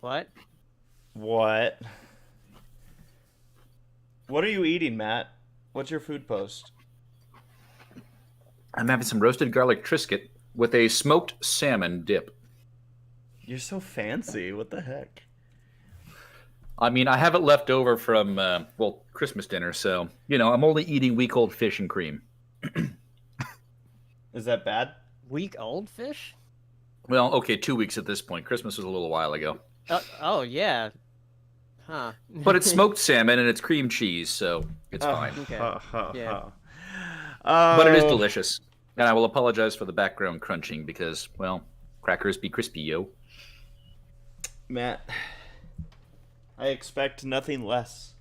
What? What? What are you eating, Matt? What's your food post? I'm having some roasted garlic Triscuit with a smoked salmon dip. You're so fancy. What the heck? I mean, I have it left over from, Christmas dinner, so, I'm only eating week-old fish and cream. Is that bad? Week-old fish? Well, okay, 2 weeks at this point. Christmas was a little while ago. Oh, yeah. Huh. But it's smoked salmon and it's cream cheese, so it's fine. Okay. Yeah. But it is delicious. And I will apologize for the background crunching because, crackers be crispy, yo. Matt, I expect nothing less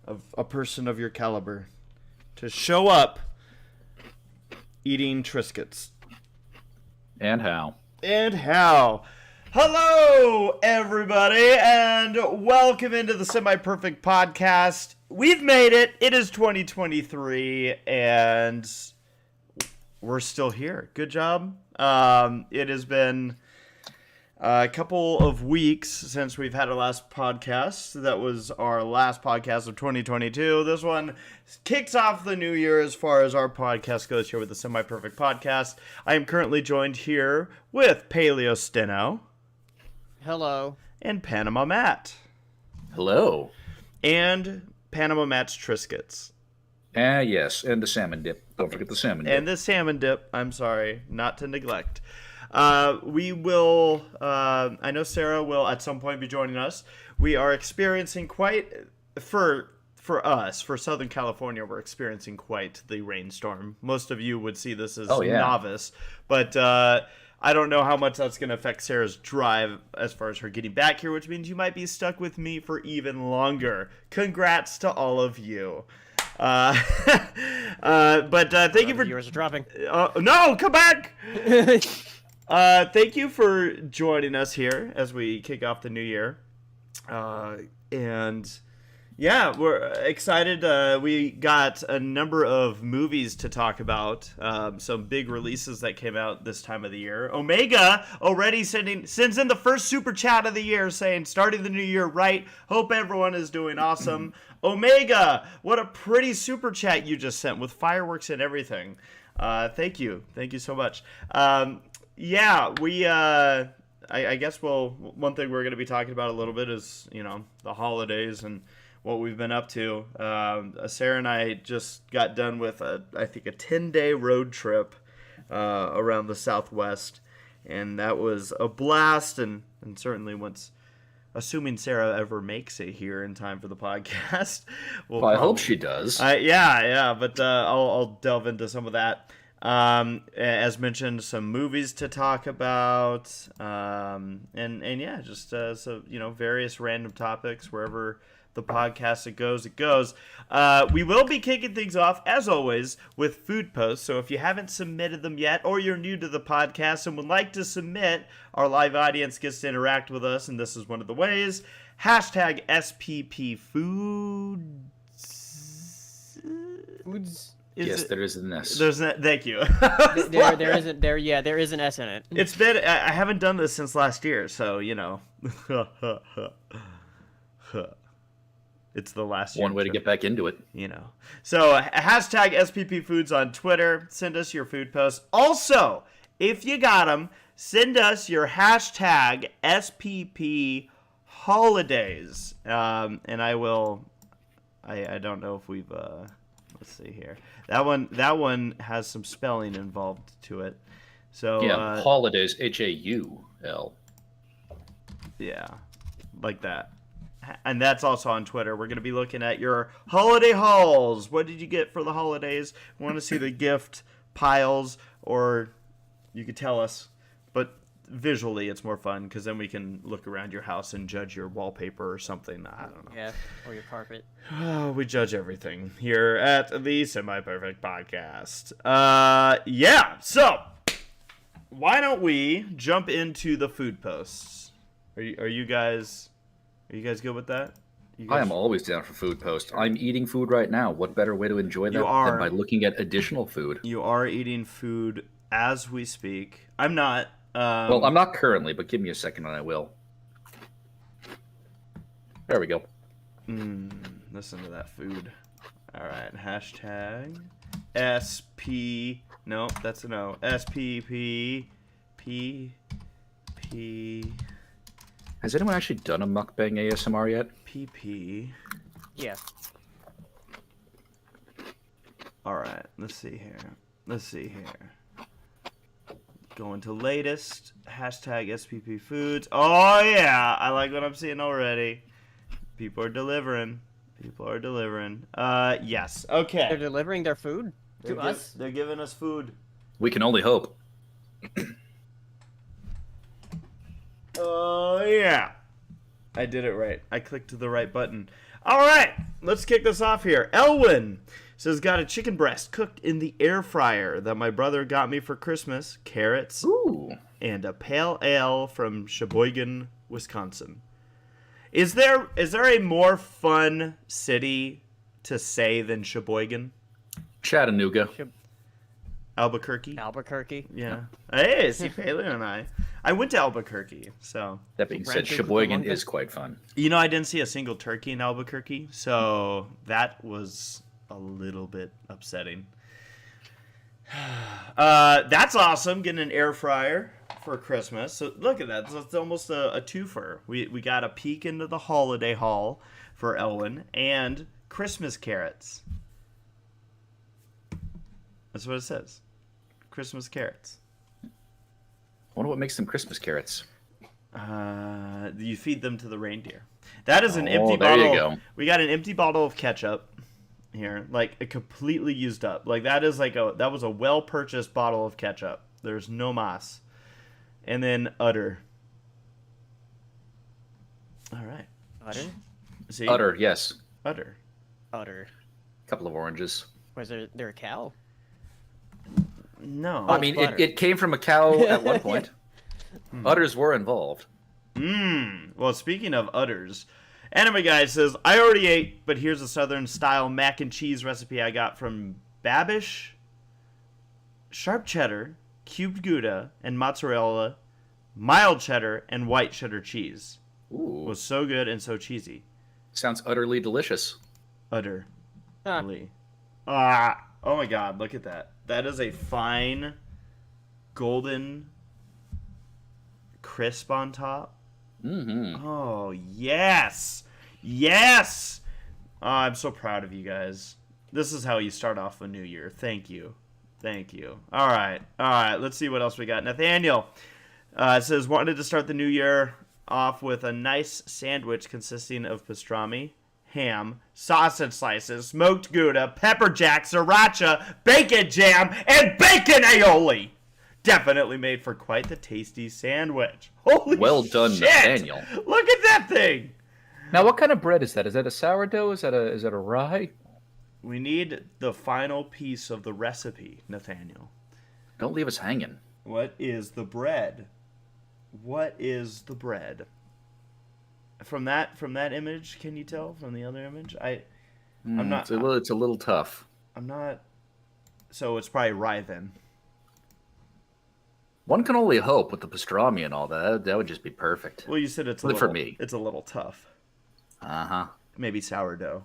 of a person of your caliber to show up eating Triscuits. And how? Hello, everybody, and welcome into the Semi-Perfect Podcast. We've made it. It is 2023, and we're still here. Good job. It has been a couple of weeks since we've had our last podcast. That was our last podcast of 2022. This one kicks off the new year as far as our podcast goes here with the Semi-Perfect Podcast. I am currently joined here with PaleoSteno. Hello. And PanamaMatt. Hello. And PanamaMatt's Triscuits. Yes, and the salmon dip. Don't forget the salmon dip. And the salmon dip, I'm sorry, not to neglect. We will, I know Sarah will at some point be joining us. We are experiencing for Southern California, we're experiencing quite the rainstorm. Most of you would see this as novice, but I don't know how much that's going to affect Sarah's drive as far as her getting back here, which means you might be stuck with me for even longer. Congrats to all of you. But thank you for... Viewers are dropping. No, come back! Thank you for joining us here as we kick off the new year. And yeah, we're excited. We got a number of movies to talk about. Some big releases that came out this time of the year. Omega already sends in the first super chat of the year saying, starting the new year right. Hope everyone is doing awesome. Omega, what a pretty super chat you just sent with fireworks and everything. Thank you. Thank you so much. Yeah, we, I guess, one thing we're going to be talking about a little bit is, the holidays and what we've been up to. Sarah and I just got done with, I think, a 10-day road trip around the Southwest, and that was a blast, and certainly once, assuming Sarah ever makes it here in time for the podcast. Well, I hope she does. But I'll delve into some of that. As mentioned, some movies to talk about, and yeah, just various random topics wherever the podcast it goes. We will be kicking things off as always with food posts. So if you haven't submitted them yet, or you're new to the podcast and would like to submit, our live audience gets to interact with us, and this is one of the ways. Hashtag SPP Yes, there is an S. Thank you. there is an S in it. It's been, I haven't done this since last year, so, it's the last year. One way to get back into it. So, hashtag SPP Foods on Twitter. Send us your food posts. Also, if you got them, send us your hashtag SPP holidays. And I don't know if we've, let's see here. That one has some spelling involved to it. So yeah, holidays, HAUL. Yeah, like that. And that's also on Twitter. We're going to be looking at your holiday hauls. What did you get for the holidays? We want to see the gift piles, or you could tell us. But visually, it's more fun because then we can look around your house and judge your wallpaper or something. I don't know. Yeah, or your carpet. We judge everything here at the Semi-Perfect Podcast. Yeah, so why don't we jump into the food posts? Are you guys good with that? I am always down for food posts. I'm eating food right now. What better way to enjoy that than by looking at additional food? You are eating food as we speak. I'm not. Well, I'm not currently, but give me a second and I will. There we go. Listen to that food. All right, hashtag SP. No, that's a no. SPP. Has anyone actually done a mukbang ASMR yet? PP. Yeah. All right, let's see here. Going to latest. Hashtag SPP foods. Oh, yeah. I like what I'm seeing already. People are delivering. Yes. Okay. They're delivering their food to us. They're giving us food. We can only hope. Oh, yeah. I did it right. I clicked the right button. All right. Let's kick this off here. Elwin says, got a chicken breast cooked in the air fryer that my brother got me for Christmas. Carrots. Ooh. And a pale ale from Sheboygan, Wisconsin. Is there a more fun city to say than Sheboygan? Chattanooga. Albuquerque? Albuquerque. Yeah. Hey, see, Paleo and I went to Albuquerque, so. That being said, Rancho Sheboygan Cucamonga. is quite fun. You know, I didn't see a single turkey in Albuquerque, so that was a little bit upsetting. That's awesome, getting an air fryer for Christmas. So look at that. It's almost a twofer. We got a peek into the holiday haul for Elwin and Christmas carrots. That's what it says. Christmas carrots. I wonder what makes them Christmas carrots. You feed them to the reindeer. That is an empty there bottle. you go. We got an empty bottle of ketchup here, like it completely used up. Like that was a well purchased bottle of ketchup. There's no mas. And then udder. All right. Udder? See? Udder, yes. Udder. Udder. A couple of oranges. Was there a cow? No. I mean, butter. it came from a cow at one point. Udders were involved. Well, speaking of udders, Anime Guy says, I already ate, but here's a southern style mac and cheese recipe I got from Babish. Sharp cheddar, cubed Gouda, and mozzarella, mild cheddar, and white cheddar cheese. Ooh. It was so good and so cheesy. Sounds utterly delicious. Udder. Huh. Oh my god, look at that. That is a fine golden crisp on top. Mm-hmm. Oh, yes. Yes. Oh, I'm so proud of you guys. This is how you start off a new year. Thank you. All right. Let's see what else we got. Nathaniel says, wanted to start the new year off with a nice sandwich consisting of pastrami, ham, sausage slices, smoked Gouda, pepper jack, sriracha, bacon jam, and bacon aioli. Definitely made for quite the tasty sandwich. Holy Well done, shit. Nathaniel. Look at that thing. Now, what kind of bread is that? Is that a sourdough? Is that a rye? We need the final piece of the recipe, Nathaniel. Don't leave us hanging. What is the bread? From that image, can you tell from the other image? I'm not. It's a little tough. I'm not. So it's probably rye then. One can only hope with the pastrami and all that. That would just be perfect. Well, you said it's For me. It's a little tough. Uh-huh. Maybe sourdough.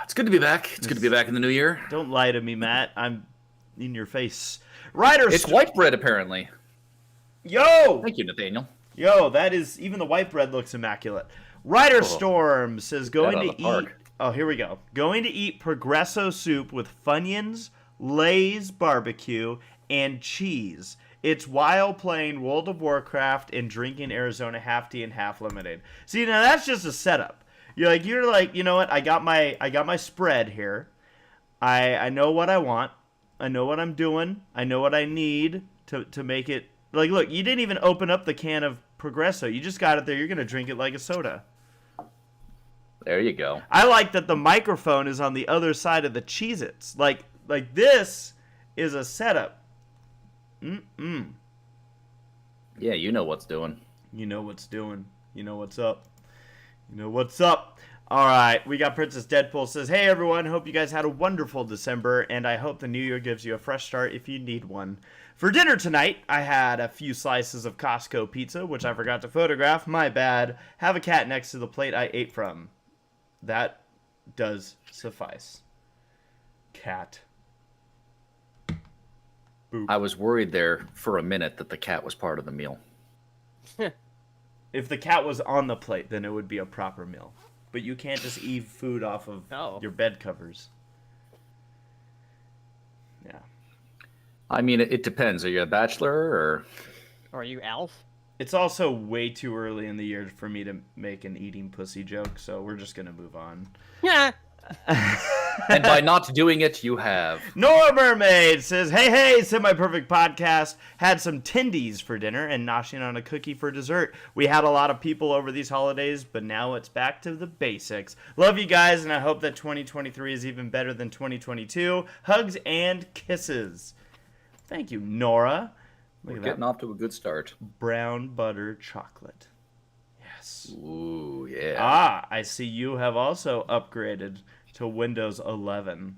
It's good to be back. It's good to be back in the new year. Don't lie to me, Matt. I'm in your face. Ryder. It's white bread, apparently. Yo. Thank you, Nathaniel. Yo, that is, even the white bread looks immaculate. Rider Storm says, going to eat. Oh, here we go. Going to eat Progresso soup with Funyuns, Lay's barbecue, and cheese. It's while playing World of Warcraft and drinking Arizona half tea and half lemonade. See, now that's just a setup. You're like, you know what? I got my spread here. I know what I want. I know what I'm doing. I know what I need to make it. Like, look, you didn't even open up the can of Progresso. You just got it there. You're gonna drink it like a soda. There you go. I like that the microphone is on the other side of the Cheez-Its. Like this is a setup. Yeah, you know what's doing. You know what's doing. You know what's up. You know what's up. All right, we got Princess Deadpool says, "Hey everyone, hope you guys had a wonderful December, and I hope the new year gives you a fresh start if you need one. For dinner tonight, I had a few slices of Costco pizza, which I forgot to photograph. My bad. Have a cat next to the plate I ate from. That does suffice. Cat. Boop. I was worried there for a minute that the cat was part of the meal. If the cat was on the plate, then it would be a proper meal. But you can't just eat food off of your bed covers. Yeah. I mean, it depends. Are you a bachelor or are you Alf? It's also way too early in the year for me to make an eating pussy joke, so we're just going to move on. Yeah. And by not doing it, you have. Nora Mermaid says, hey, semi-perfect podcast. Had some tendies for dinner and noshing on a cookie for dessert. We had a lot of people over these holidays, but now it's back to the basics. Love you guys, and I hope that 2023 is even better than 2022. Hugs and kisses. Thank you, Nora. We're getting off to a good start. Brown butter chocolate. Yes. Ooh, yeah. Ah, I see you have also upgraded to Windows 11.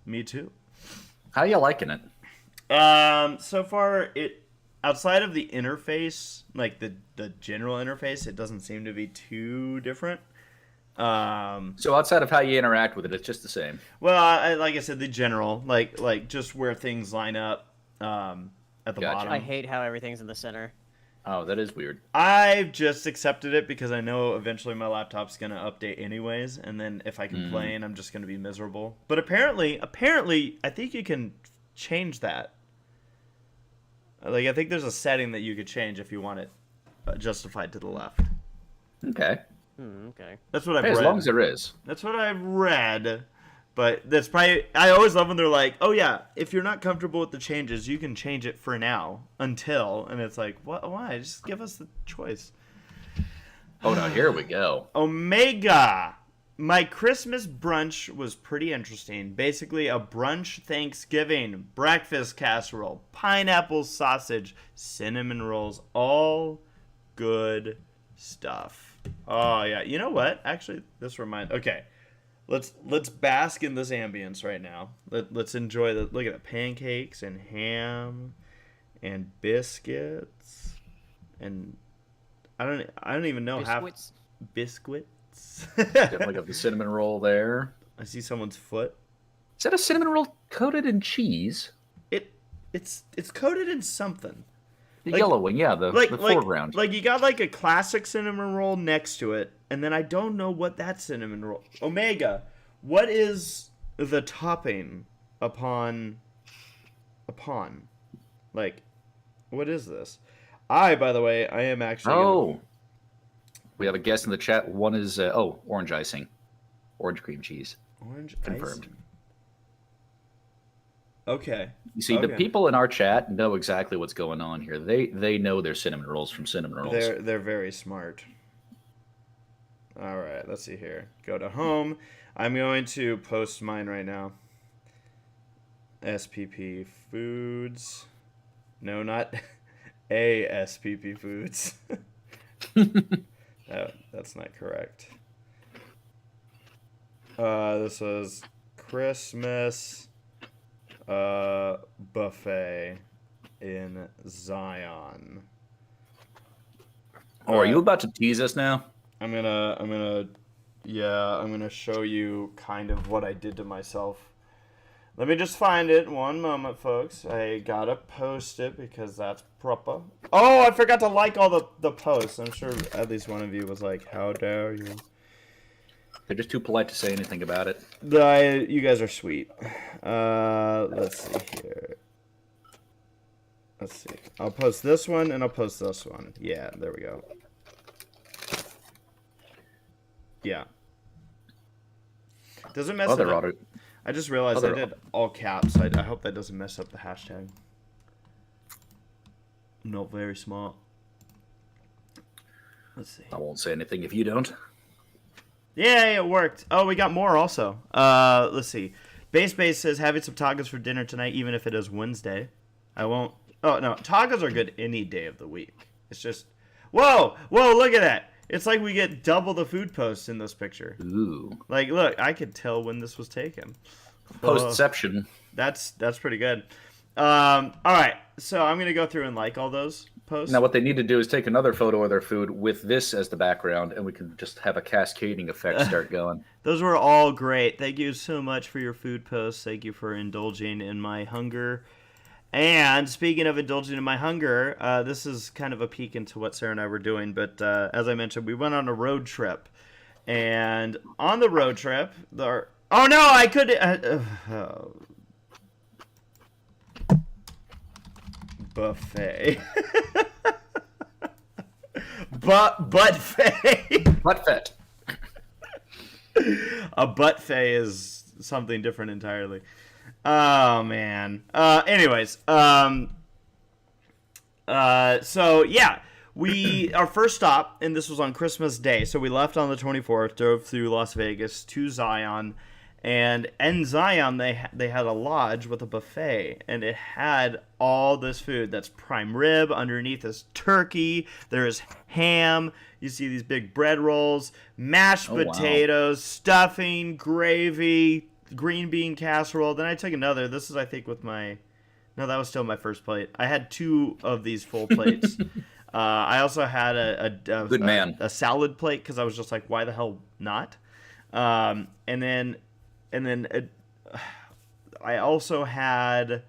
Me too. How you liking it? So far, outside of the interface, like the general interface, it doesn't seem to be too different. So outside of how you interact with it, it's just the same. Well, like I said, the general, like just where things line up at the bottom. I hate how everything's in the center. Oh, that is weird. I've just accepted it because I know eventually my laptop's going to update anyways, and then if I complain, I'm just going to be miserable. But apparently, I think you can change that. Like, I think there's a setting that you could change if you want it justified to the left. Okay. Okay. That's what I've read. As long as there is. That's what I've read. But that's probably... I always love when they're like, oh yeah, if you're not comfortable with the changes, you can change it for now, until... And it's like, what? Why? Just give us the choice. Oh, now here we go. Omega! My Christmas brunch was pretty interesting. Basically, a brunch Thanksgiving, breakfast casserole, pineapple sausage, cinnamon rolls, all good stuff. Oh, yeah. You know what? Actually, this reminds... Okay. Let's bask in this ambience right now. Let's enjoy the look at the pancakes and ham and biscuits and I don't even know biscuits. Biscuits. Definitely got the cinnamon roll there. I see someone's foot. Is that a cinnamon roll coated in cheese? It's coated in something. The yellow one, yeah, the foreground. Like you got like a classic cinnamon roll next to it, and then I don't know what that cinnamon roll. Omega, what is the topping upon? Like, what is this? By the way, I am actually. We have a guest in the chat. One is orange icing, orange cream cheese. Orange confirmed. Icing. Okay. You see, the people in our chat know exactly what's going on here. They know their cinnamon rolls from cinnamon rolls. They're very smart. All right, let's see here. Go to home. I'm going to post mine right now. SPP Foods. No, not ASPP Foods. That's not correct. This was Christmas buffet in Zion. Oh, are you about to tease us now? I'm gonna show you kind of what I did to myself. Let me just find it. One moment, folks. I gotta post it because that's proper. Oh, I forgot to like all the posts. I'm sure at least one of you was like, "How dare you?" They're just too polite to say anything about it. You guys are sweet. Let's see here. Let's see. I'll post this one and I'll post this one. Yeah, there we go. Yeah. Does it mess up? I just realized I did all caps. I hope that doesn't mess up the hashtag. Not very smart. Let's see. I won't say anything if you don't. Yeah, it worked. Oh, we got more also. Let's see. Base says, having some tacos for dinner tonight, even if it is Wednesday. I won't. Oh, no. Tacos are good any day of the week. It's just. Whoa, look at that. It's like we get double the food posts in this picture. Ooh. Like, look, I could tell when this was taken. Postception. That's pretty good. All right, so I'm gonna go through and like all those posts. Now, what they need to do is take another photo of their food with this as the background, and we can just have a cascading effect start going. Those were all great. Thank you so much for your food posts. Thank you for indulging in my hunger. And speaking of indulging in my hunger, this is kind of a peek into what Sarah and I were doing. But as I mentioned, we went on a road trip. And on the road trip, oh no, I couldn't. Buffet. Buttfet. Buttfet. A buttfet is something different entirely. Oh man. Anyways, so yeah, our first stop, and this was on Christmas Day. So we left on the 24th, drove through Las Vegas to Zion, and in Zion they had a lodge with a buffet, and it had all this food. That's prime rib. Underneath is turkey. There's ham. You see these big bread rolls, mashed potatoes, stuffing, gravy, green bean casserole. Then I took another. This is, I think, no, that was still my first plate. I had 2 of these full plates. I also had a salad plate because I was just like, why the hell not? And then I also had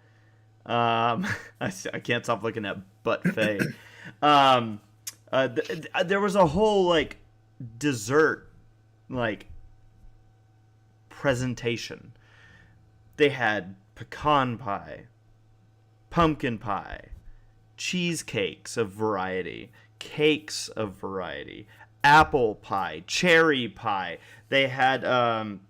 I can't stop looking at buffet. There was a whole like dessert like presentation. They had pecan pie, pumpkin pie, cheesecakes of variety, cakes of variety, apple pie, cherry pie. They had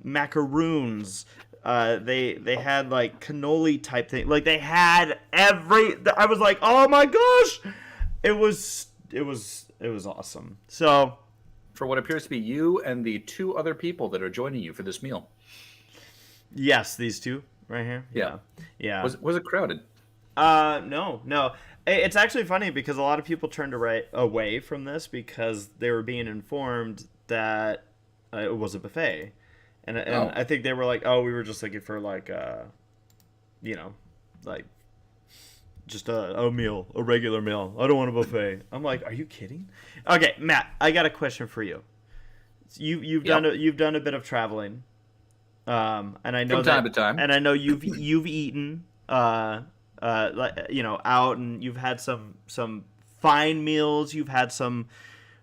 macaroons. They had like cannoli type thing. Like they had I was like, oh my gosh, it was awesome. So, for what appears to be you and the 2 other people that are joining you for this meal. Yes, these 2 right here. Yeah. Was it crowded? No. It's actually funny because a lot of people turned away from this because they were being informed that it was a buffet, and I think they were like, oh, we were just looking for like like just a meal, a regular meal. I don't want a buffet. I'm like, are you kidding? Okay, Matt, I got a question for you. You've done a bit of traveling, and I know from time to time, and I know you've eaten out, and you've had some fine meals, you've had some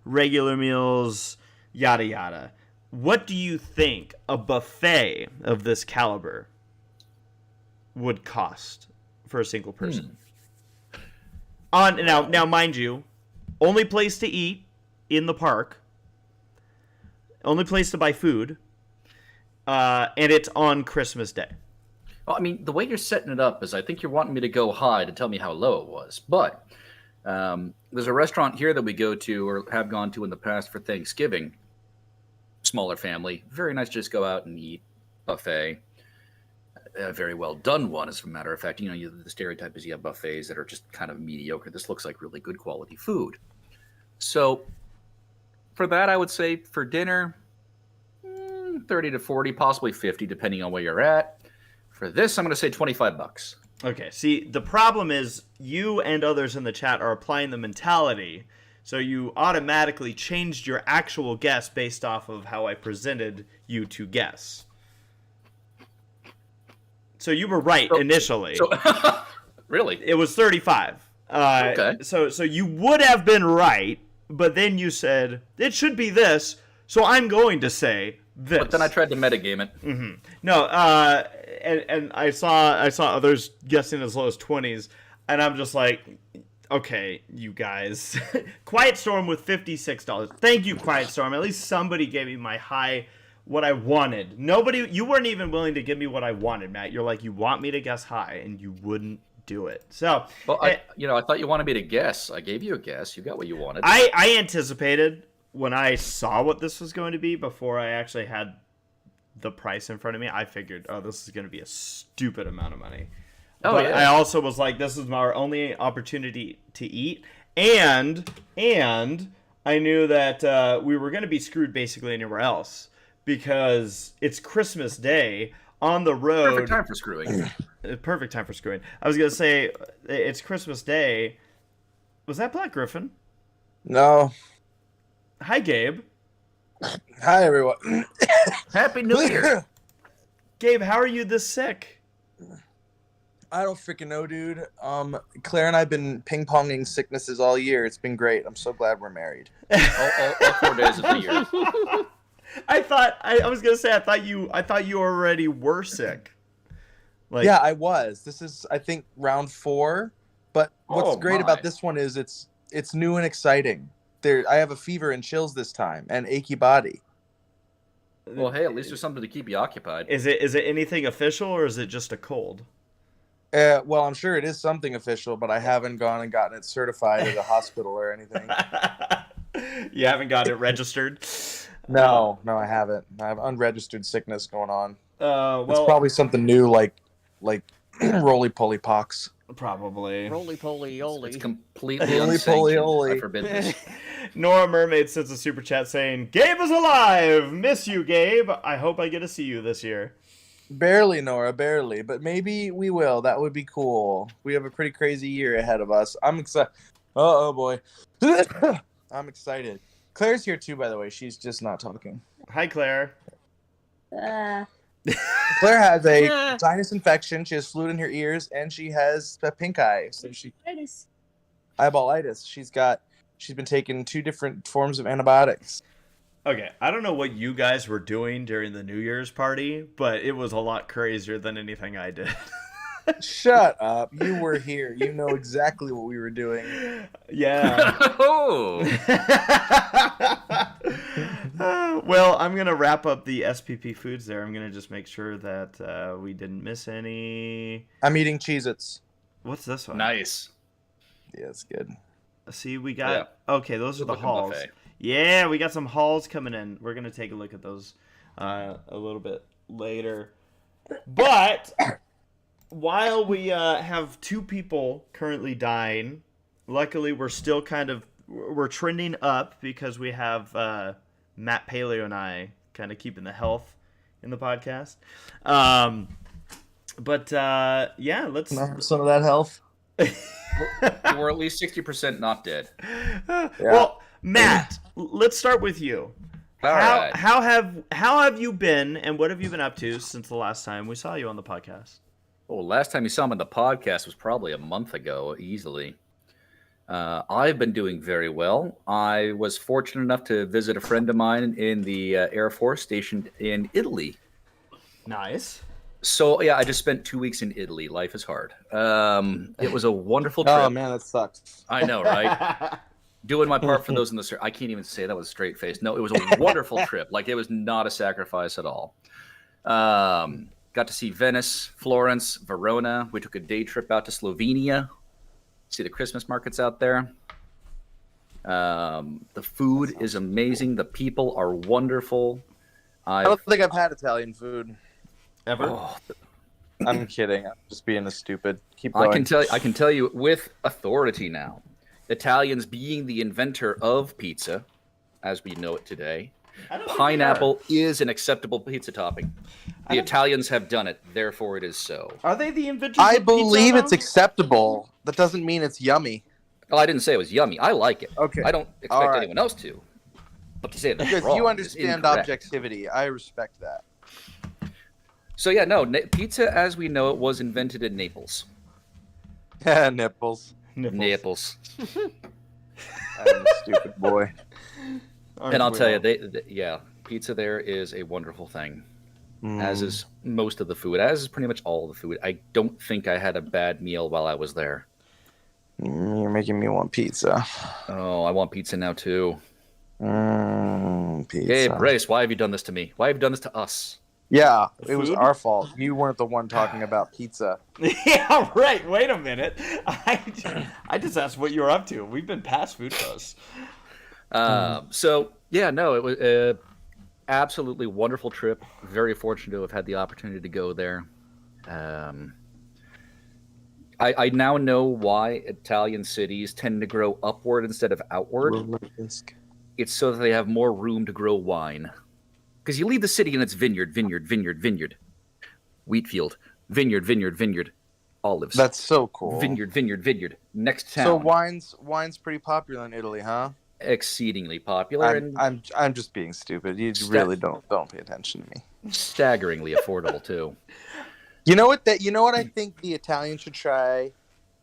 regular meals, yada yada. What do you think a buffet of this caliber would cost for a single person? Now, mind you, only place to eat in the park, only place to buy food, and it's on Christmas Day. Well, I mean, the way you're setting it up is I think you're wanting me to go high to tell me how low it was. But there's a restaurant here that we go to or have gone to in the past for Thanksgiving. Smaller family. Very nice to just go out and eat. Buffet. A very well done one, as a matter of fact. The stereotype is you have buffets that are just kind of mediocre. This looks like really good quality food. So for that, I would say for dinner, 30 to 40, possibly 50, depending on where you're at. For this, I'm going to say $25. Okay, see, the problem is you and others in the chat are applying the mentality, so you automatically changed your actual guess based off of how I presented you to guess. So you were right initially. Really? It was 35. Okay. So you would have been right, but then you said, it should be this, so I'm going to say this. But then I tried to metagame it. Mm-hmm. No, and I saw others guessing as low as 20s, and I'm just like, okay, you guys. Quiet Storm with $56. Thank you, Quiet Storm. At least somebody gave me my high, what I wanted. You weren't even willing to give me what I wanted, Matt. You're like, you want me to guess high, and you wouldn't do it. So, well, I thought you wanted me to guess. I gave you a guess. You got what you wanted. I anticipated when I saw what this was going to be before I actually had the price in front of me. I figured, oh, this is going to be a stupid amount of money. Oh, but yeah. I also was like, this is our only opportunity to eat, and I knew that we were going to be screwed basically anywhere else because it's Christmas Day on the road. Perfect time for screwing. Perfect time for screwing. I was going to say it's Christmas Day. Was that Black Griffin? No. Hi, Gabe. Hi, everyone. Happy New Year. Gabe, how are you this sick? I don't freaking know, dude. Claire and I have been ping-ponging sicknesses all year. It's been great. I'm so glad we're married. all 4 days of the year. I was gonna say I thought you already were sick. Like, Yeah, I was. This is, I think, round 4. But what's great about this one is it's new and exciting. I have a fever and chills this time, and achy body. Well, hey, at least there's something to keep you occupied. Is it anything official or is it just a cold? Well, I'm sure it is something official, but I haven't gone and gotten it certified at a hospital or anything. You haven't got it registered? No, I haven't. I have unregistered sickness going on. Well, It's probably something new, like roly-poly pox. Probably. Roly-poly-oly. It's completely Roly-poly-oly. unsanctioned. I forbid this. Nora Mermaid sends a super chat saying, Gabe is alive! Miss you, Gabe. I hope I get to see you this year. Barely, Nora, barely. But maybe we will. That would be cool. We have a pretty crazy year ahead of us. I'm excited. Oh, boy. I'm excited. Claire's here, too, by the way. She's just not talking. Hi, Claire. Claire has a sinus infection. She has fluid in her ears, and she has a pink eye. So eyeballitis. She's been taking 2 different forms of antibiotics. Okay, I don't know what you guys were doing during the New Year's party, but it was a lot crazier than anything I did. Shut up. You were here. You know exactly what we were doing. Yeah. Oh! Well, I'm going to wrap up the SPP foods there. I'm going to just make sure that we didn't miss any. I'm eating Cheez-Its. What's this one? Nice. Yeah, it's good. See, we got... Okay, those are the Looking hauls. buffet. Yeah, we got some hauls coming in. We're going to take a look at those a little bit later. But while we have 2 people currently dying, luckily we're still we're trending up because we have Matt, Paleo, and I kind of keeping the health in the podcast. But yeah, let's... Some of that health. We're at least 60% not dead. Well, Matt, let's start with you. All right. How have you been, and what have you been up to since the last time we saw you on the podcast? Well, last time you saw him on the podcast was probably a month ago, easily. I've been doing very well. I was fortunate enough to visit a friend of mine in the Air Force stationed in Italy. Nice. So, yeah, I just spent 2 weeks in Italy. Life is hard. It was a wonderful trip. Oh, man, that sucks. I know, right? Doing my part for those in the... I can't even say that was straight face. No, it was a wonderful trip. Like, it was not a sacrifice at all. Got to see Venice, Florence, Verona. We took a day trip out to Slovenia. See the Christmas markets out there. The food is amazing. The people are wonderful. I don't think I've had Italian food. Ever? Oh, I'm kidding. I'm just being a stupid. Keep going. I can tell you with authority now. Italians being the inventor of pizza, as we know it today, pineapple is an acceptable pizza topping. The Italians have done it, therefore it is so. Are they the inventors I of pizza, believe it's though? acceptable. That doesn't mean it's yummy. Well, I didn't say it was yummy. I like it. Okay. I don't expect All right. anyone else to. But to say that's Because wrong you is understand incorrect. objectivity. I respect that. So yeah, no, pizza as we know it was invented in Naples. Nipples. Naples. I'm a stupid boy. And I'll tell you, pizza there is a wonderful thing. As is most of the food. As is pretty much all the food. I don't think I had a bad meal while I was there. You're making me want pizza. Oh, I want pizza now too. Pizza. Gabe, Brace, why have you done this to me? Why have you done this to us? Yeah, it was Food? our fault. You weren't the one talking about pizza. Yeah, right. Wait a minute. I just asked what you were up to. We've been past food buzz. So yeah, no, it was a absolutely wonderful trip. Very fortunate to have had the opportunity to go there. I now know why Italian cities tend to grow upward instead of outward. it's so that they have more room to grow wine. Because you leave the city and it's vineyard, vineyard, vineyard, vineyard, wheat field, vineyard, vineyard, vineyard, olives. That's so cool. Vineyard, vineyard, vineyard. Next town. So wine's pretty popular in Italy, huh? Exceedingly popular. I'm just being stupid. You really don't pay attention to me. Staggeringly affordable too. You know what I think the Italians should try?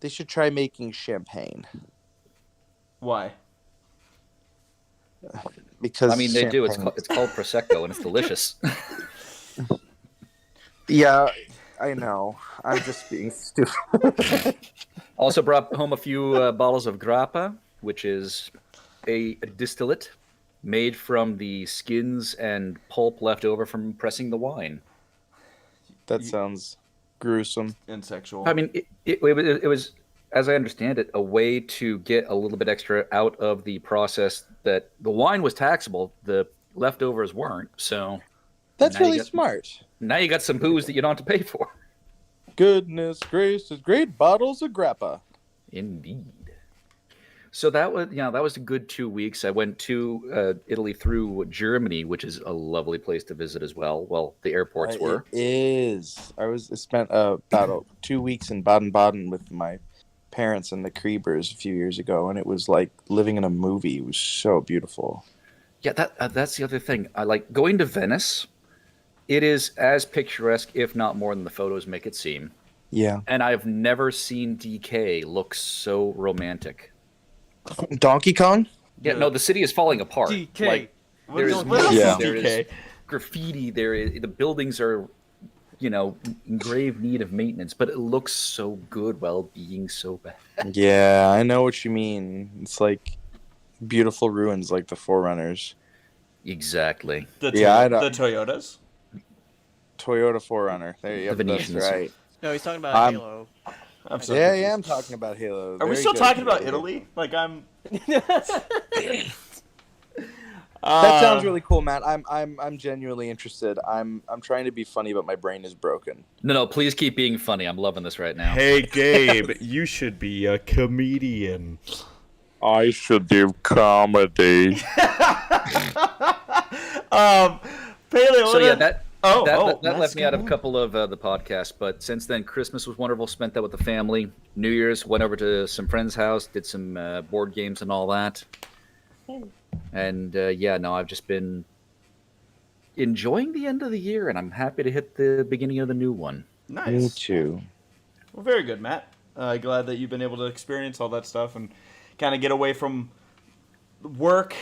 They should try making champagne. Why? Because I mean, they do. It's called prosecco, and it's delicious. Yeah, I know. I'm just being stupid. Also brought home a few bottles of grappa, which is a distillate made from the skins and pulp left over from pressing the wine. That sounds gruesome And sexual. I mean, it was, as I understand it, a way to get a little bit extra out of the process. That the wine was taxable, the leftovers weren't. So That's now you really got- smart. now you got some booze that you don't have to pay for. Goodness gracious, great bottles of grappa. Indeed. So that was a good 2 weeks. I went to Italy through Germany, which is a lovely place to visit as well. Well, the airports were. It is. I spent about 2 weeks in Baden-Baden with my parents and the Kriebers a few years ago, and it was like living in a movie. It was so beautiful. Yeah, that's the other thing. I like going to Venice. It is as picturesque, if not more, than the photos make it seem. Yeah. And I've never seen DK look so romantic. Donkey Kong? Yeah, no, the city is falling apart. DK. Like, What is Yeah. there DK? is graffiti. The buildings are, in grave need of maintenance, but it looks so good while being so bad. Yeah, I know what you mean. It's like beautiful ruins like the Forerunners. Exactly. The I don't- Toyotas? Toyota Forerunner. There you go. The That's Venetians. right. No, he's talking about Halo. I'm so Yeah, confused. I'm talking about Halo. Are we Very still good, talking about Halo. Italy? Like I'm. That sounds really cool, Matt. I'm genuinely interested. I'm trying to be funny, but my brain is broken. No, please keep being funny. I'm loving this right now. Hey, Gabe, you should be a comedian. I should do comedy. Paleo. So yeah, that Matt left me out of a Scott. couple of the podcasts. But since then, Christmas was wonderful. Spent that with the family. New Year's went over to some friend's house, did some board games and all that. And I've just been enjoying the end of the year, and I'm happy to hit the beginning of the new one. Me Nice. too. Well, very good, Matt. Glad that you've been able to experience all that stuff and kind of get away from work.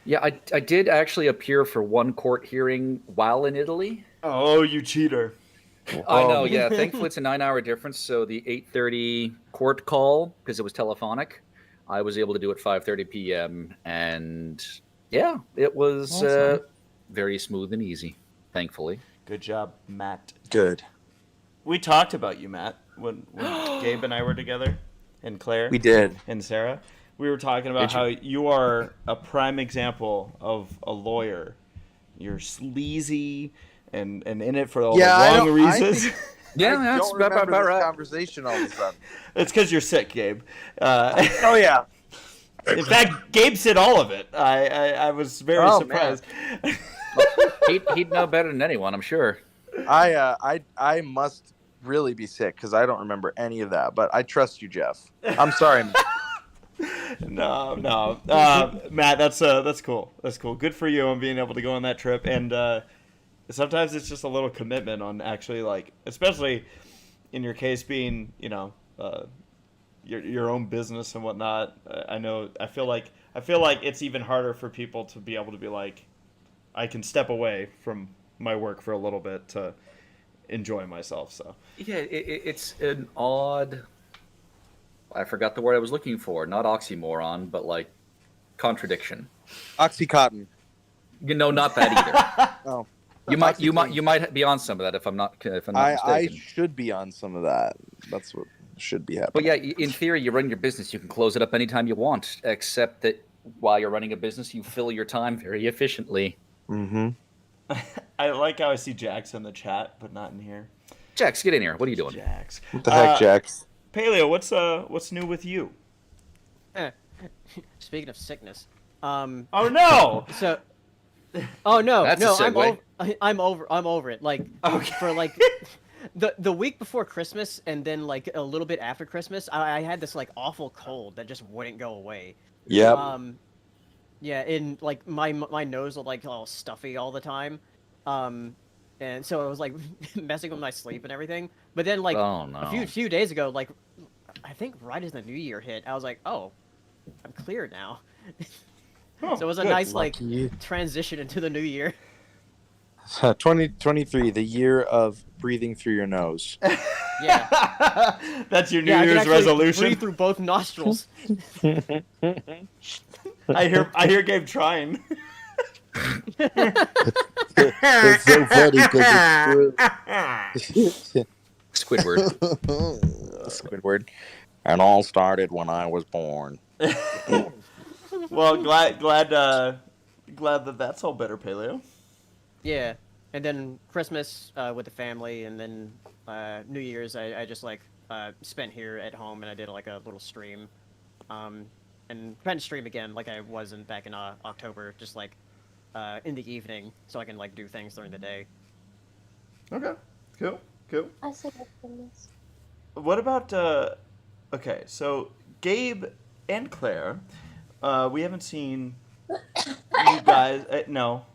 Yeah, I did actually appear for one court hearing while in Italy. Oh, you cheater. I know, yeah. Thankfully, it's a 9-hour difference. So the 8:30 court call, because it was telephonic, I was able to do it 5:30 p.m. And yeah, it was Awesome. very smooth and easy, thankfully. Good job, Matt. Good. We talked about you, Matt, when Gabe and I were together, and Claire. We did. And Sarah. We were talking about how you are a prime example of a lawyer. You're sleazy and in it for all the wrong reasons. Yeah, I that's don't remember about this right. conversation all of a sudden. It's because you're sick, Gabe. Oh yeah. In fact, Gabe said all of it. I was very Oh, surprised. He'd know better than anyone, I'm sure. I must really be sick because I don't remember any of that. But I trust you, Jeff. I'm sorry. No. Matt, that's cool. That's cool. Good for you on being able to go on that trip. And sometimes it's just a little commitment on actually, like, especially in your case being, your own business and whatnot. I feel like it's even harder for people to be able to be like, I can step away from my work for a little bit to enjoy myself. So Yeah, it's an odd. I forgot the word I was looking for. Not oxymoron, but like contradiction. Oxycontin. Not that either. Oh. You might be on some of that if I'm not I mistaken. should be on some of that. That's what should be happening. But yeah, in theory, you run your business. You can close it up anytime you want, except that while you're running a business, you fill your time very efficiently. Mm-hmm. I like how I see Jax in the chat, but not in here. Jax, get in here. What are you doing? Jax. What the heck, Jax? Paleo, what's new with you? Speaking of sickness, Oh no! So, oh no, That's a no, segue. I'm over it. Like, Okay. for like the week before Christmas, and then like a little bit after Christmas, I had this like awful cold that just wouldn't go away. Yep. Yeah, and like my nose was like all stuffy all the time, and so it was like messing with my sleep and everything. But then like Oh a no. few days ago, like I think right as the New Year hit, I was like, oh, I'm clear now. Oh, So it was a good. nice like Lucky. transition into the new year. 2023, the year of breathing through your nose. Yeah, That's your New yeah, I can Year's actually resolution. breathe through both nostrils. I hear Gabe trying. It's so funny because it's true. Squidward. Squidward. And all started when I was born. Well, glad that that's all better, Paleo. Yeah, and then Christmas with the family, and then New Year's I just like spent here at home, and I did like a little stream, and trying to stream again like I wasn't back in October, just like in the evening, so I can like do things during the day. Okay, cool. I said my goodness. What about okay, so Gabe and Claire, we haven't seen you guys. No,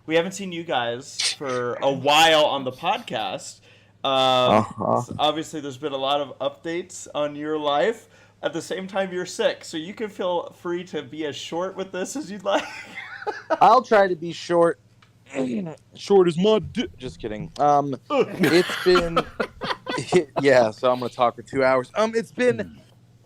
we haven't seen you guys for a while on the podcast. Obviously, there's been a lot of updates on your life. At the same time, you're sick, so you can feel free to be as short with this as you'd like. I'll try to be short. Short as mud. Just kidding. It's been yeah, so I'm gonna talk for 2 hours. It's been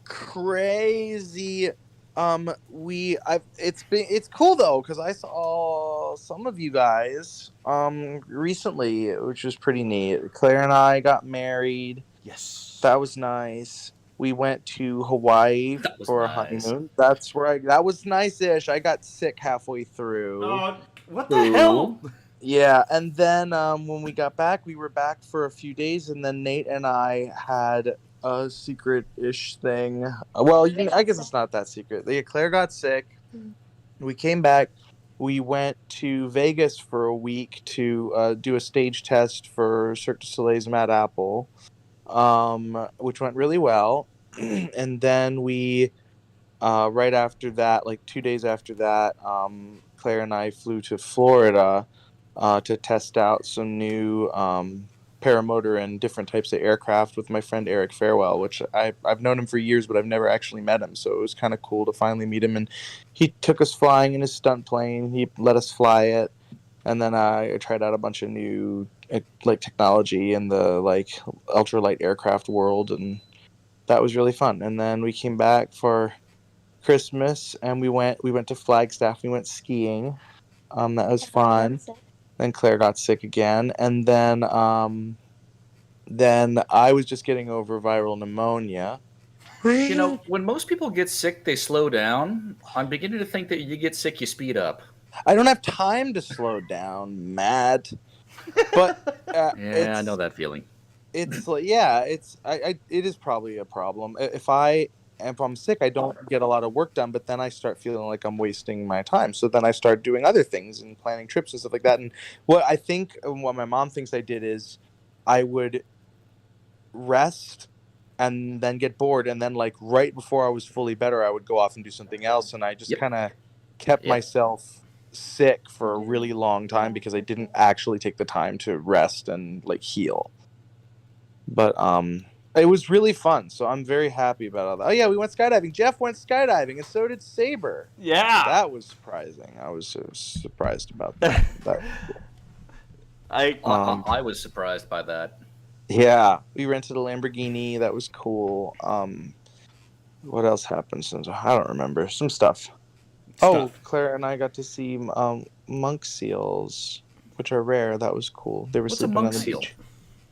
crazy. It's cool though, because I saw some of you guys recently, which was pretty neat. Claire and I got married. Yes. That was nice. We went to Hawaii That was for a nice. honeymoon. That's where that was nice-ish. I got sick halfway through. Oh, what the hell? Yeah, and then when we got back, we were back for a few days, and then Nate and I had a secret-ish thing. Well, I guess it's not that secret. Yeah, Claire got sick. We came back. We went to Vegas for a week to do a stage test for Cirque du Soleil's Mad Apple, which went really well. And then we, right after that, like 2 days after that, Claire and I flew to Florida to test out some new paramotor and different types of aircraft with my friend Eric Farewell, which I've known him for years, but I've never actually met him. So it was kind of cool to finally meet him. And he took us flying in his stunt plane. He let us fly it. And then I tried out a bunch of new like technology in the like ultralight aircraft world, and that was really fun. And then we came back for Christmas, and we went to Flagstaff. We went skiing. That was fun. Then Claire got sick again, and then I was just getting over viral pneumonia. You know, when most people get sick, they slow down. I'm beginning to think that you get sick, you speed up. I don't have time to slow down, Matt. But Yeah, I know that feeling. It's like, yeah, it is probably a problem. If I'm sick, I don't get a lot of work done, but then I start feeling like I'm wasting my time. So then I start doing other things and planning trips and stuff like that. And what my mom thinks I did is I would rest and then get bored. And then like right before I was fully better, I would go off and do something else. And I just kind of kept myself sick for a really long time because I didn't actually take the time to rest and like heal. But it was really fun, so I'm very happy about all that. Oh yeah, we went skydiving. Jeff went skydiving, and so did Saber. Yeah, that was surprising. I was surprised about that. I was surprised by that. Yeah, we rented a Lamborghini. That was cool. What else happened? I don't remember. Some stuff. Oh, Claire and I got to see monk seals, which are rare. That was cool. They were What's a sleeping monk on the seal? beach.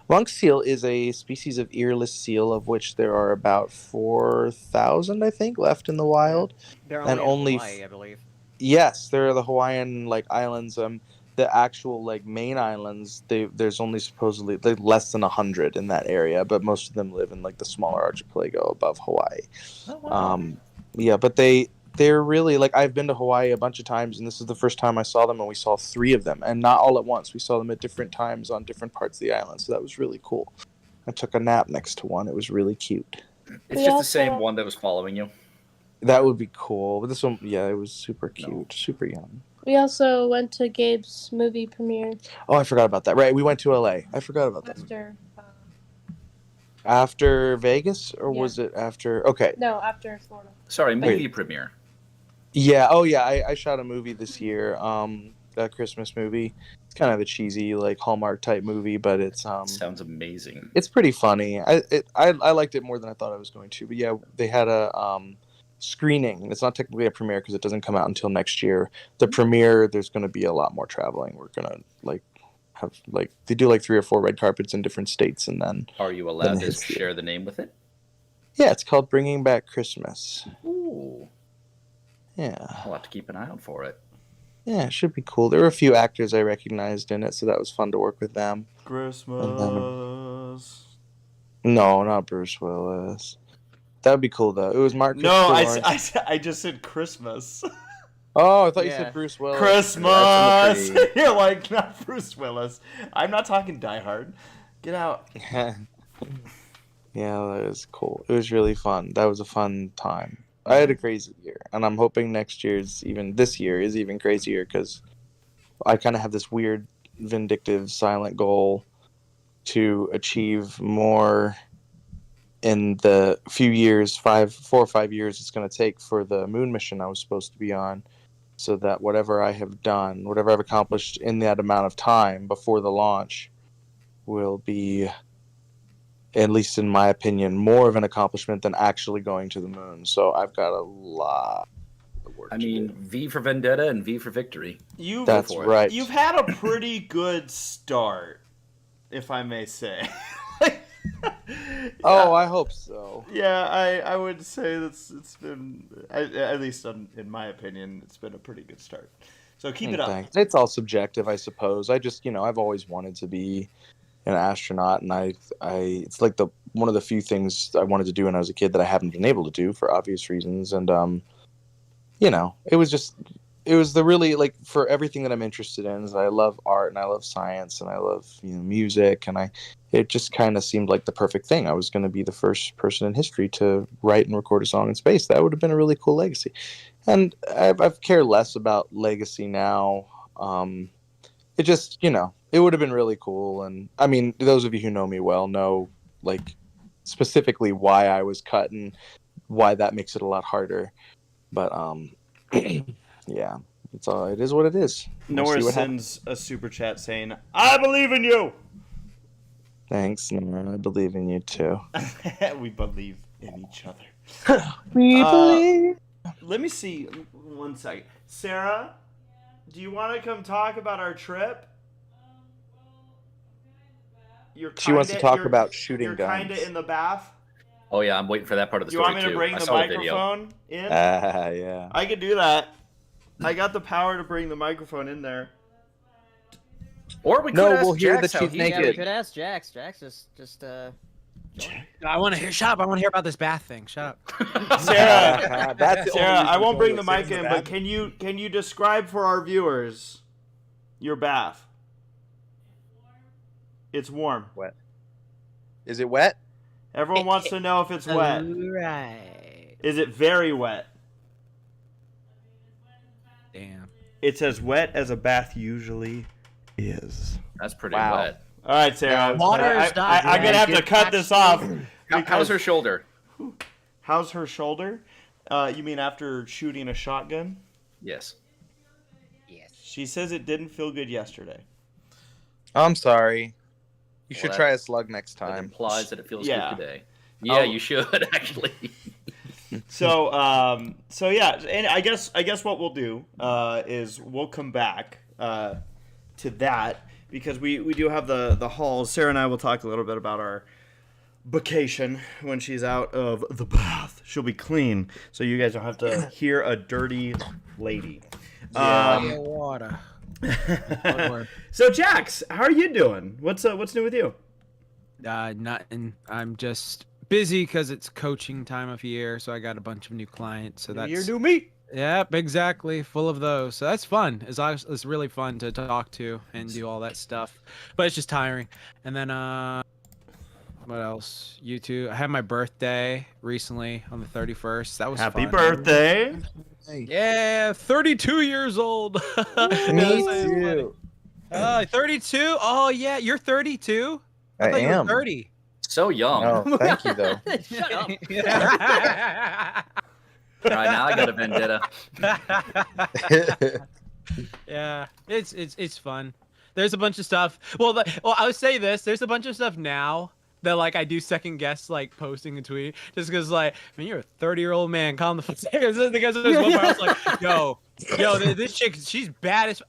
Monk seal is a species of earless seal, of which there are about 4,000, I think, left in the wild. They're and only in Hawaii, I believe. Yes, they're the Hawaiian like islands. The actual like main islands, there's only supposedly like less than 100 in that area, but most of them live in like the smaller archipelago above Hawaii. Oh, wow. Yeah, but they they're really like, I've been to Hawaii a bunch of times, and this is the first time I saw them, and we saw 3 of them, and not all at once. We saw them at different times on different parts of the island, so that was really cool. I took a nap next to one. It was really cute. It's We just the also- same one that was following you. That would be cool. But this one, yeah, it was super cute, super young. We also went to Gabe's movie premiere Oh, I forgot about that. Right, we went to LA. I forgot about that. After Vegas, or Yeah. was it after? Okay. No, after Florida. Sorry, movie premiere. Yeah. Oh, yeah. I shot a movie this year. A Christmas movie. It's kind of a cheesy, like Hallmark type movie, but it's Sounds amazing. it's pretty funny. I liked it more than I thought I was going to. But yeah, they had a screening. It's not technically a premiere because it doesn't come out until next year. The premiere, there's going to be a lot more traveling. We're gonna have they do 3 or 4 red carpets in different states, and then Are you allowed to it's- share the name with it? yeah, it's called Bringing Back Christmas. Ooh, Yeah. I'll have to keep an eye out for it. Yeah, it should be cool. There were a few actors I recognized in it, so that was fun to work with them. Christmas. No, not Bruce Willis. That would be cool though. It was Mark. No, Christopher Lawrence. I just said Christmas. Oh, I thought you Yeah. said Bruce Willis. Christmas. That's on the You're like, not Bruce Willis. I'm not talking Die Hard. Get out. tree. Yeah, that was cool. It was really fun. That was a fun time. I had a crazy year, and I'm hoping this year is even crazier because I kind of have this weird, vindictive, silent goal to achieve more in the few years, 4 or 5 years it's going to take for the moon mission I was supposed to be on, so that whatever I have done, whatever I've accomplished in that amount of time before the launch will be, at least in my opinion, more of an accomplishment than actually going to the moon. So I've got a lot of work I to mean, do. V for Vendetta and V for Victory. That's for it. right. You've had a pretty good start, if I may say. Oh, I hope so. Yeah, I would say it's been, at least in my opinion, it's been a pretty good start. So keep it up. Thanks. It's all subjective, I suppose. I just, I've always wanted to be an astronaut, and I it's like one of the few things I wanted to do when I was a kid that I haven't been able to do for obvious reasons. And it was the really, like, for everything that I'm interested in. Is I love art and I love science and I love music, and it just kind of seemed like the perfect thing. I was going to be the first person in history to write and record a song in space. That would have been a really cool legacy. And I've care less about legacy now. It just, it would have been really cool. And I mean, those of you who know me well know, like, specifically why I was cut and why that makes it a lot harder. But yeah, it is what it is. We'll Nora see what happens. sends a super chat saying, "I believe in you." Thanks, Nora. I believe in you too. We believe in each other. We believe. Let me see 1 second. Sarah, do you want to come talk about our trip? She wants to talk about shooting You're guns. kind of in the bath. Oh yeah, I'm waiting for that part of the You story want me to too. bring I the saw the video. microphone in? Yeah. I could do that. I got the power to bring the microphone in there. Or we could No, ask we'll hear Jax that how she's he- Yeah, we naked. could ask Jax. Jax just I want to hear. Shut up! I want to hear about this bath thing. Shut up. Sarah, That's the Sarah, only I won't bring the reason mic to in, go but to can you describe for our viewers your bath? It's warm. Is it wet? Everyone wants to know if it's wet. Right. Is it very wet? Damn. It's as wet as a bath usually is. That's pretty Wow. wet. All right, Sarah. Water is not I'm gonna have to good. cut this off. How's because- her shoulder? How's her shoulder? You mean after shooting a shotgun? Yes. Yes. She says it didn't feel good yesterday. I'm sorry. You Well, should that- try a slug next That time. implies that it feels Yeah. good today. Yeah, Oh. you should actually. So yeah, and I guess what we'll do is we'll come back to that because we do have the halls. Sarah and I will talk a little bit about our vacation when she's out of the bath. She'll be clean, so you guys don't have to hear a dirty lady. Water. So Jax, how are you doing? What's new with you? Nothing. I'm just busy because it's coaching time of year, so I got a bunch of new clients. So that's You're new me. Yep, exactly. Full of those. So that's fun. It's really fun to talk to and do all that stuff. But it's just tiring. And then what else? YouTube. I had my birthday recently on the 31st. That was Happy fun. birthday. Yeah, 32 years old. Me That was too. 32? Oh yeah, you're 32? I thought you were am. 30. So young. Oh, thank you though. Shut up. All right, now I got a vendetta. Yeah, it's fun. There's a bunch of stuff. Well, I would say this. There's a bunch of stuff now that like I do second guess like posting a tweet just because like, man, you're a 30-year-old man. Calm the fuck down. Because there's one part I was like, yo, this chick, she's bad as.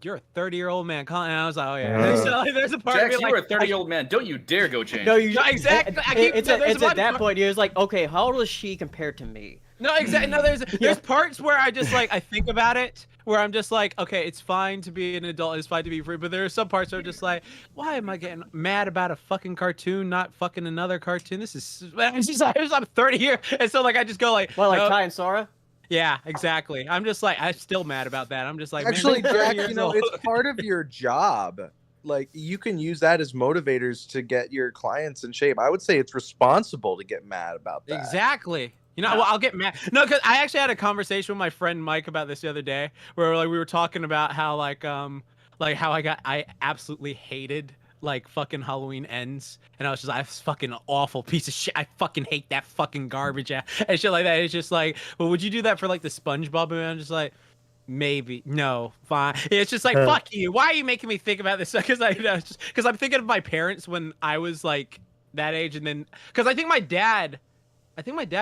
You're a 30-year-old man. And I was like, oh yeah. So, like, there's a part Jax, of me, you like, were a 30-year-old man. Don't you dare go change. No, you Exactly. It's at that point. You're just like, okay, how old is she compared to me? No, exactly. No, there's parts where I just like I think about it, where I'm just like, okay, it's fine to be an adult, it's fine to be free, but there are some parts where I'm just like, why am I getting mad about a fucking cartoon, not fucking another cartoon? This is, it's just like, I'm 30 here, and so like I just go like, Well, like no. Ty and Sora. Yeah, exactly. I'm just like, I'm still mad about that. I'm just like, Actually, man, 30 Jack, years you know, old. it's part of your job. Like, you can use that as motivators to get your clients in shape. I would say it's responsible to get mad about that. Exactly. You know, well, I'll get mad. No, because I actually had a conversation with my friend Mike about this the other day, where like we were talking about how like how I absolutely hated like fucking Halloween Ends, and I was just like, this fucking awful piece of shit. I fucking hate that fucking garbage and shit like that. It's just like, well, would you do that for like the SpongeBob movie? I'm just like, maybe, no, fine. It's just like, fuck you. Why are you making me think about this? Because I'm thinking of my parents when I was like that age, and then because I think my dad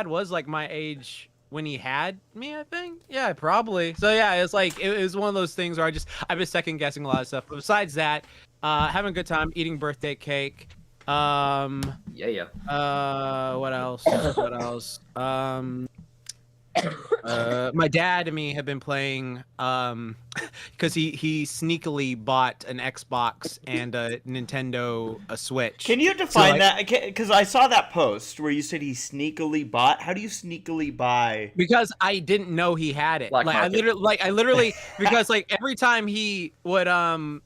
was like my age when he had me, I think. Yeah, probably. So yeah, it's like it was one of those things where I've been second guessing a lot of stuff. But besides that, having a good time, eating birthday cake. Yeah. What else? What else? My dad and me have been playing because he sneakily bought an Xbox and a Nintendo Switch. Can you define that? Because I saw that post where you said he sneakily bought. How do you sneakily buy? Because I didn't know he had it. Black I market. literally because like every time he would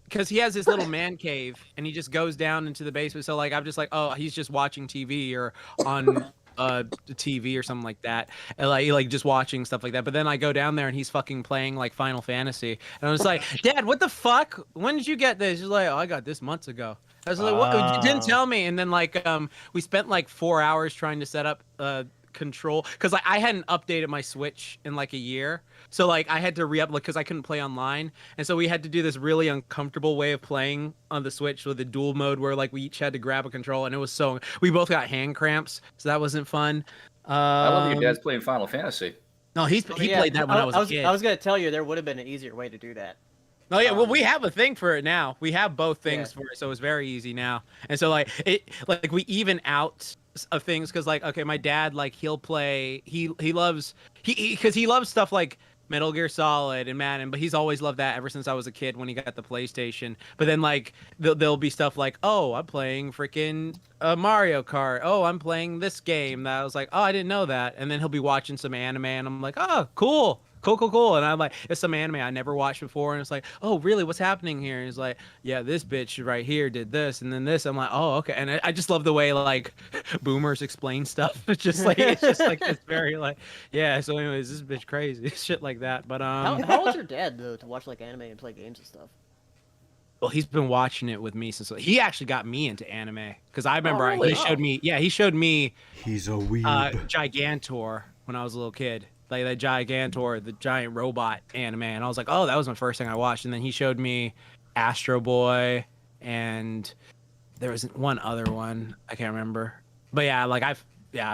because he has this little man cave and he just goes down into the basement. So like I'm just like, oh, he's just watching TV or on the TV or something like that, and like just watching stuff like that. But then I go down there and he's fucking playing like Final Fantasy, and I was like, Dad, what the fuck? When did you get this? He's like, oh, I got this months ago. I was like, what? You didn't tell me. And then like we spent like 4 hours trying to set up control because like I hadn't updated my Switch in like a year, so like I had to re-up because I couldn't play online, and so we had to do this really uncomfortable way of playing on the Switch with the dual mode where like we each had to grab a control, and it was we both got hand cramps, so that wasn't fun. I love that your dad's playing Final Fantasy. No, he played that when I was a kid. I was gonna tell you there would have been an easier way to do that. Oh yeah, well we have a thing for it now. We have both things for it, so it's very easy now. And so like we even out of things because like okay, my dad like he'll play he loves stuff like Metal Gear Solid and Madden, but he's always loved that ever since I was a kid when he got the PlayStation. But then like there'll be stuff like, oh, I'm playing freaking Mario Kart. Oh, I'm playing this game that I was like, oh, I didn't know that. And then he'll be watching some anime and I'm like, oh, cool. And I'm like, it's some anime I never watched before. And it's like, oh, really? What's happening here? And he's like, yeah, this bitch right here did this and then this. I'm like, oh, okay. And I just love the way like boomers explain stuff. It's just like it's very like, yeah. So anyways, this bitch crazy, shit like that. But How old's your dad though to watch like anime and play games and stuff? well, he's been watching it with me since he actually got me into anime because I remember really? he showed me. Yeah, he showed me He's a weeb. Gigantor when I was a little kid. Like that Gigantor, the giant robot anime, and I was like, oh, that was my first thing I watched. And then he showed me Astro Boy, and there was one other one I can't remember. But yeah, like I've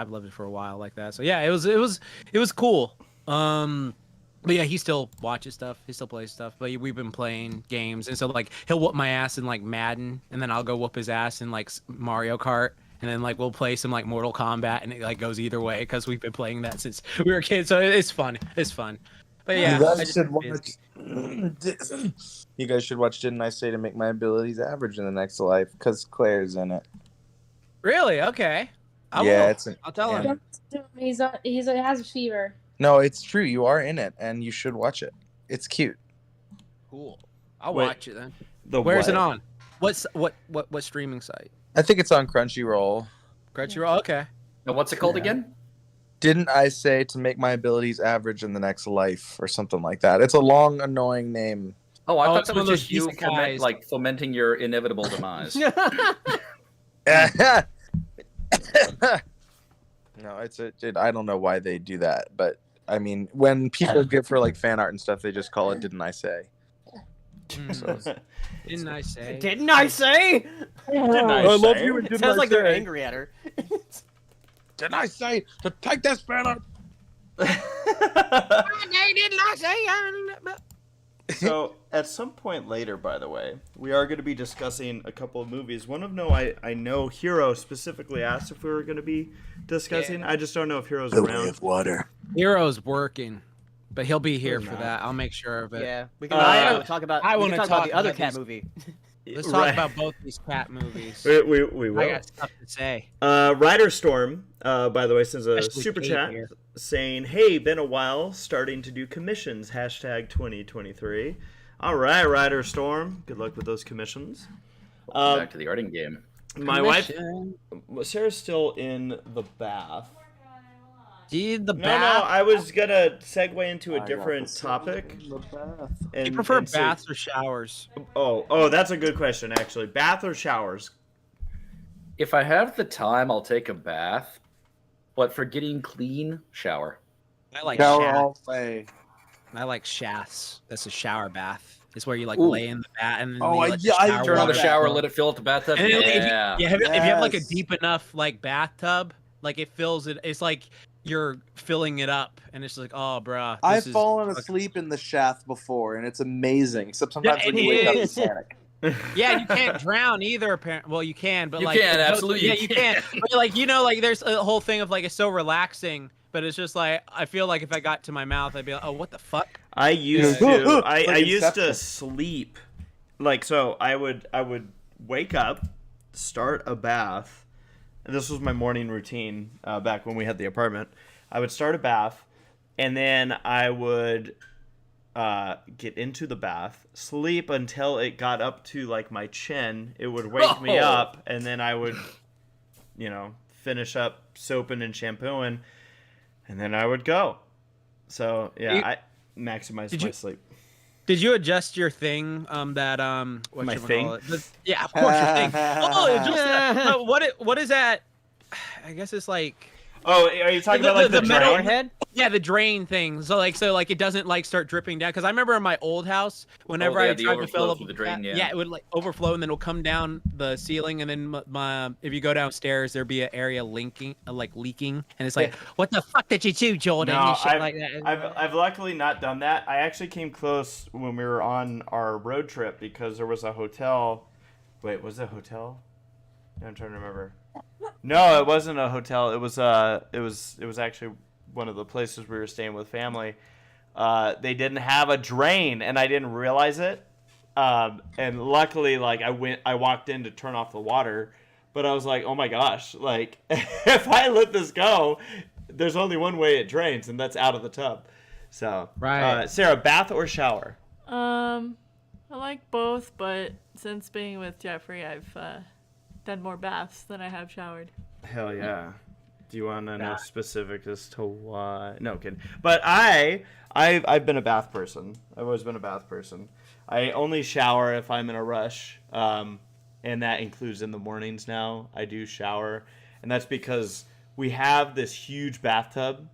loved it for a while like that. So yeah, it was cool. But yeah, he still watches stuff. He still plays stuff. But we've been playing games, and so like he'll whoop my ass in like Madden, and then I'll go whoop his ass in like Mario Kart. And then like we'll play some like Mortal Kombat, and it like goes either way because we've been playing that since we were kids. So it's fun. It's fun. But yeah, You guys should watch. You guys should watch. Didn't I say to make my abilities average in the next life? Because Claire's in it. Really? Okay. Yeah, I'll tell him. He has a fever. No, it's true. You are in it, and you should watch it. It's cute. Cool. I'll Wait. watch it then. The Where's what? it on? What streaming site? I think it's on Crunchyroll. Crunchyroll. Okay. Now, what's it called Yeah. again? Didn't I say to make my abilities average in the next life or something like that? It's a long, annoing name. Oh, I Oh, thought it's that one was of those just you isekais. fomenting your inevitable demise. No, I don't know why they do that, but I mean, when people give her like fan art and stuff, they just call it "Didn't I say?" Didn't I say? Didn't I say? Didn't I I love say? you and It didn't sounds I like they're say? angry at her. Didn't I say to take this fan art? So, at some point later, by the way, we are going to be discussing a couple of movies. One of them I know Hero specifically asked if we were going to be discussing. I just don't know if Hero's around. water. Hero's working, but he'll be here for that. I'll make sure of it. Yeah, we can talk about. I we wanna can talk about the talk other about cat these- movie. Let's talk Right. about both these cat movies. We I will. got stuff to say. Rider Storm, by the way, sends a Especially super Kate chat here. saying, "Hey, been a while, starting to do commissions. Hashtag 2023." All right, Rider Storm. Good luck with those commissions. Back to the arting game. My wife, Commission. Sarah's still in the bath. Did the No, bath? I was gonna segue into a different topic. Do And, you prefer and say- baths or showers? Oh, that's a good question, actually. Bath or showers? If I have the time, I'll take a bath. But for getting clean, shower. I like Shower shafts. all day. I like shafts. That's a shower bath. It's where you like Ooh. lay in the bath and then Oh, you let the yeah, I shower Turn on the water shower, flow. let it fill up the bathtub. And then, like, Yeah. if you have like a Yes. deep enough like bathtub, like it fills it. It's like you're filling it up, and it's like, oh, bruh. I've this is fallen fucking- asleep in the shaft before, and it's amazing. Except sometimes when it you wake up, you is. panic. Yeah, you can't drown either. Apparently, well, you can, but You like, can, absolutely Yeah, you you can. can. But like, like, there's a whole thing of like it's so relaxing, but it's just like I feel like if I got to my mouth, I'd be like, oh, what the fuck? I used Yeah. to. I Like used to Inception. sleep. Like, so I would wake up, start a bath, and this was my morning routine back when we had the apartment. I would start a bath, and then I would get into the bath, sleep until it got up to like my chin. It would wake me Oh. up, and then I would, finish up soaping and shampooing, and then I would go. So yeah, You- I maximized Did my you- sleep. Did you adjust your thing? What My you thing? call it? Yeah, of course your thing. Oh, adjust that. What is that? I guess it's like Oh, are you talking The- about like the the, metal drain? head. yeah, the drain thing. So it doesn't like start dripping down. Because I remember in my old house, whenever they I had the tried to overflow fill up through the with drain, that- yeah. it would like overflow and then it'll come down the ceiling, and then if you go downstairs, there'd be an area leaking, and it's like, what the fuck did you do, Jordan? No, And shit like that. I've luckily not done that. I actually came close when we were on our road trip because there was a hotel. Wait, was it a hotel? I'm trying to remember. No, it wasn't a hotel. It was actually one of the places we were staying with family. They didn't have a drain, and I didn't realize it. And luckily, like I walked in to turn off the water, but I was like, oh my gosh, like if I let this go, there's only one way it drains, and that's out of the tub. So, Right. Sarah, bath or shower? I like both, but since being with Jeffrey, I've done more baths than I have showered. Hell yeah. Do you want to know Nah. specifics as to why? No, kidding. But I've been a bath person. I've always been a bath person. I only shower if I'm in a rush, and that includes in the mornings now. I do shower, and that's because we have this huge bathtub.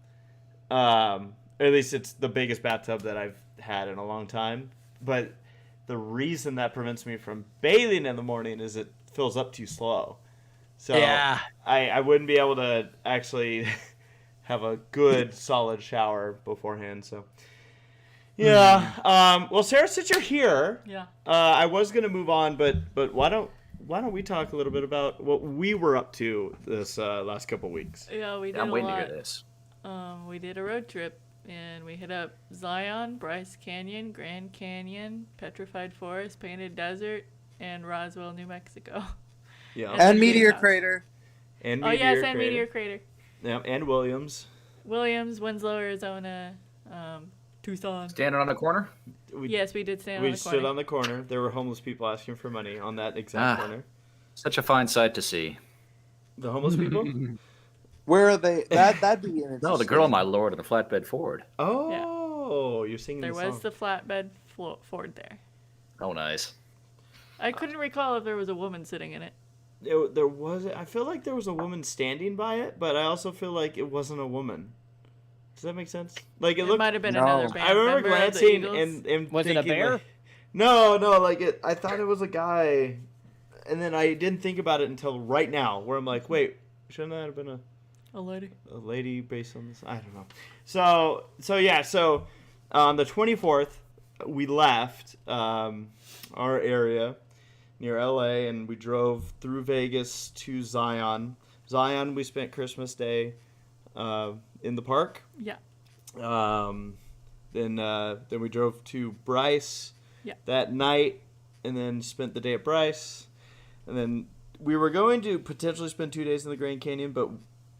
Or at least it's the biggest bathtub that I've had in a long time. But the reason that prevents me from bathing in the morning is it fills up too slow. So Yeah. I wouldn't be able to actually have a good solid shower beforehand. So yeah. Well, Sarah, since you're here, Yeah. I was gonna move on, but why don't we talk a little bit about what we were up to this last couple weeks? Yeah, we did I'm a waiting to lot. hear this. We did a road trip, and we hit up Zion, Bryce Canyon, Grand Canyon, Petrified Forest, Painted Desert, and Roswell, New Mexico. Yeah. And Meteor Meteor House. Crater. And Oh yes, and Crater. Meteor Crater. Yeah, and Williams. Williams, Winslow, Arizona, Tucson. Standing on a corner. Yes, we did stand on We the stood corner. on the corner. There were homeless people asking for money on that exact corner. Such a fine sight to see. The homeless people? Where are they? That'd be interesting. No, the girl, my lord, in the flatbed Ford. Oh, you're singing There the was song. the flatbed Ford there. Oh, nice. I couldn't recall if there was a woman sitting in it. There was. I feel like there was a woman standing by it, but I also feel like it wasn't a woman. Does that make sense? Like It looked. might have been No. another band I remember member of the glancing Eagles. and Was it a thinking, bear? like, no, like I thought it was a guy, and then I didn't think about it until right now, where I'm like, wait, shouldn't that have been a lady. a lady based on this? I don't know. So on the 24th, we left our area near LA, and we drove through Vegas to Zion. Zion, we spent Christmas Day in the park. Yeah. Then we drove to Bryce that night, and then spent the day at Bryce. And then we were going to potentially spend 2 days in the Grand Canyon, but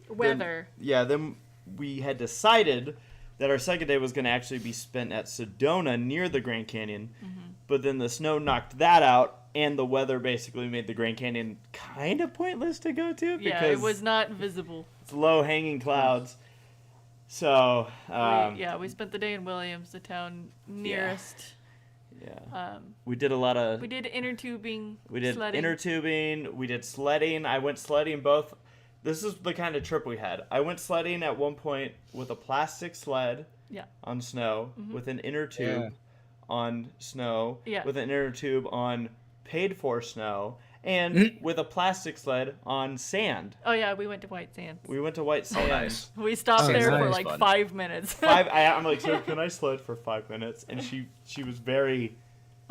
Weather. then we had decided that our second day was going to actually be spent at Sedona near the Grand Canyon. Mm-hmm. But then the snow knocked that out, and the weather basically made the Grand Canyon kind of pointless to go to Yeah, because it was not visible. it's low-hanging clouds. So, We spent the day in Williams, the town nearest. we did a lot of... We did inner tubing. We did sledding. inner tubing. We did sledding. I went sledding both. This is the kind of trip we had. I went sledding at one point with a plastic sled on snow, with an inner tube on snow, with an inner tube on paid-for snow, and with a plastic sled on sand. Oh yeah, we went to White Sands. We went to White Sands. Nice. We stopped Oh, there nice. for like Fun. 5 minutes. I'm like, so can I sled for 5 minutes? And she was very,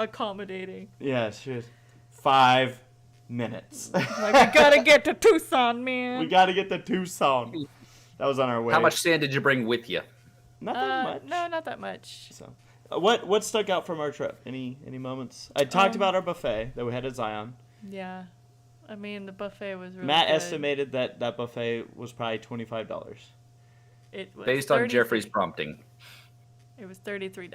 Accommodating. she was 5 minutes. Like, we gotta get to Tucson, man. We got to get to Tucson. That was on our way. How much sand did you bring with you? Not that much. No, not that much. So, what stuck out from our trip? Any moments? I talked about our buffet that we had at Zion. Yeah. I mean, the buffet was really Matt good. estimated that buffet was probably $25. It was Based on 33 Jeffrey's prompting. It was $33.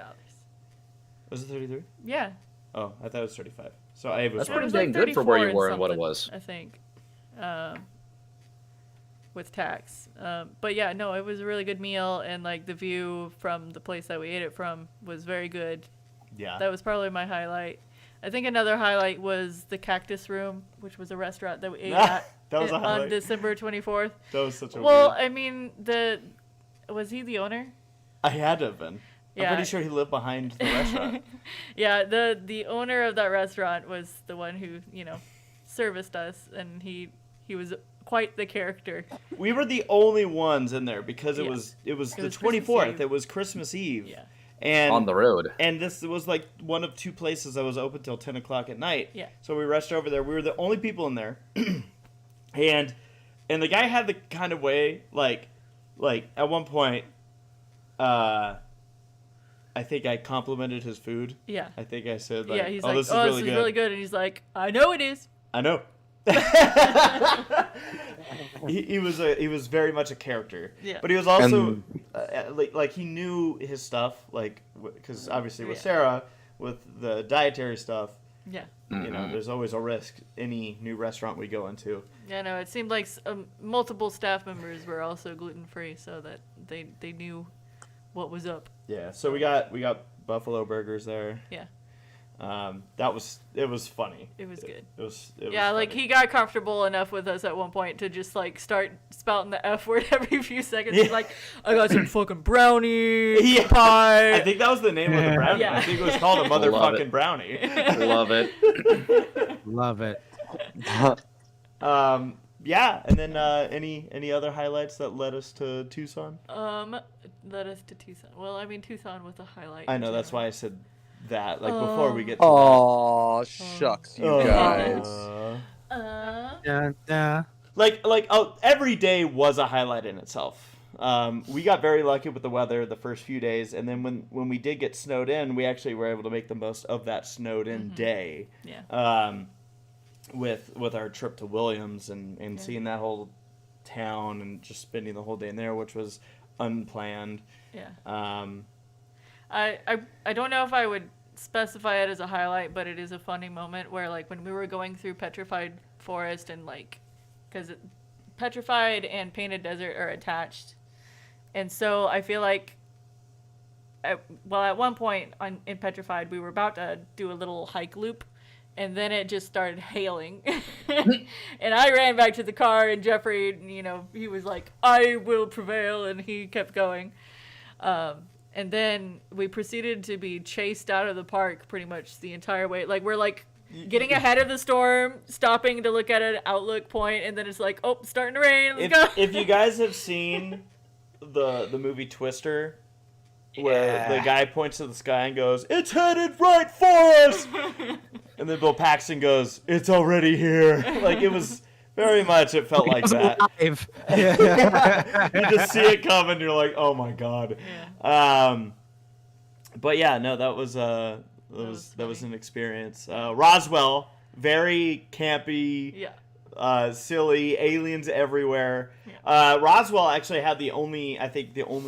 Was it 33? Yeah. Oh, I thought it was 35. So I was That's It pretty was dang like good for where 34 you were and and what it something, was. I think. With tax. But yeah, no, it was a really good meal, and like the view from the place that we ate it from was very good. Yeah. That was probably my highlight. I think another highlight was the Cactus Room, which was a restaurant that we ate at That was a on highlight. December 24th. That was such a Well, weird... I mean, was he the owner? I had to have been. I'm Yeah. pretty sure he lived behind the restaurant. Yeah, the owner of that restaurant was the one who, serviced us, and he was quite the character. We were the only ones in there because it Yeah. was the was Christmas 24th. Eve. It was Christmas Eve. Yeah. And On the road. And this was like one of two places that was open till 10 o'clock at night. Yeah. So we rushed over there. We were the only people in there. and the guy had the kind of way, like at one point, I think I complimented his food. Yeah. I think I said, Yeah, he's oh, like, this is oh, really this is good. really good. And he's like, I know it is. I know. he was very much a character. Yeah. But he was also like he knew his stuff, like because obviously with Yeah. Sarah with the dietary stuff, Yeah. you know, there's always a risk any new restaurant we go into. Yeah, no, it seemed like multiple staff members were also gluten-free, so that they knew what was up. Yeah. So we got buffalo burgers there. Yeah. It was funny. It was good. It was Yeah, like funny. he got comfortable enough with us at one point to just like start spouting the F word every few seconds. He's like, I got some fucking brownie Yeah. pie. I think that was the name of the brownie. Yeah. I think it was called a Love motherfucking it. brownie. Love it. Love it. Yeah, and then any other highlights that led us to Tucson? Led us to Tucson. Well, I mean, Tucson was a highlight. I in know that's general. why I said that. Like before we get to Oh, shucks, you that. guys. Like every day was a highlight in itself. We got very lucky with the weather the first few days, and then when we did get snowed in, we actually were able to make the most of that snowed in day. Yeah. With our trip to Williams and seeing that whole town and just spending the whole day in there, which was unplanned. Yeah. Um, I don't know if I would specify it as a highlight, but it is a funny moment where, like, when we were going through Petrified Forest and, like, because Petrified and Painted Desert are attached. And so I feel like, at one point in Petrified, we were about to do a little hike loop, and then it just started hailing. And I ran back to the car, and Jeffrey, you know, he was like, I will prevail, and he kept going. And then we proceeded to be chased out of the park pretty much the entire way. Like, we're like getting ahead of the storm, stopping to look at an outlook point, and then it's like, oh, starting to rain. Let's go. if you guys have seen the movie Twister, where the guy points to the sky and goes, "It's headed right for us," and then Bill Paxton goes, "It's already here." Like, it was very much. It felt like that. You just see it coming. You're like, "Oh my god." Yeah. But yeah, no, that was an experience. Roswell, very campy. Yeah. Silly, aliens everywhere. Roswell actually had the only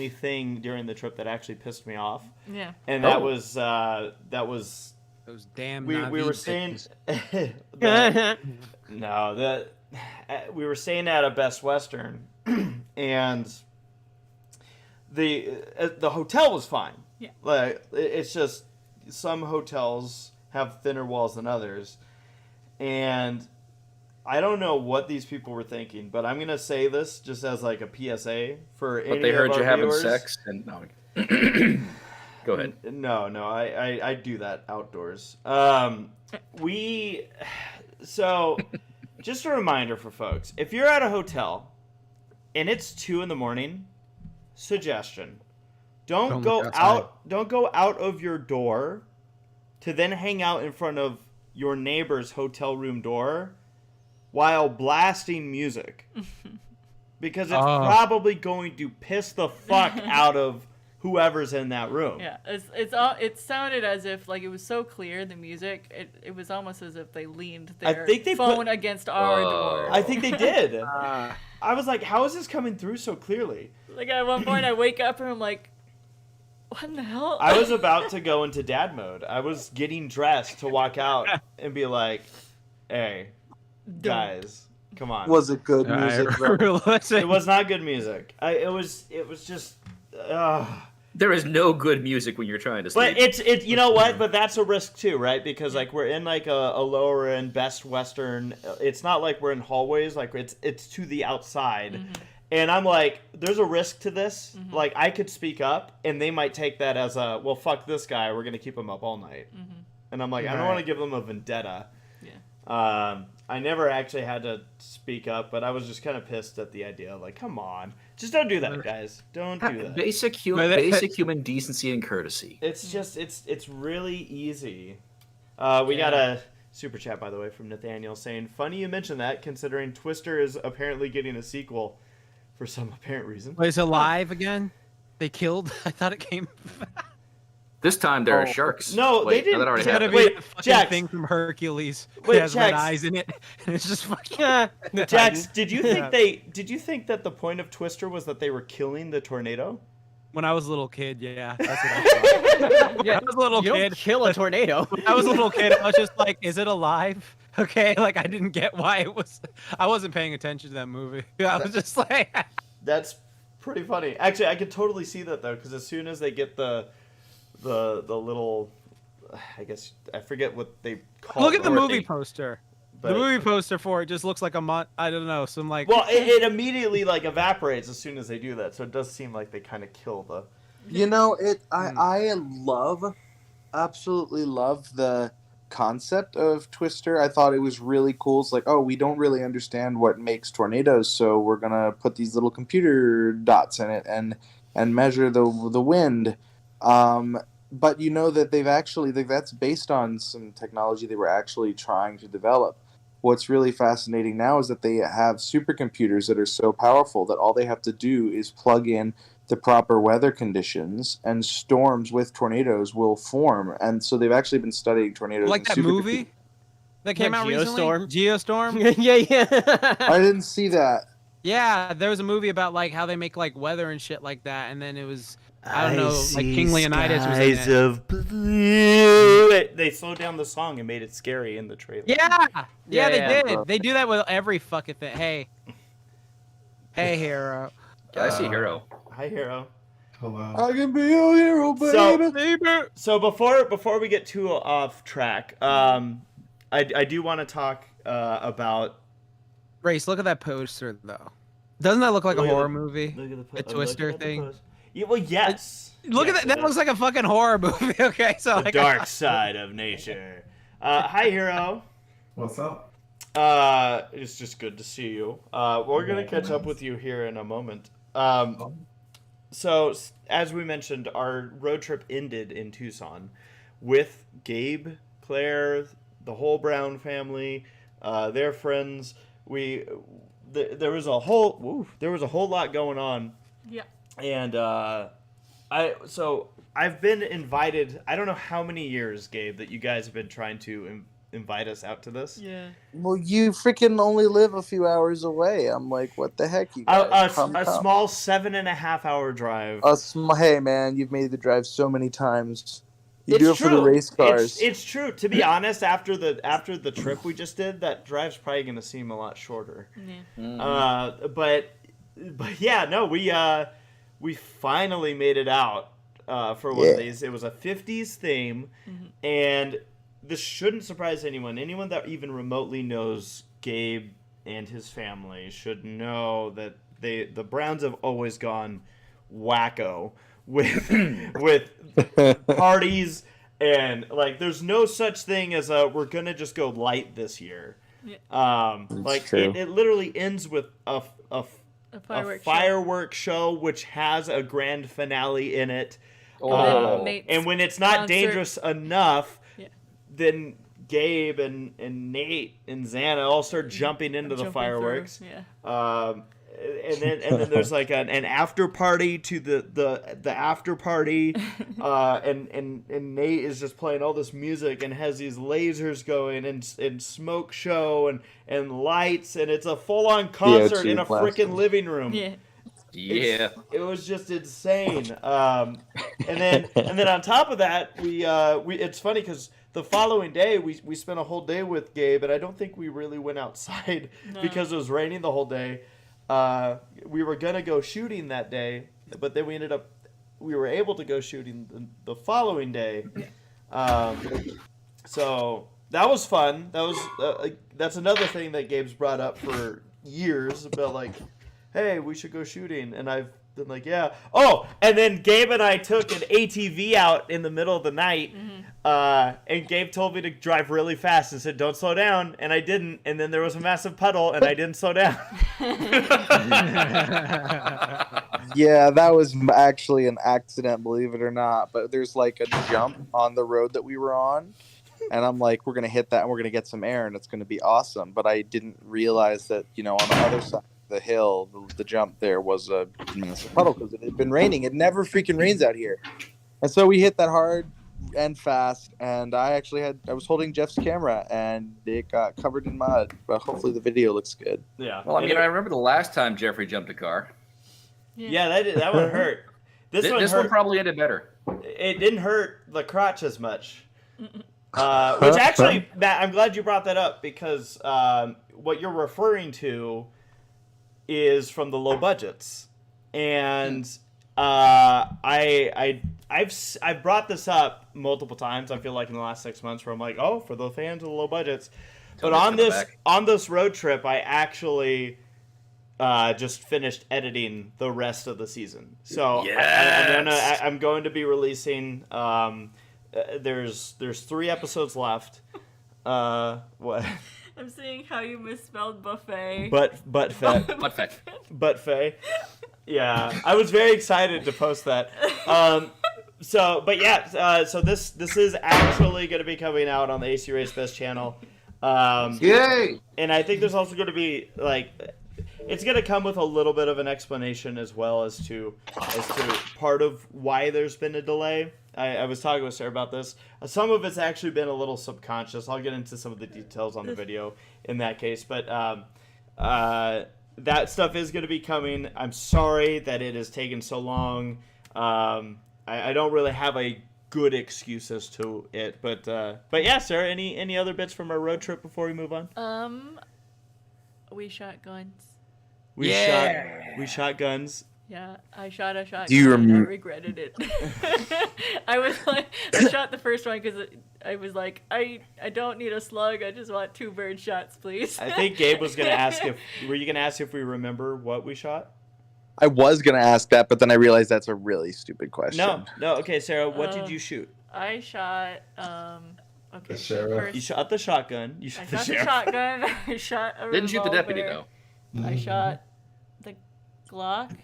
thing during the trip that actually pissed me off. Yeah. And that was Those damn. we Navi were staying. bitches. We were staying at a Best Western, and the hotel was fine. Yeah. Like, it's just some hotels have thinner walls than others, and I don't know what these people were thinking, but I'm gonna say this just as like a PSA for any But they heard of you our having viewers. sex, and no. Go ahead. No, I do that outdoors. So just a reminder for folks: if you're at a hotel and it's 2 a.m, suggestion: don't go out. Don't go out of your door to then hang out in front of your neighbor's hotel room door while blasting music, because it's probably going to piss the fuck out of whoever's in that room. Yeah, it sounded as if, like, it was so clear, the music, it was almost as if they leaned their phone against our door. I think they did. I was like, how is this coming through so clearly? Like, at one point I wake up and I'm like, what in the hell? I was about to go into dad mode. I was getting dressed to walk out and be like, hey, guys, come on. Was it good music? It was not good music. It was just There is no good music when you're trying to sleep. But it's you know what? But that's a risk too, right? Because, like, we're in like a lower end Best Western. It's not like we're in hallways. Like, it's to the outside. Mm-hmm. And I'm like, there's a risk to this. Mm-hmm. Like, I could speak up, and they might take that as a, well, fuck this guy. We're gonna keep him up all night. Mm-hmm. And I'm like, I don't want to give them a vendetta. Yeah. I never actually had to speak up, but I was just kind of pissed at the idea. Like, come on, just don't do that, guys. Don't do that. Basic human decency and courtesy. It's just it's really easy. We got a super chat, by the way, from Nathaniel saying, "Funny you mentioned that, considering Twister is apparently getting a sequel for some apparent reason." Wait, it's alive again? They killed? I thought it came. This time there are sharks. No, they didn't. That already It's gotta happened. be a fucking thing from Hercules. Wait, it has red Jax. eyes in it, and it's just fucking. Jax, did you think that the point of Twister was that they were killing the tornado? When I was a little kid, yeah, that's what I thought. Yeah, I was a little you kid. don't kill a tornado. When I was a little kid, I was just like, "Is it alive?" Okay, like I didn't get why it was. I wasn't paying attention to that movie. I was just like, That's pretty funny. Actually, I could totally see that though, because as soon as they get the little, I guess I forget what they call. look it. at the movie poster. But, the movie poster for it just looks like I don't know, some like. Well, it immediately like evaporates as soon as they do that, so it does seem like they kind of kill the. You know, I absolutely love the concept of Twister. I thought it was really cool. It's like, oh, we don't really understand what makes tornadoes, so we're gonna put these little computer dots in it and measure the wind. But you know that that's based on some technology they were actually trying to develop. What's really fascinating now is that they have supercomputers that are so powerful that all they have to do is plug in the proper weather conditions, and storms with tornadoes will form. And so they've actually been studying tornadoes. Like that movie that came out recently. Geostorm. Geostorm. Yeah. I didn't see that. Yeah, there was a movie about like how they make like weather and shit like that, and then it was I don't know, like King Leonidas was in skies it. of blue. They slowed down the song and made it scary in the trailer. Yeah, Yeah, they yeah. did. They do that with every fucking thing. Hey, hero. I see Hero. Hi, Hero. Hello. I can be your hero, baby. So before we get too off track, I do want to talk about. Race, look at that poster though. Doesn't that look like Look a at horror the- movie? Look at the A I'm looking Twister at the thing? post. Yeah, well, yes. Look Yes, at that. it That looks is. like a fucking horror movie. Okay, so The like, dark side of nature. Hi, Hero. What's up? It's just good to see you. We're gonna catch up with you here in a moment. So as we mentioned, our road trip ended in Tucson with Gabe, Claire, the whole Brown family, their friends. There was a whole lot going on, Yeah. and I've been invited. I don't know how many years, Gabe, that you guys have been trying to invite us out to this. Yeah. Well, you freaking only live a few hours away. I'm like, what the heck, you guys? A small 7.5-hour drive. Hey, man, you've made the drive so many times. You It's do it for the true. race cars. It's true. To be honest, after the trip we just did, that drive's probably going to seem a lot shorter. Yeah. But yeah, no, we finally made it out for one of these. It was a 50s theme, and this shouldn't surprise anyone. Anyone that even remotely knows Gabe and his family should know that the Browns have always gone wacko with parties, and like there's no such thing as we're gonna just go light this year. Yeah. Like true. it literally ends with a fireworks show which has a grand finale in it. Oh. Nate's And when it's not concert. dangerous enough, Yeah. then Gabe and Nate and Xana all start jumping into the Jumping fireworks. through, Yeah. And then there's like an after party to the after party, and Nate is just playing all this music and has these lasers going and smoke show and lights, and it's a full on concert in a freaking living room. Yeah. Yeah. It was just insane. And then on top of that, we it's funny because the following day we spent a whole day with Gabe, and I don't think we really went outside because it was raining the whole day. We were gonna go shooting that day, but then we were able to go shooting the following day. So that was fun. That was that's another thing that Gabe's brought up for years about like, hey, we should go shooting, and I've been like, yeah. Oh, and then Gabe and I took an ATV out in the middle of the night, and Gabe told me to drive really fast and said, don't slow down, and I didn't, and then there was a massive puddle, and I didn't slow down. Yeah, that was actually an accident, believe it or not. But there's like a jump on the road that we were on, and I'm like, we're gonna hit that, and we're gonna get some air, and it's gonna be awesome. But I didn't realize that, on the other side of the hill, the jump there was a puddle because it had been raining. It never freaking rains out here, and so we hit that hard and fast. And I was holding Jeff's camera, and it got covered in mud. But hopefully the video looks good. Yeah. Well, I mean, I remember the last time Jeffrey jumped a car. Yeah, that one hurt. This One probably ended better. It didn't hurt the crotch as much. Which actually, Matt, I'm glad you brought that up because what you're referring to is from the low budgets, and I've brought this up multiple times. I feel like in the last 6 months, where I'm like, oh, for the fans of the low budgets. But on this road trip, I actually just finished editing the rest of the season. So Yes! I'm going to be releasing. There's 3 episodes left. What? I'm seeing how you misspelled buffet. Buttfay. Yeah, I was very excited to post that. So this is actually going to be coming out on the ACRacebest channel. Yay! And I think there's also going to be it's going to come with a little bit of an explanation as well as to part of why there's been a delay. I was talking with Sarah about this. Some of it's actually been a little subconscious. I'll get into some of the details on the video in that case. But that stuff is going to be coming. I'm sorry that it has taken so long. I don't really have a good excuse as to it, but yeah, Sarah, any other bits from our road trip before we move on? We shot guns. We shot guns. Yeah, I shot a shotgun. Do you and I remember? regretted it. I shot the first one because I was like, I don't need a slug. I just want 2 bird shots, please. I think Gabe was going to ask were you going to ask if we remember what we shot? I was gonna ask that, but then I realized that's a really stupid question. No. Okay, Sarah, what did you shoot? I shot. Okay. The sheriff. First, You shot the shotgun. You I shot the shot the sheriff. shotgun. I shot a Didn't shoot the deputy revolver. though. I shot the Glock.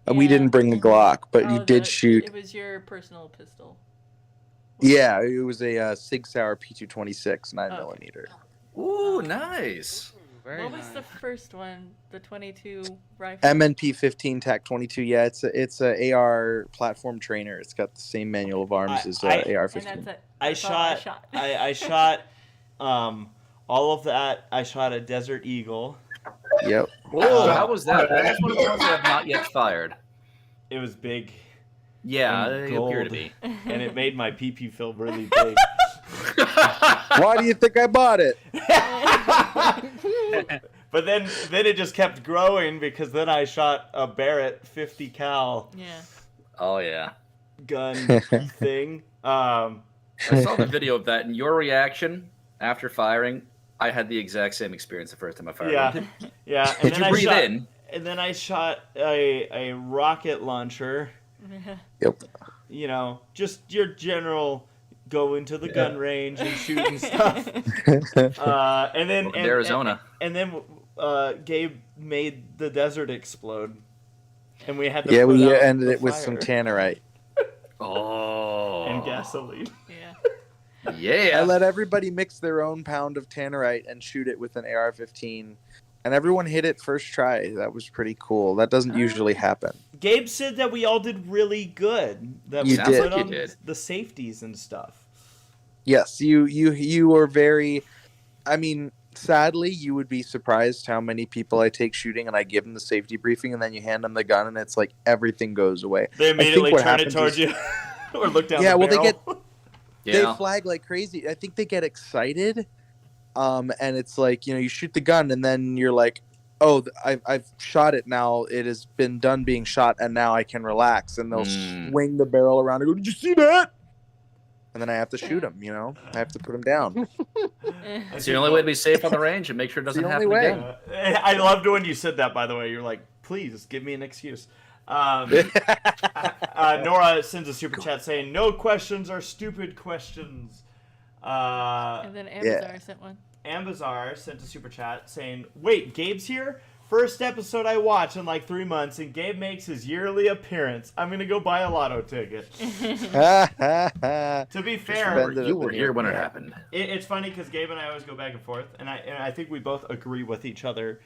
We didn't bring the Glock, but you Oh, did shoot. It was your personal pistol. Yeah, it was a Sig Sauer P226 9 Okay. millimeter. Ooh, nice. Very What was nice. the first one? The 22 rifle. MNP 15 TAC 22. Yeah, it's a AR platform trainer. It's got the same manual of arms as AR And 15. that's it. I That's all I shot. I shot. All of that. I shot a Desert Eagle. Yep. Oh, how was that? That was one of the ones that I have not yet fired. It was big, Yeah, And they appear to gold. be. and it made my pee feel really big. Why do you think I bought it? But then it just kept growing because then I shot a Barrett 50 cal Yeah. Oh yeah. gun thing. I saw the video of that, and your reaction after firing, I had the exact same experience the first time I fired. Yeah, yeah. And Did then you I breathe shot, in? And then I shot a rocket launcher. Yep. You know, just your general go into the gun range and shoot and stuff. And then Welcome to Arizona. And then Gabe made the desert explode, and we had to Yeah, put we out ended the it with some fire tannerite. Oh. and gasoline. Yeah. Yeah. I let everybody mix their own pound of tannerite and shoot it with an AR-15, and everyone hit it first try. That was pretty cool. That doesn't usually happen. Gabe said that we all did really good. That You we did. put You on did. the safeties and stuff. Yes, you were very. I mean, sadly, you would be surprised how many people I take shooting, and I give them the safety briefing, and then you hand them the gun, and it's like everything goes away. They immediately what turn it happens towards is- you or look down Yeah, the well, they barrel. They Yeah. flag like crazy. I think they get excited, and it's like you shoot the gun, and then you're like, oh, I've shot it now. It has been done being shot, and now I can relax. And they'll swing the barrel around and go, "Did you see that?" And then I have to shoot them. I have to put them down. It's the only way to be safe on the range and make sure it doesn't the happen only way. again. I loved when you said that, by the way. You're like, please give me an excuse. Nora sends a super chat saying, no questions are stupid questions. And then Amazar sent one. Ambazar sent a super chat saying, wait, Gabe's here? First episode I watch in like 3 months, and Gabe makes his yearly appearance. I'm going to go buy a lotto ticket. To be fair, Suspended. You were here when it happened. it's funny because Gabe and I always go back and forth, and I think we both agree with each other's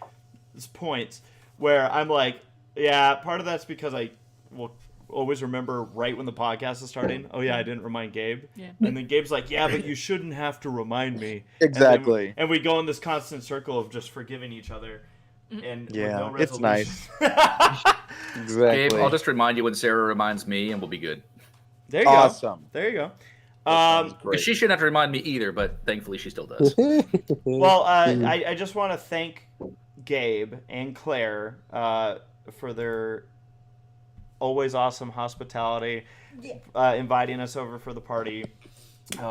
points, where I'm like, yeah, part of that's because I will always remember right when the podcast is starting. Oh yeah, I didn't remind Gabe. Yeah. And then Gabe's like, yeah, but you shouldn't have to remind me. Exactly. And we go in this constant circle of just forgiving each other. And Yeah, with no it's nice. resolution. Exactly. Gabe, I'll just remind you when Sarah reminds me, and we'll be good. There you go. Awesome. There you go. Sounds Because great. she shouldn't have to remind me either, but thankfully she still does. Well, I just want to thank Gabe and Claire for their always awesome hospitality, inviting us over for the party.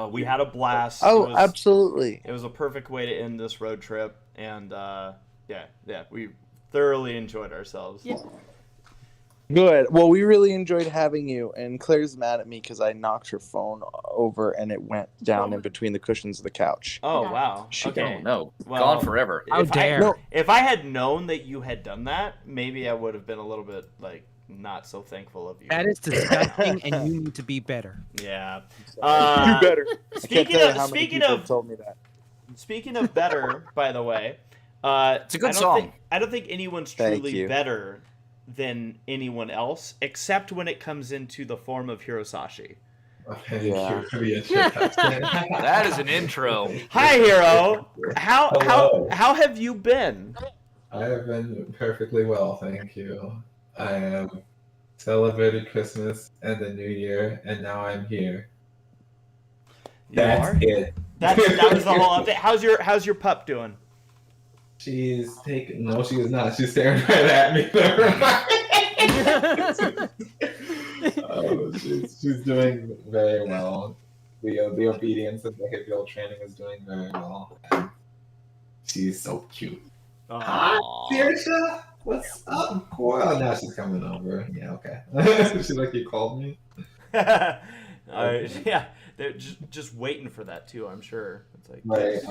We had a blast. Oh, absolutely. It was a perfect way to end this road trip, and yeah, we thoroughly enjoyed ourselves. Yeah. Good. Well, we really enjoyed having you. And Claire's mad at me because I knocked her phone over and it went down in between the cushions of the couch. Oh wow. She Okay. Oh, no. Well, Gone forever. How If dare. No. If I had known that you had done that, maybe I would have been a little bit not so thankful of you. That is disgusting, and you need to be better. Yeah. Do better. I can't Speaking tell you of how many speaking people of have told me that. speaking of better, by the way, It's a good song. I don't think anyone's Thank truly you. better than anyone else, except when it comes into the form of Hirosashii. Okay, Yeah. That is an intro. Hi, Hiro. How Hello. have you been? I have been perfectly well, thank you. I have celebrated Christmas and the New Year, and now I'm here. That's it. That was the whole update. How's your pup doing? She's taking. No, she is not. She's staring right at me. She's doing very well. The obedience and behavioral training is doing very well. And she's so cute. Hi, Saoirse. What's up, Cora? Now she's coming over. Yeah, okay. She's like, you called me? Yeah, they're just waiting for that too, I'm sure. It's like Right.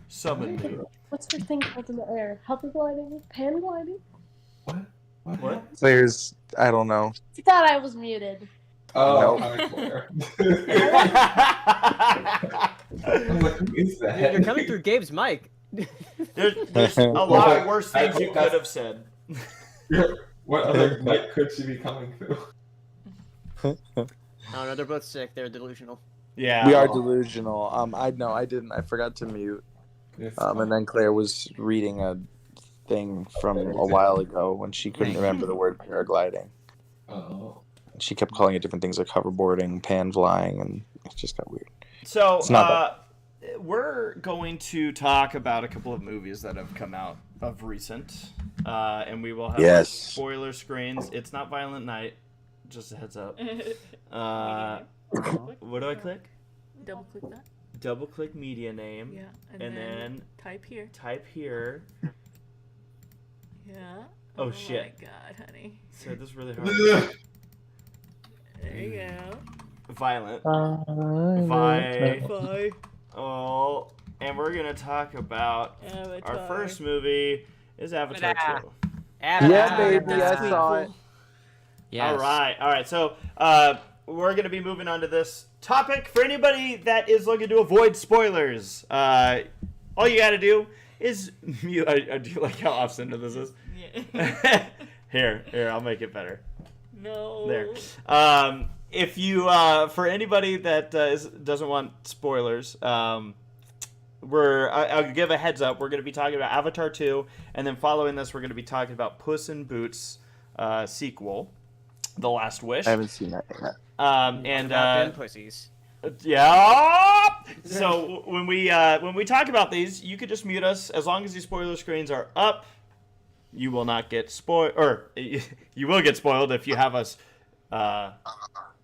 summon me. What's the thing called in the air? Hover gliding? Pan gliding? What? There's, I don't know. I thought I was muted. Oh, Nope. I'm Claire. I'm like, who is that? You're coming through Gabe's mic. There's a lot worse things you could have said. What other mic could she be coming through? I don't know. They're both sick. They're delusional. Yeah. We are delusional. I didn't. I forgot to mute. And then Claire was reading a thing from a while ago when she couldn't remember the word paragliding. Oh. She kept calling it different things like hoverboarding, pan flying, and it just got weird. So It's not we're going to talk about a couple of movies that have come out of recent, and we will have spoiler screens. It's not Violent Night. Just a heads up. What do I click? Double click that. Double click media name. Yeah, and then type here. Type here. Yeah. Oh shit. Oh my god, honey. So this is really hard. There you go. Violent. Oh, and we're gonna talk about Avatar. our first movie is Avatar 2. Yeah, baby, I saw it. Yes. All right. So we're gonna be moving on to this topic. For anybody that is looking to avoid spoilers, all you gotta do is mute. I do like how off center this is. Yeah. Here, I'll make it better. No. There. If you, for anybody that doesn't want spoilers, I'll give a heads up. We're going to be talking about Avatar 2, and then following this, we're going to be talking about Puss in Boots sequel, The Last Wish. I haven't seen that yet. And pussies. Yeah. So when we talk about these, you could just mute us as long as these spoiler screens are up. You will not get spoiled, or you will get spoiled if you have us.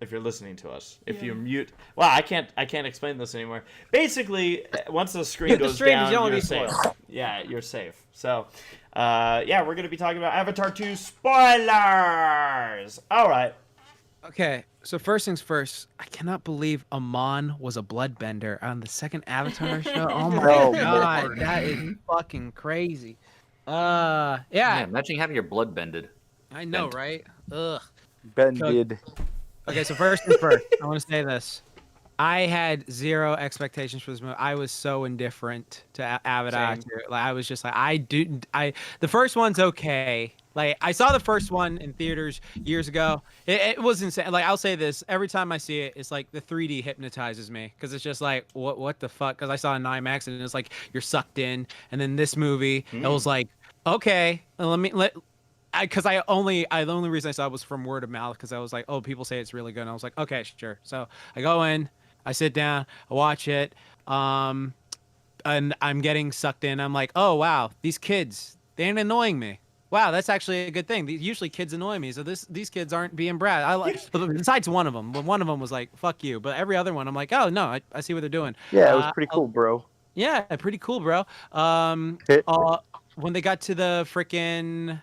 If you're listening to us, if you mute, well, I can't explain this anymore. Basically, once the screen goes down, you're safe. Yeah, you're safe. So, we're gonna be talking about Avatar 2 spoilers. All right. Okay, so first things first, I cannot believe Amon was a bloodbender on the second Avatar show. Oh my god, that is fucking crazy. Yeah. Imagine having your blood bended. I know, Bent. right? Ugh. Ben did. Okay, so first things first, I want to say this. I had zero expectations for this movie. I was so indifferent to Avatar. Like I was just like, the first one's okay. Like I saw the first one in theaters years ago. It was insane. Like I'll say this, every time I see it, it's like the 3D hypnotizes me because it's just like, what the fuck? Because I saw it in IMAX and it's like you're sucked in. And then this movie, it was like, okay, because the only reason I saw it was from word of mouth because I was like, oh, people say it's really good. And I was like, okay, sure. So I go in, I sit down, I watch it, and I'm getting sucked in. I'm like, oh wow, these kids, they ain't annoying me. Wow, that's actually a good thing. Usually kids annoy me, so these kids aren't being brat. I like, besides one of them, but one of them was like, fuck you. But every other one, I'm like, oh no, I see what they're doing. Yeah, it was pretty cool, bro. Yeah, pretty cool, bro. When they got to the freaking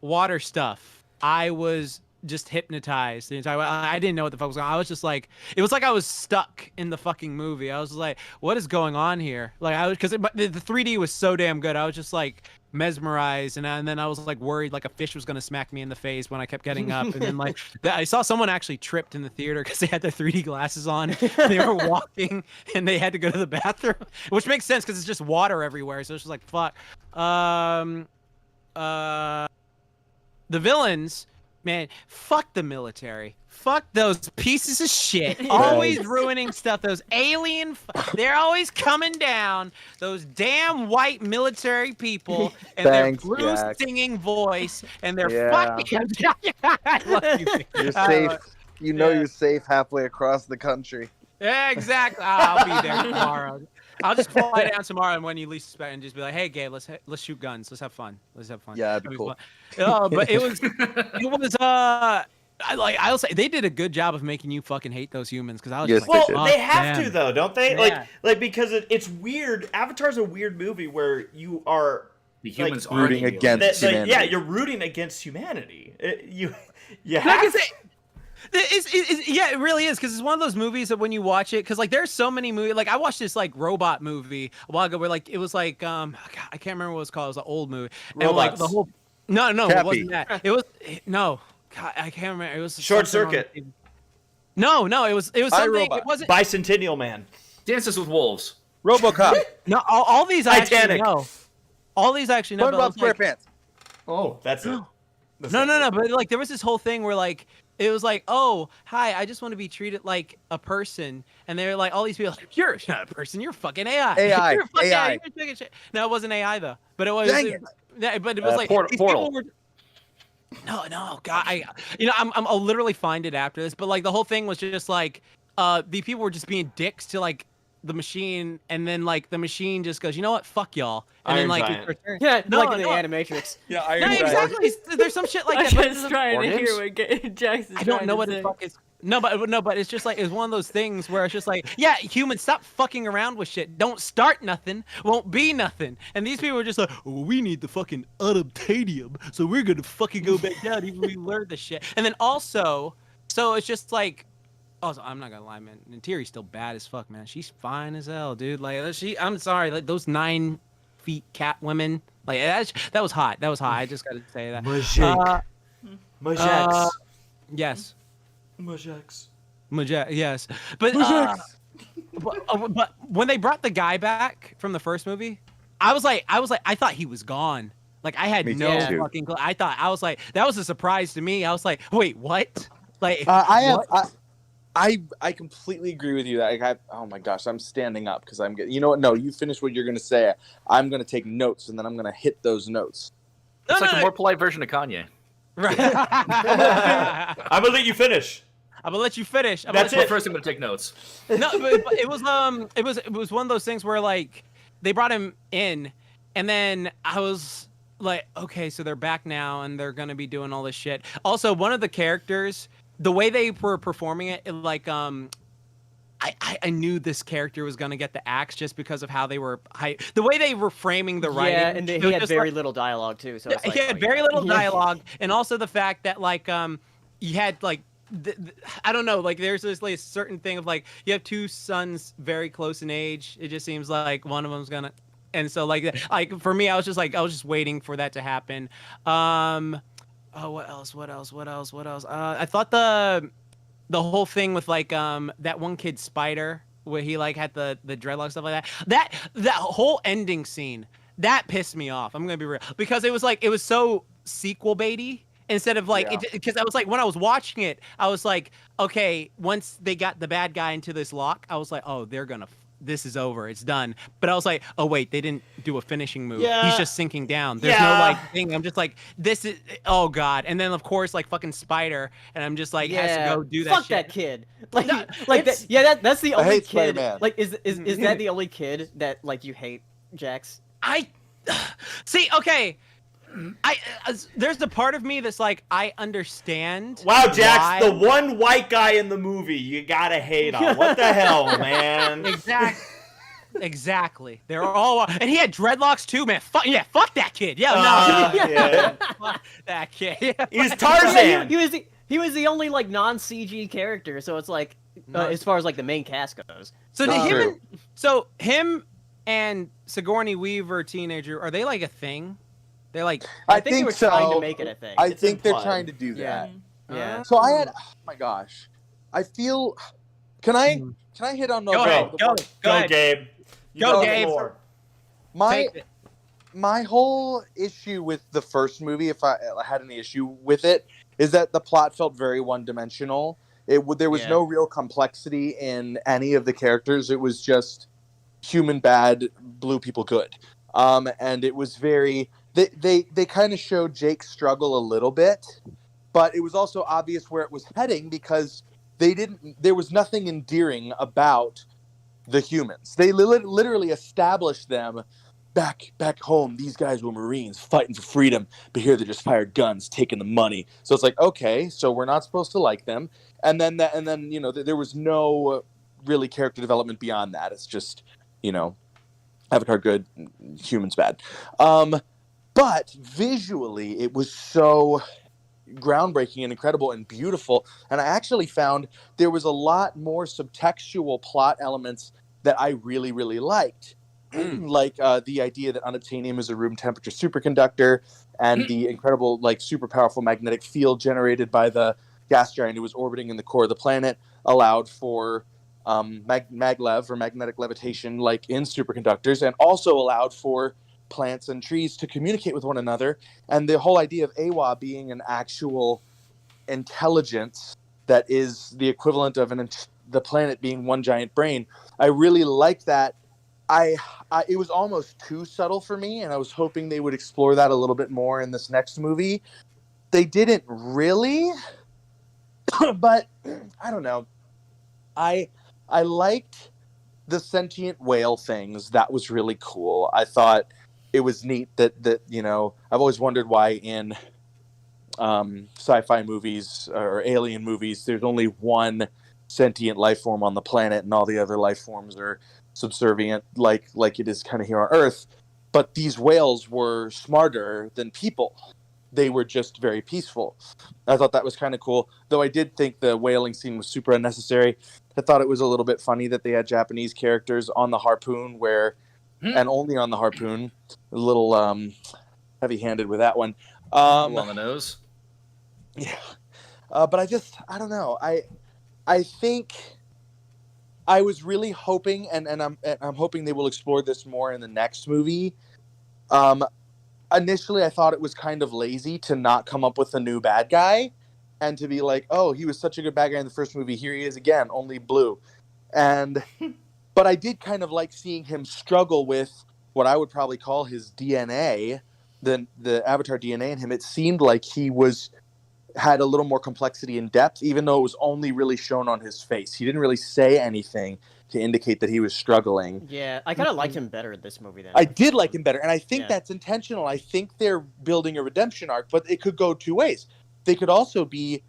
water stuff, I was just hypnotized the entire way. I didn't know what the fuck was going on. I was just like, it was like I was stuck in the fucking movie. I was like, what is going on here? Like because the 3D was so damn good. I was just like mesmerized, and then I was like worried like a fish was gonna smack me in the face when I kept getting up. And then like I saw someone actually tripped in the theater because they had their 3D glasses on. They were walking and they had to go to the bathroom, which makes sense because it's just water everywhere. So it's just like fuck. The villains Man, fuck the military. Fuck those pieces of shit. Always ruining stuff. Those they're always coming down. Those damn white military people and Thanks, their blue Jack. singing voice and their Yeah. fucking. I love you. You're safe. You know you're safe halfway across the country. Yeah, exactly. I'll be there tomorrow. I'll just fly down tomorrow and when you least expect and just be like, "Hey, Gabe, let's shoot guns. Let's have fun. Let's have fun." Yeah, that'd be cool. Fun. But it was I'll say they did a good job of making you fucking hate those humans because I was Yes, just like, they Well, did. they have damn. to though, don't they? Yeah. Like because it's weird. Avatar's a weird movie where you are The humans are rooting the against aliens. humanity. you're rooting against humanity. You Like have I say, yeah, it really is because it's one of those movies that when you watch it, because like there's so many movies. Like I watched this like robot movie a while ago where like it was like God, I can't remember what it was called. It was an old movie. And like Robots. the whole no, it Cappy. wasn't that. It was no, God, I can't remember. It was Short something on Circuit. the- No, it was something. iRobot. It wasn't. Bicentennial Man. Dances with Wolves. RoboCop. No, all these I actually Titanic. know. All these I actually know. but I SpongeBob was like- SquarePants. Oh, that's it. No, but like there was this whole thing where like it was like, oh, hi, I just want to be treated like a person, and they're like, all these people, like, you're not a person, you're fucking AI. AI, You're fucking AI. You're taking shit. No, it wasn't AI though, but it was. Dang it. Yeah, but it was like these Portal. people were. No, God, I'll literally find it after this, but like the whole thing was just like, the people were just being dicks to like the machine, and then like the machine just goes, you know what, fuck y'all, and Iron then like Giant. it returns. Yeah, No, like in the no. Animatrix. Yeah, No, Iron Giant. exactly. There's some shit like I'm that. But just trying to hear what Jackson's I don't trying know to what say. the fuck is. No, but it's just like it's one of those things where it's just like, yeah, humans, stop fucking around with shit. Don't start nothing, won't be nothing. And these people are just like, oh, we need the fucking adaptadium, so we're gonna fucking go back down even we learn this shit. And then also, so it's just like, also, I'm not gonna lie, man. Nintiri's still bad as fuck, man. She's fine as hell, dude. Like I'm sorry, like those 9 feet cat women, like that was hot. That was hot. I just gotta say that. Majax. Yes. Majax. Yes, but when they brought the guy back from the first movie, I thought he was gone. Like I had Me no too. fucking clue. I was like, that was a surprise to me. I was like, wait, what? Like I completely agree with you. That oh my gosh, I'm standing up because I'm getting. You know what? No, you finish what you're gonna say. I'm gonna take notes and then I'm gonna hit those notes. It's like a more polite version of Kanye. Right. I'm gonna let you finish. I'm gonna let you finish. That's But it. first, I'm gonna take notes. No, but it was one of those things where like they brought him in, and then I was like, okay, so they're back now, and they're gonna be doing all this shit. Also, one of the characters, the way they were performing it, like I knew this character was gonna get the axe just because of how they were the way they were framing the writing. Yeah, and it he was had just very like- little dialogue too. So Yeah, it's like, he had oh, very yeah. little Yeah. dialogue, and also the fact that like you had like I don't know, like there's this like certain thing of like you have 2 sons very close in age. It just seems like one of them's gonna, and so like for me, I was just waiting for that to happen. Oh, what else? I thought the whole thing with like that one kid Spider where he like had the dreadlock stuff like that. That whole ending scene that pissed me off. I'm gonna be real because it was so sequel baity. Instead of like, because I was like, when I was watching it, I was like, okay, once they got the bad guy into this lock, I was like, oh, this is over, it's done. But I was like, oh wait, they didn't do a finishing move. Yeah. He's just sinking down. There's no like thing. I'm just like, this is, oh god. And then of course like fucking Spider, and I'm just like, has to go do that Fuck shit. that kid. Like, No, like it's- that, yeah, that's the only hate kid. Spider-Man. Like, is that the only kid that like you hate, Jax? I see. Okay, there's the part of me that's like, I understand. Wow, Jax, why- the one white guy in the movie you gotta hate on. What the hell, man? Exactly. They're all, and he had dreadlocks too, man. Fuck that kid. Yeah, Yeah. fuck that kid. Yeah. He's Yeah, Tarzan. he was the only like non-CG character, so it's like as far as like the main cast goes. So That's true. him and Sigourney Weaver, teenager, are they like a thing? They're like, I think they think were trying so. to make it a thing. I It's think they're implied. trying to do Yeah. that. Yeah. So I had, oh my gosh, I feel. Can I hit on the go ahead, go Go, ahead. Gabe. You Go, got the Gabe. floor. my Take it. my whole issue with the first movie, if I had any issue with it, is that the plot felt very one-dimensional. There was Yeah. no real complexity in any of the characters. It was just human bad, blue people good. And it was very they kind of showed Jake's struggle a little bit, but it was also obvious where it was heading because there was nothing endearing about the humans. They literally established them back you these guys were Marines fighting for freedom, but here they just fired guns, taking the money. So it's like, okay, so we're not supposed to like them. And then there was no really character development beyond that. It's just, Avatar good, humans bad. But visually, it was so groundbreaking and incredible and beautiful. And I actually found there was a lot more subtextual plot elements that I really, really liked. Like the idea that unobtainium is a room temperature superconductor, and the incredible, super powerful magnetic field generated by the gas giant who was orbiting in the core of the planet allowed for maglev, or magnetic levitation, like in superconductors, and also allowed for plants and trees to communicate with one another. And the whole idea of Awa being an actual intelligence that is the equivalent of the planet being one giant brain, I really liked that. It was almost too subtle for me, and I was hoping they would explore that a little bit more in this next movie. They didn't really, but I don't know. I liked the sentient whale things. That was really cool. I thought it was neat that I've always wondered why in sci-fi movies or alien movies there's only one sentient life form on the planet, and all the other life forms are subservient, like it is kind of here on Earth. But these whales were smarter than people. They were just very peaceful. I thought that was kind of cool, though I did think the whaling scene was super unnecessary. I thought it was a little bit funny that they had Japanese characters on the harpoon, and only on the harpoon. A little heavy-handed with that one. On the nose. Yeah, but I don't know. I think I was really hoping, and I'm hoping they will explore this more in the next movie. Initially, I thought it was kind of lazy to not come up with a new bad guy, and to be like, oh, he was such a good bad guy in the first movie. Here he is again, only blue. But I did kind of like seeing him struggle with what I would probably call his DNA, the Avatar DNA in him. It seemed like he had a little more complexity and depth, even though it was only really shown on his face. He didn't really say anything to indicate that he was struggling. Yeah, I kind of liked him better in this movie than I did like him better, and I think that's intentional. I think they're building a redemption arc, but it could go two ways. They could also be,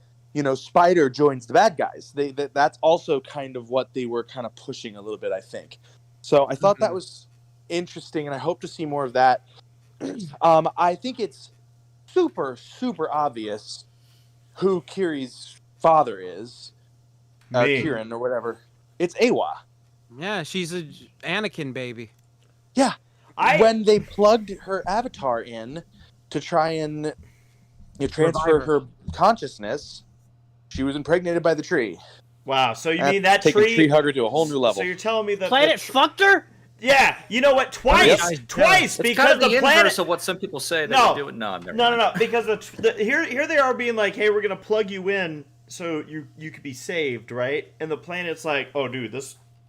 Spider joins the bad guys. That's also kind of what they were kind of pushing a little bit, I think. So I thought that was interesting, and I hope to see more of that. I think it's super, super obvious who Kiri's father is. Kieran or whatever. It's Awa. Yeah, she's a Anakin baby. Yeah. When they plugged her avatar in to try and transfer her consciousness, she was impregnated by the tree. Wow, so you mean that tree hugger to a whole new level. So you're telling me that planet fucked her? Yeah, you know what? Twice, it's because kind of the planet inverse of what some people say. They do it. No, no, because here they are being like, hey, we're gonna plug you in so you could be saved, right? And the planet's like, oh, dude,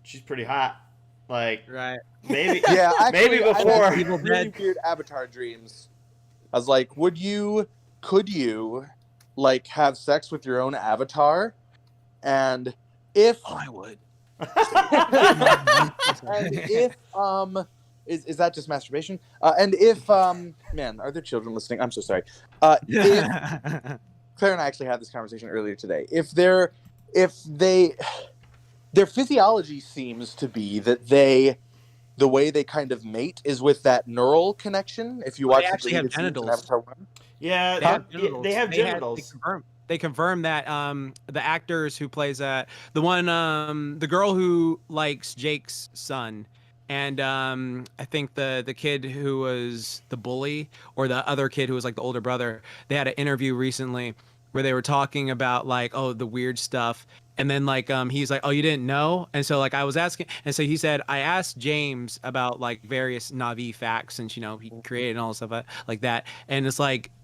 she's pretty hot, like, right? Maybe, yeah, actually, maybe before. I had really weird Avatar dreams. I was like, could you, have sex with your own avatar? And if I would. and if is that just masturbation? And if man, are there children listening? I'm so sorry. Claire and I actually had this conversation earlier today. If their physiology seems to be that the way they kind of mate is with that neural connection. If you watch they actually have genitals. Avatar 1. Yeah, they have genitals. They confirmed that the actors who plays the girl who likes Jake's son, and I think the kid who was the bully, or the other kid who was like the older brother, they had an interview recently where they were talking about the weird stuff. And then he's like, oh, you didn't know? And so I was asking, and so he said, I asked James about various Na'vi facts, and he created and all stuff like that. And it's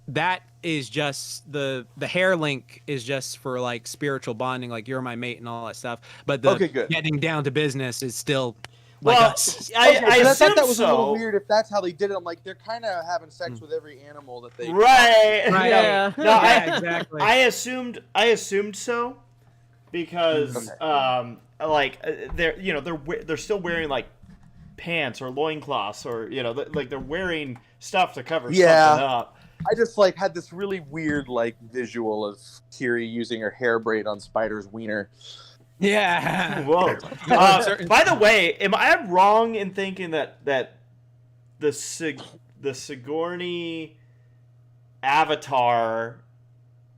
that is just the hair link is just for like spiritual bonding, like you're my mate and all that stuff. But the Okay, good. getting down to business is still like Well, us. I I assume thought that was a little so. weird if that's how they did it. I'm like, they're kind of having sex with every animal that they. Right. Right. Yeah. No, Yeah, exactly. I assumed so because they're still wearing like pants or loincloths or like they're wearing stuff to cover something up. I just like had this really weird like visual of Kiri using her hair braid on Spider's wiener. Yeah. Whoa. By the way, am I wrong in thinking that the Sigourney Avatar,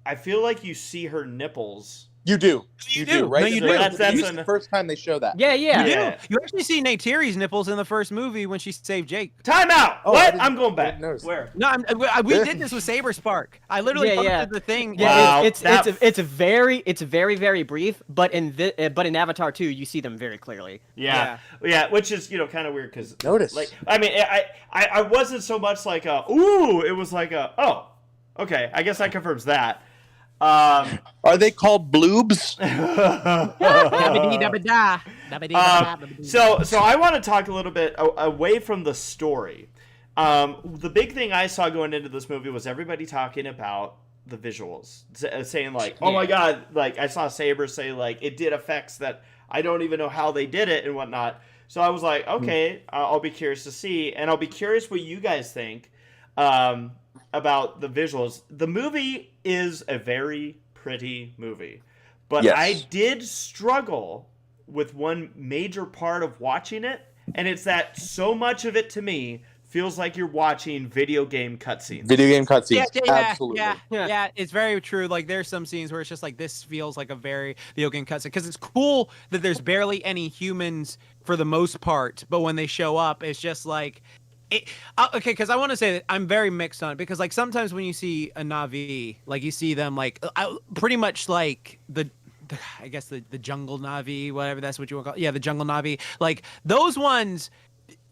I feel like you see her nipples. You do. You do. Right? No, you So do. that's the first time they show that. Yeah, yeah. You do. Yeah. You actually see Neytiri's nipples in the first movie when she saved Jake. Time out. Oh, I What? didn't- I'm going I back. didn't notice. Where? No, we did this with Saberspark. I literally posted the thing. Yeah, Wow, it's very very brief, but in Avatar 2 you see them very clearly. Yeah, which is kind of weird because Notice. like I mean I wasn't so much like ooh, it was like oh, okay, I guess that confirms that. Are they called bloobs? So I want to talk a little bit away from the story. The big thing I saw going into this movie was everybody talking about the visuals, saying like, oh my god, like I saw Saber say like it did effects that I don't even know how they did it and whatnot. So I was like, okay, I'll be curious to see, and I'll be curious what you guys think about the visuals. The movie is a very pretty movie, but Yes. I did struggle with one major part of watching it, and it's that so much of it to me feels like you're watching video game cutscenes. Video game cutscenes. Yeah, Absolutely. yeah, it's very true. Like, there's some scenes where it's just like, this feels like a very video game cutscene. Because it's cool that there's barely any humans for the most part, but when they show up, it's just like, okay, because I want to say that I'm very mixed on it. Because, like, sometimes when you see a Na'vi, like, you see them, like, pretty much like I guess the jungle Na'vi, whatever that's what you want to call it. Yeah, the jungle Na'vi. Like, those ones...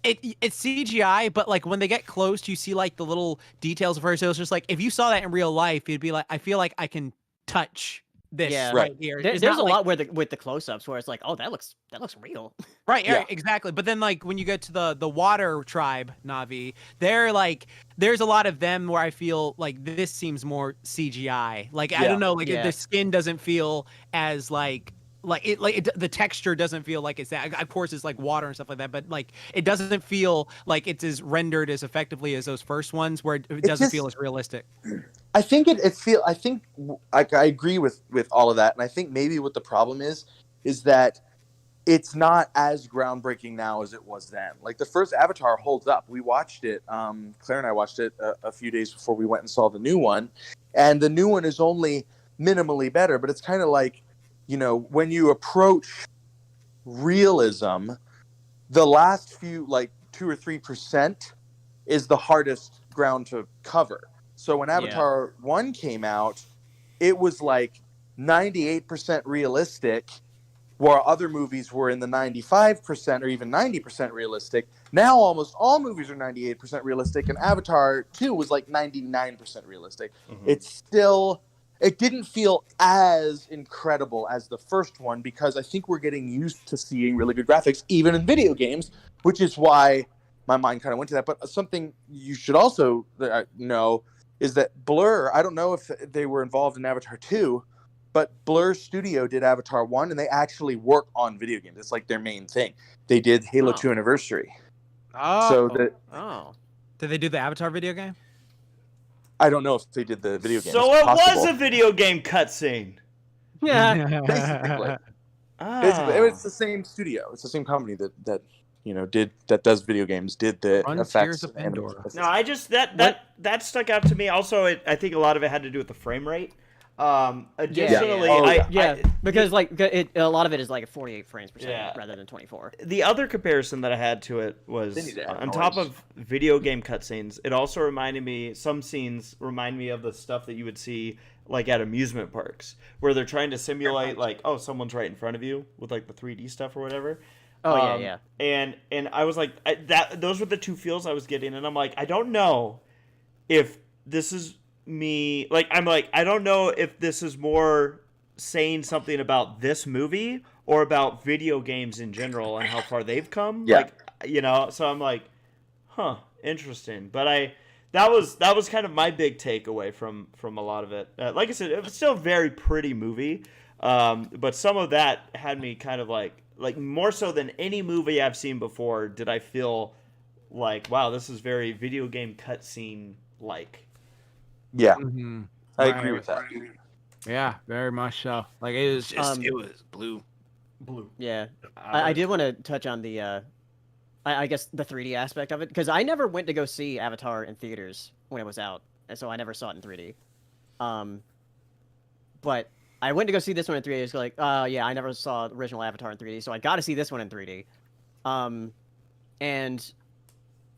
It's CGI, but like when they get close, you see like the little details of her. So it's just like if you saw that in real life, you'd be like, I feel like I can touch this right here. There's a lot with the close-ups where it's like, oh, that looks real. Right, exactly. But then like when you get to the water tribe Na'vi, they're like there's a lot of them where I feel like this seems more CGI. Like I don't know, like the skin doesn't feel as the texture doesn't feel like it's that. Of course, it's like water and stuff like that, but like it doesn't feel like it's as rendered as effectively as those first ones, where it doesn't feel as realistic. I think I agree with all of that, and I think maybe what the problem is that it's not as groundbreaking now as it was then. Like the first Avatar holds up. We watched it. Claire and I watched it a few days before we went and saw the new one, and the new one is only minimally better, but it's kind of like, when you approach realism, the last few, like 2 or 3%, is the hardest ground to cover. So when Avatar 1 came out, it was like 98% realistic, while other movies were in the 95% or even 90% realistic. Now almost all movies are 98% realistic, and Avatar 2 was like 99% realistic. Mm-hmm. It didn't feel as incredible as the first one because I think we're getting used to seeing really good graphics, even in video games, which is why my mind kind of went to that. But something you should also know is that Blur, I don't know if they were involved in Avatar 2, but Blur Studio did Avatar 1, and they actually work on video games. It's like their main thing. They did Halo 2 Anniversary. Did they do the Avatar video game? I don't know if they did the video game. So it was a video game cutscene. Yeah. Basically. It's the same studio. It's the same company that does video games, did the effects. Of Pandora. No, I just that stuck out to me. Also, I think a lot of it had to do with the frame rate. Additionally, because a lot of it is like 48 frames per second rather than 24. The other comparison that I had to it was on top of video game cutscenes, it also reminded me, some scenes remind me of the stuff that you would see like at amusement parks, where they're trying to simulate like, oh, someone's right in front of you with like the 3D stuff or whatever. And I was like, those were the two feels I was getting, and I'm like, I don't know if this is me like I don't know if this is more saying something about this movie or about video games in general and how far they've come. Yeah. Like, you know, so I'm like, huh, interesting. But that was kind of my big takeaway from a lot of it. Like I said, it was still a very pretty movie, but some of that had me kind of like more so than any movie I've seen before. Did I feel like, wow, this is very video game cutscene like? Yeah, Mhm. I agree with that. Yeah, very much so. Like it was just it was blue. Yeah, I did want to touch on the, I guess the 3D aspect of it, because I never went to go see Avatar in theaters when it was out, and so I never saw it in 3D. But I went to go see this one in 3D. It's like, yeah, I never saw the original Avatar in 3D, so I got to see this one in 3D. And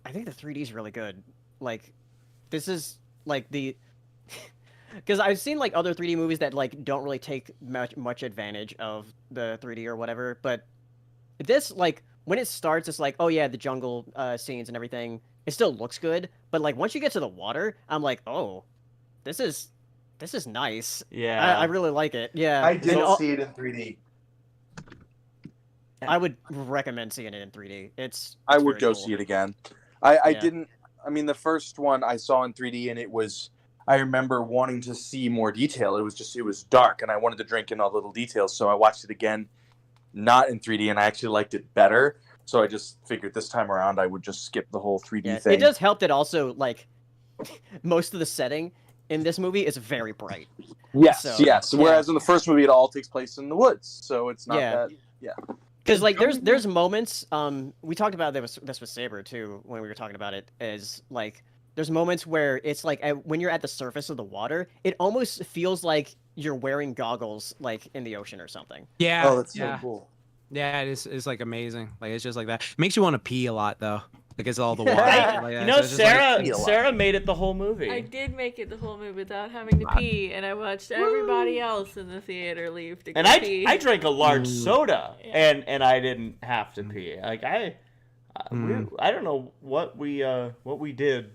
I think the 3D is really good. Like, this is like the. Because I've seen like other 3D movies that like don't really take much advantage of the 3D or whatever, but this, like, when it starts, it's like, oh yeah, the jungle scenes and everything, it still looks good, but like once you get to the water, I'm like, oh, this is nice. Yeah, I really like it. Yeah, I did And see it in 3D. I would recommend seeing it in 3D. I would very go cool. see it again. I Yeah. didn't. I mean, the first one I saw in 3D, and it was. I remember wanting to see more detail. It was dark, and I wanted to drink in all little details. So I watched it again, not in 3D, and I actually liked it better. So I just figured this time around I would just skip the whole 3D Yeah, thing. it does help that also like most of the setting in this movie is very bright. Yes, So, yes. yeah. Whereas in the first movie, it all takes place in the woods, so it's not Yeah. that. Yeah. Because like there's moments we talked about this with Saber too when we were talking about it, is like there's moments where it's like when you're at the surface of the water, it almost feels like you're wearing goggles like in the ocean or something. Yeah. Oh, that's yeah. so cool. Yeah, it's like amazing. Like it's just like that. Makes you want to pee a lot though. Like it's all the water. I, Like, you know, it's just like- Sarah made it the whole movie. I did make it the whole movie without having to pee, and I watched everybody else in the theater leave to go And pee. I drank a large soda, Yeah. and I didn't have to pee. Like I don't know what we did.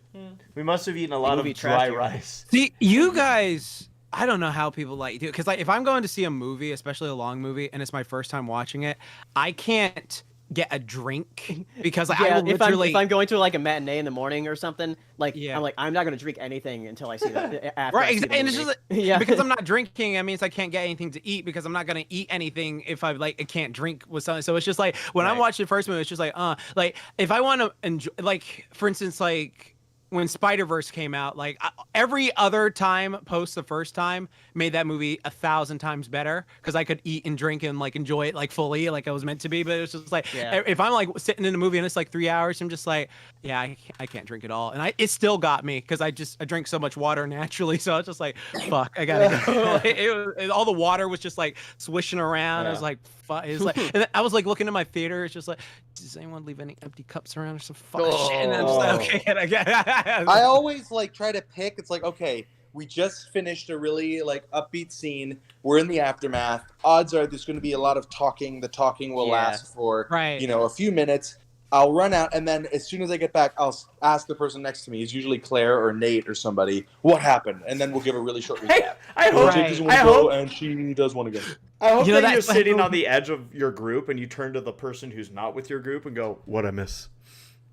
We must have eaten a lot of movie dry trashed you. rice. See, you guys, I don't know how people like do it, because like if I'm going to see a movie, especially a long movie, and it's my first time watching it, I can't get a drink because like, I Yeah, will literally. if I'm going to like a matinee in the morning or something, like Yeah. I'm not gonna drink anything until I see that. After I Right, see the and it's movie. just like, yeah, because I'm not drinking, it means I can't get anything to eat because I'm not gonna eat anything if I can't drink with something. So it's just like when I Right. watched the first movie, it's just like if I want to enjoy, like for instance, like when Spider-Verse came out, like every other time post the first time made that movie 1,000 times better because I could eat and drink and like enjoy it like fully, like I was meant to be. But it was just like Yeah. if I'm like sitting in a movie and it's like 3 hours, I'm just like, yeah, I can't drink it all, and it still got me because I drink so much water naturally. So it's just like, fuck, I gotta go. Like, all the water was just like swishing around. I was Yeah. like, fuck. It was like, and then I was like looking at my theater. It's just like, does anyone leave any empty cups around or some fucking shit? And I'm just like, okay, and I get. I always like try to pick. It's like, okay, we just finished a really like upbeat scene. We're in the aftermath. Odds are there's going to be a lot of talking. The talking will Yeah. last for Right. a few minutes. I'll run out, and then as soon as I get back, I'll ask the person next to me. It's usually Claire or Nate or somebody. What happened? And then we'll give a really short recap. I Well, hope, Jake doesn't want I to go, hope, and she does want to go. I hope You know, that you're that's like- sitting on the edge of your group and you turn to the person who's not with your group and go, "What I miss?"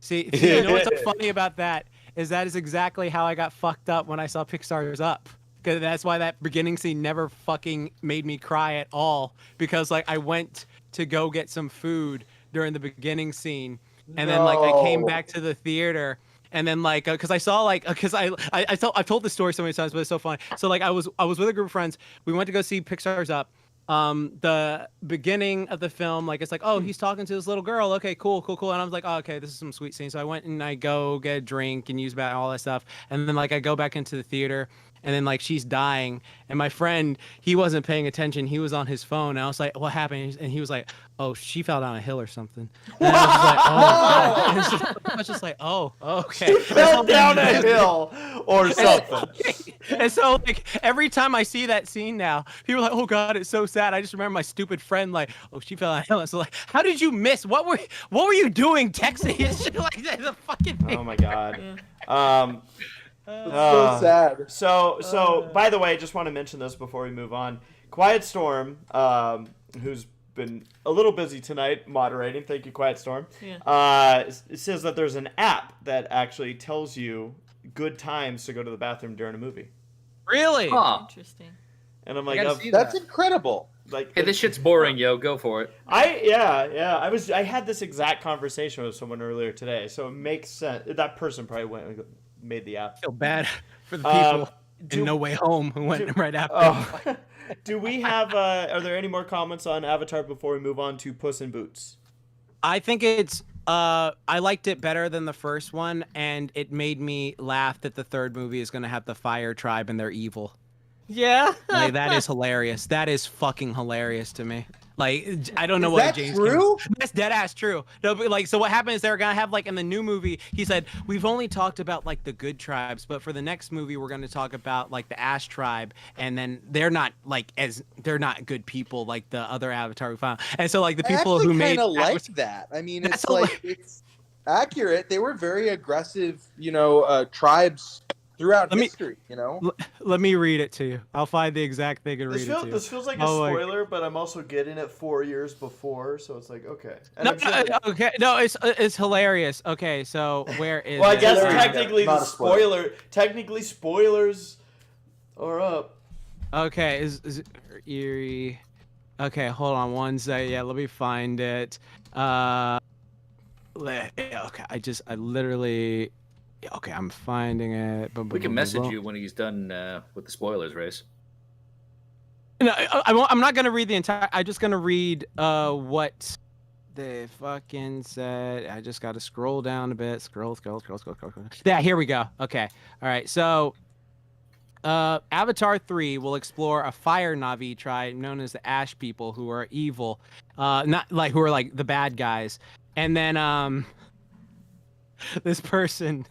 See, you know what's so funny about that is exactly how I got fucked up when I saw Pixar's Up. Because that's why that beginning scene never fucking made me cry at all. Because like I went to go get some food during the beginning scene, and then like I came No. back to the theater. And then like, cause I saw like, cause I've told this story so many times, but it's so funny. So like I was with a group of friends. We went to go see Pixar's Up. The beginning of the film, like it's like, oh, he's talking to this little girl. Okay, cool. And I was like, oh, okay, this is some sweet scene. So I went and I go get a drink and use back all that stuff. And then like I go back into the theater. And then like she's dying, and my friend, he wasn't paying attention. He was on his phone. And I was like, "What happened?" And he was like, "Oh, she fell down a hill or something." And I was just like, "Oh." And I was just like, "Oh, okay." Fell down a hill or something. And so like every time I see that scene now, people are like, "Oh God, it's so sad." I just remember my stupid friend like, "Oh, she fell down a hill." And so like, how did you miss? What were you doing texting? It's just like the fucking thing. Oh my god. So sad. So by the way, just want to mention this before we move on. Quiet Storm, who's been a little busy tonight moderating. Thank you, Quiet Storm. Yeah. It says that there's an app that actually tells you good times to go to the bathroom during a movie. Really? Huh. Interesting. And I'm I like, gotta see That's that. incredible. like, Hey, this shit's boring, yo. Go for it. I had this exact conversation with someone earlier today, so it makes sense. That person probably went and made the app. I feel bad for the people do- in No Way Home who went right after. Do we have? Are there any more comments on Avatar before we move on to Puss in Boots? I think it's I liked it better than the first one, and it made me laugh that the third movie is gonna have the Fire Tribe and they're evil. Yeah. Like that is hilarious. That is fucking hilarious to me. Like I don't know Is why that James. true? That's dead ass true. No, but like so what happened is they're gonna have like in the new movie. He said we've only talked about like the good tribes, but for the next movie we're gonna talk about like the Ash tribe, and then they're not good people like the other Avatar we found. And so like the people who made kind of like that. I mean, That's it's like it's accurate. They were very aggressive, tribes throughout history. Let me read it to you. I'll find the exact thing and read it to you. This feels like a spoiler, but I'm also getting it 4 years before, so it's like okay. And It's hilarious. Okay, so where is? Well, I it? guess Hilarious. technically Not the a spoiler. technically spoilers are up. Okay, is Eerie? Okay, hold on one second. Yeah, let me find it. Okay, I literally. Okay, I'm finding it. We can message you when he's done with the spoilers, Race. No, I'm not gonna read the entire. I'm just gonna read what they fucking said. I just gotta scroll down a bit. Scroll. Yeah, here we go. Okay, all right. So, Avatar 3 will explore a fire Na'vi tribe known as the Ash people, who are evil, not like who are like the bad guys. And then this person.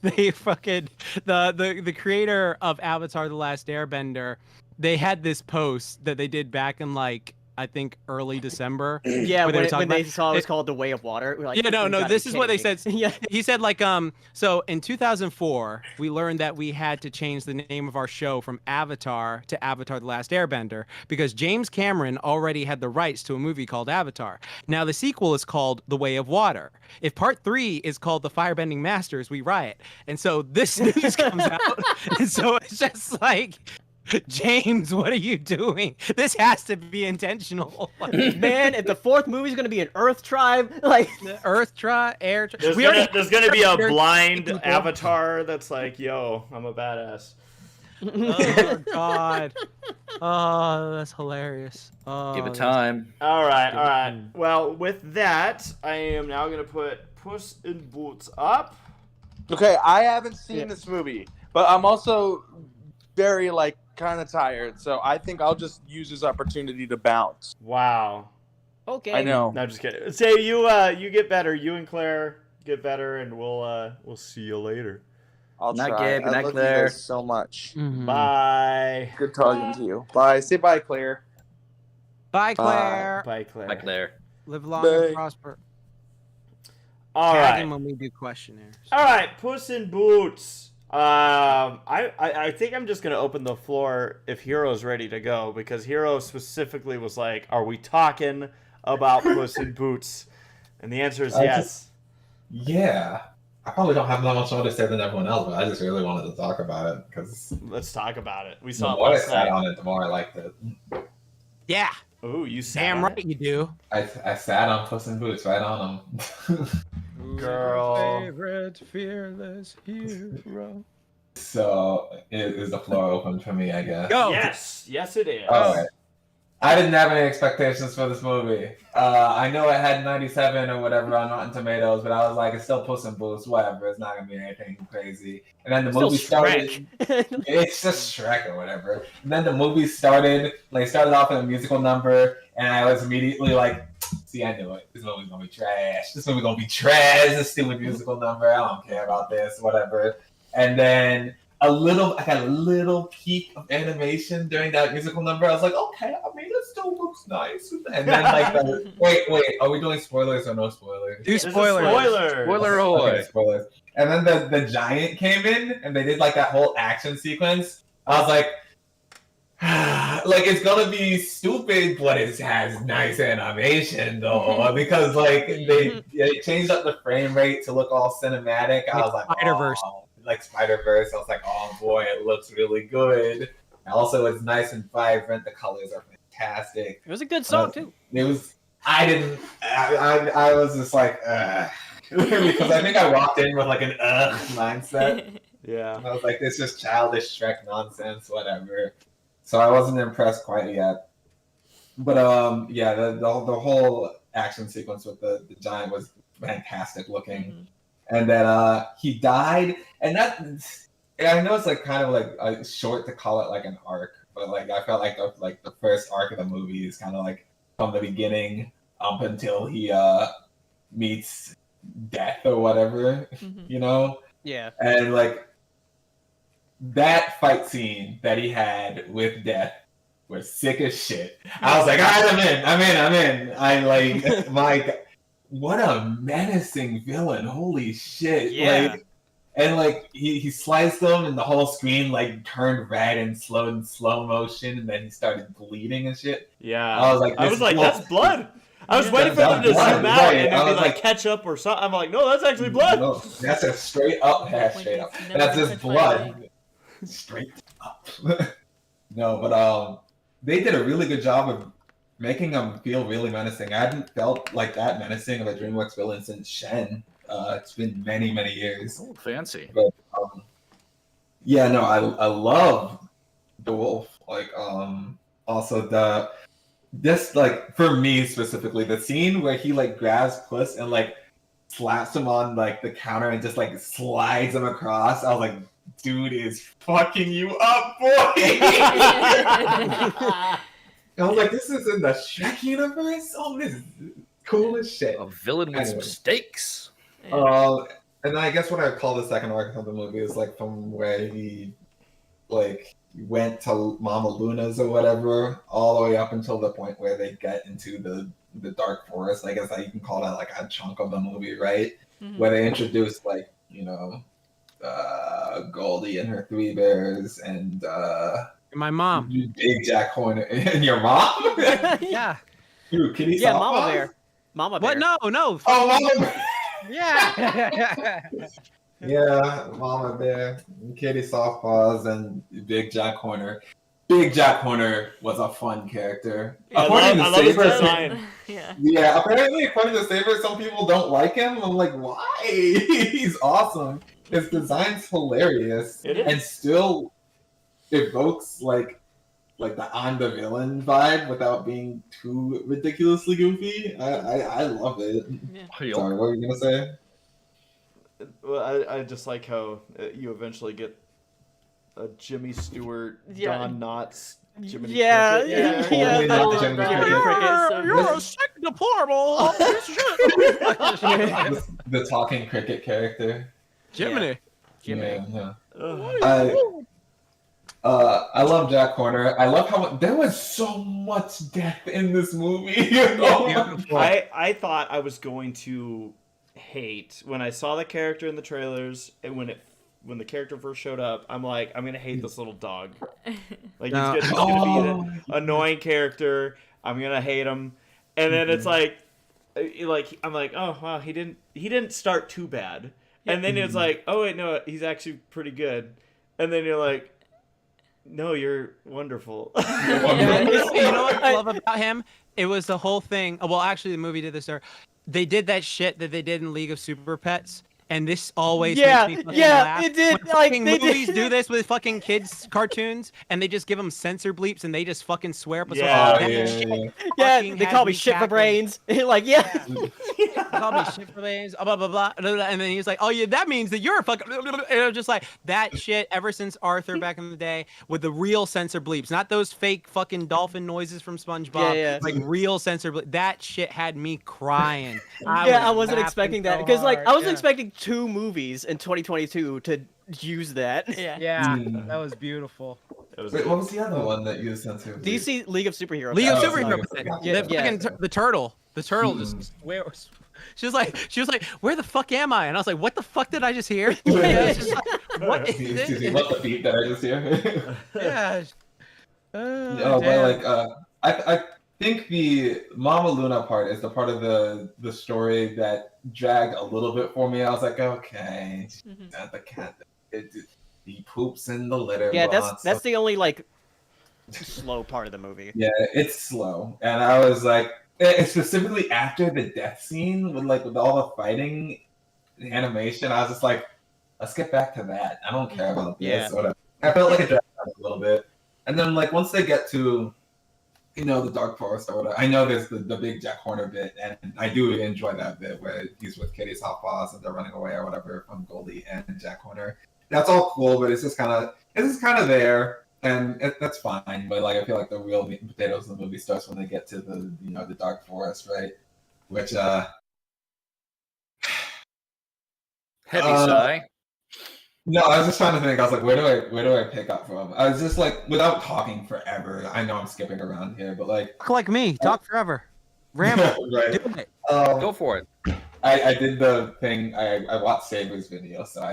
They fucking the creator of Avatar: The Last Airbender, they had this post that they did back in like I think early December. Yeah, where when they about, saw it was called The Way of Water. We're like, yeah, no. "You gotta This be is what they kidding said. me." Yeah. He said like so in 2004 we learned that we had to change the name of our show from Avatar to Avatar: The Last Airbender because James Cameron already had the rights to a movie called Avatar. Now the sequel is called The Way of Water. If part 3 is called The Firebending Masters, we riot. And so this news comes out, and so it's just like. James, what are you doing? This has to be intentional. Man, if the fourth movie is gonna be an Earth tribe, like The Earth tribe, air tribe. There's gonna be a blind avatar that's like, yo, I'm a badass. Oh God. Oh, that's hilarious. Oh, Give it time. All right. Well, with that, I am now gonna put Puss in Boots up. Okay, I haven't seen this movie, but I'm also very kind of tired, so I think I'll just use this opportunity to bounce. Wow. okay. I know. No, just kidding. Say you get better. You and Claire get better, and we'll see you later. I'll Not try. Gabe, I not love Claire. you guys so much. Mhm. Bye. Good talking to you. Bye. Say bye, Claire. Bye, Claire. Bye, Claire. Bye, Claire. Live long Bye. and prosper. All Tag right. him when we do questionnaires. All right, Puss in Boots. I think I'm just gonna open the floor if Hero's ready to go because Hero specifically was like, "Are we talking about Puss in Boots?" And the answer is yes. Yeah. I probably don't have that much more to say than everyone else, but I just really wanted to talk about it because Let's talk about it. We the saw it more I last sat night. on it, the more I liked it. Yeah. Ooh, you sat Damn on right it? you do. I sat on Puss in Boots right on them. Girl. Favorite fearless hero. So is the floor open for me, I guess. Go. Yes, it is. All right. I didn't have any expectations for this movie. I know it had 97 or whatever on Rotten Tomatoes, but I was like, it's still Puss in Boots, whatever. It's not gonna be anything crazy. And then the Still movie started. Shrek. It's just Shrek or whatever. And then the movie started. Started off with a musical number, and I was immediately like, "See, I knew it. This movie's gonna be trash. This movie's gonna be trash. This stupid musical number. I don't care about this, whatever." And then I got a little peak of animation during that musical number. I was like, okay, I mean, it still looks nice. And then like, wait, are we doing spoilers or no spoilers? Do It's a spoilers. Spoiler ahoy. Okay, spoilers. And then the giant came in and they did like that whole action sequence. I was like, like it's gonna be stupid, but it has nice animation though, because like they changed up the frame rate to look all cinematic. I was like, Spider-Verse. oh, like Spider-Verse. I was like, oh boy, it looks really good. Also, it's nice and vibrant. The colors are fantastic. It was a good song too. It was. I was just like, because I think I walked in with like an mindset. Yeah. And I was like, this is childish Shrek nonsense, whatever. So I wasn't impressed quite yet. But yeah, the whole action sequence with the giant was fantastic looking. Mm-hmm. And then he died, and I know it's like kind of like short to call it like an arc, but like I felt like the first arc of the movie is kind of like from the beginning up until he meets death or whatever, you know? Yeah. And like that fight scene that he had with death was sick as shit. I was like, all right, I'm in. I like my what a menacing villain. Holy shit. Yeah. Like, and like he sliced them and the whole screen like turned red and slow motion, and then he started bleeding and shit. Yeah. I was like, that's blood. I was waiting for them to zoom out and it'd be like ketchup or something. I'm like, no, that's actually blood. No, that's a straight up. That's just blood. Straight up. No, but they did a really good job of making him feel really menacing. I hadn't felt like that menacing of a DreamWorks villain since Shen. It's been many, many years. Oh, fancy. But yeah, no, I love the wolf. Like also this like for me specifically, the scene where he like grabs Puss and like slaps him on like the counter and just like slides him across. I was like, dude is fucking you up, boy. I was like, this is in the Shrek universe? Oh, this is cool as shit. A villain with some stakes. And I guess what I call the second arc of the movie is like from where he like went to Mama Luna's or whatever, all the way up until the point where they get into the dark forest. I guess that you can call that like a chunk of the movie, right? Mm-hmm. Where they introduced like, you know, Goldie and her three bears and My mom. Big Jack Horner and your mom. Yeah. Dude, Kitty Yeah, Softpaws? Mama Bear. Mama Bear. What? No. Oh, Mama Bear. Yeah. Yeah, Mama Bear, Kitty Softpaws, and Big Jack Horner. Big Jack Horner was a fun character. I love his design. Yeah. Apparently, according to Saber, some people don't like him. I'm like, why? He's awesome. His design's hilarious, and still evokes like the I'm the villain vibe without being too ridiculously goofy. I love it. Yeah. Sorry, what were you gonna say? Well, I just like how you eventually get a Jimmy Stewart, Don Knotts, Jiminy Yeah, Cricket. yeah. Totally I not love Jiminy Jiminy Cricket. You're a sick, deplorable The talking cricket character. Jiminy. Yeah. Ugh. I love Jack Horner. I love how there was so much death in this movie. You know? I thought I was going to hate when I saw the character in the trailers, and when the character first showed up, I'm like, I'm gonna hate this little dog. Like he's gonna be an annoying character. I'm gonna hate him, and then it's like I'm like, oh wow, he didn't start too bad, and then it's like, oh wait, no, he's actually pretty good, and then you're like, no, you're wonderful. Yeah, you know what I love about him? It was the whole thing. Well, actually, the movie did this. They did that shit that they did in League of Super Pets, and this always makes me fucking laugh. It did. When Like fucking they movies did. do this with fucking kids cartoons, and they just give them censor bleeps, and they just fucking swear up a Yeah. song. Oh, That yeah, shit yeah. Yeah, fucking they has call me shit for cackling. brains. Like, yeah. They call me shit for brains, blah, blah, blah, blah, and then he's like, oh yeah, that means that you're a fucking, and it was just like, that shit ever since Arthur back in the day, with the real censor bleeps, not those fake fucking dolphin noises from SpongeBob, Yeah. like real censor bleeps. That shit had me crying. I wasn't laughing expecting so that because, like, I hard. was expecting 2 movies in 2022 to use that. Yeah. Yeah, that was beautiful. Wait, what was the other one that you sent to? DC League of Superhero. League of Oh, Superhero. League of- Yeah, The, yeah. fucking the turtle. The turtle just she was like, where the fuck am I? And I was like, what the fuck did I just hear? It's just like, what is Excuse me, this? what the beat that I just hear? Yeah. No, but Damn. like, I think the Mama Luna part is the part of the story that dragged a little bit for me. I was like, okay, the cat, he poops in the litter Yeah, box. that's the only like slow part of the movie. Yeah, it's slow, and I was like, specifically after the death scene with all the fighting, the animation, I was just like, let's get back to that. I don't care about this. Yeah. Whatever. I felt like it dragged out a little bit, and then like once they get to, the Dark Forest or whatever, I know there's the big Jack Horner bit, and I do enjoy that bit where he's with Kitty's hot boss and they're running away or whatever from Goldie and Jack Horner. That's all cool, but it's just kind of there. And that's fine, but like I feel like the real meat and potatoes of the movie starts when they get to the Dark Forest, right? Which Heavy sigh. no, I was just trying to think. I was like, where do I pick up from? I was just like, without talking forever. I know I'm skipping around here, but like, Talk like me. Talk forever. Ramble. right? Do it. Go for it. I did the thing. I watched Saber's video, so I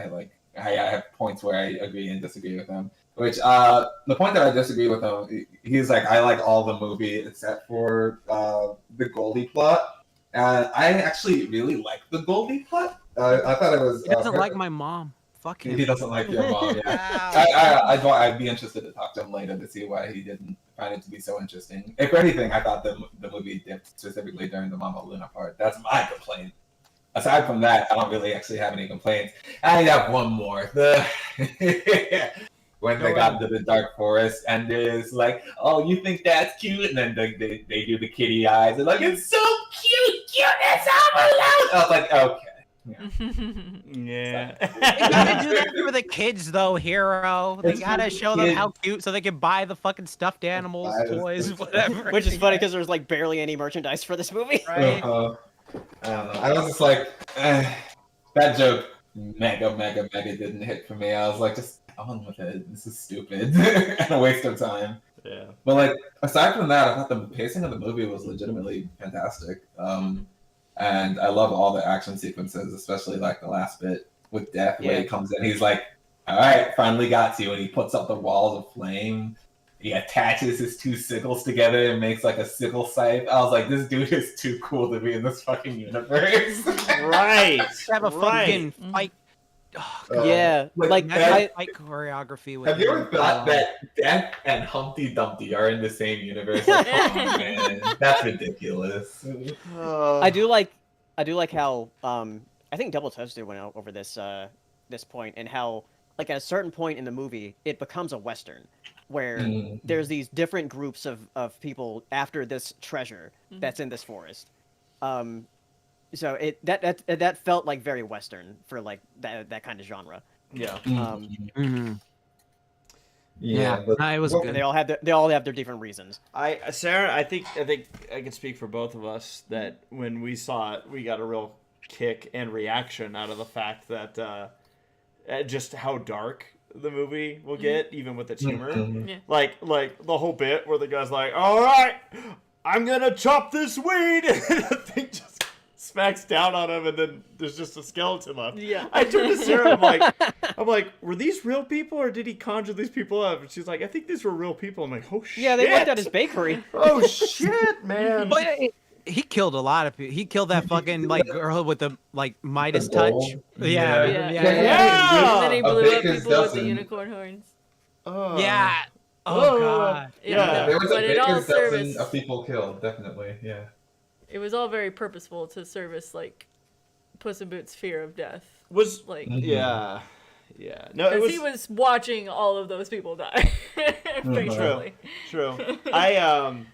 have points where I agree and disagree with him. Which the point that I disagree with him, he's like, I like all the movie except for the Goldie plot. And I actually really like the Goldie plot. I thought it was. He doesn't like my mom. Fuck him. He doesn't like your mom. Yeah. I'd be interested to talk to him later to see why he didn't find it to be so interesting. If anything, I thought the movie dipped specifically during the Mama Luna part. That's my complaint. Aside from that, I don't really actually have any complaints. I have one more. When they got into the Dark Forest and it's like, oh, you think that's cute? And then they do the kitty eyes. They're like, it's so cute, cuteness all alone. I was like, okay. Yeah. They gotta do that for the kids, though, Hero. They It's for gotta the show them kids. how cute so they can buy the fucking stuffed animals, Buy the toys, stuffed whatever. Which is funny because there's like barely any merchandise for this movie. Right? I don't know. I was just like, that joke mega didn't hit for me. I was like, just on with it. This is stupid and a waste of time. Yeah. But like, aside from that, I thought the pacing of the movie was legitimately fantastic. And I love all the action sequences, especially like the last bit with Death, where Yeah. he comes in, he's like, all right, finally got you. And he puts up the walls of flame. He attaches his two sickles together and makes like a sickle scythe. I was like, this dude is too cool to be in this fucking universe. Right. Have a fucking Mhm. fight. Oh, Yeah, like that fight choreography. With Have you ever him. thought that Death and Humpty Dumpty are in the same universe? Like, come on, man. That's ridiculous. I do like how I think Double Toasted went out over this this point, and how like at a certain point in the movie it becomes a western where there's these different groups of people after this treasure that's in this forest. So that felt like very western for like that kind of genre. Yeah. Yeah, but no, it was And good. they all have their different reasons. Sarah, I think I can speak for both of us that when we saw it, we got a real kick and reaction out of the fact that just how dark the movie will get, even with its humor. Yeah. Like the whole bit where the guy's like, "All right, I'm gonna chop this weed," and the thing just smacks down on him, and then there's just a skeleton left. Yeah. I turned to Sarah. I'm like, were these real people or did he conjure these people up? And she's like, I think these were real people. I'm like, oh shit. Yeah, they worked at his bakery. Oh shit, man. But he killed a lot of people. He killed that fucking like girl with the like Midas The touch. gold? Yeah, Yeah. Yeah. And then he A blew up baker's people with the dozen. unicorn horns. Oh. yeah. Oh god. Yeah. There was a But it all baker's dozen service. of people killed, definitely. Yeah. It was all very purposeful to service like Puss in Boots' fear of death. Was Like, yeah. No, it because was he was watching all of those people die. Basically. true. I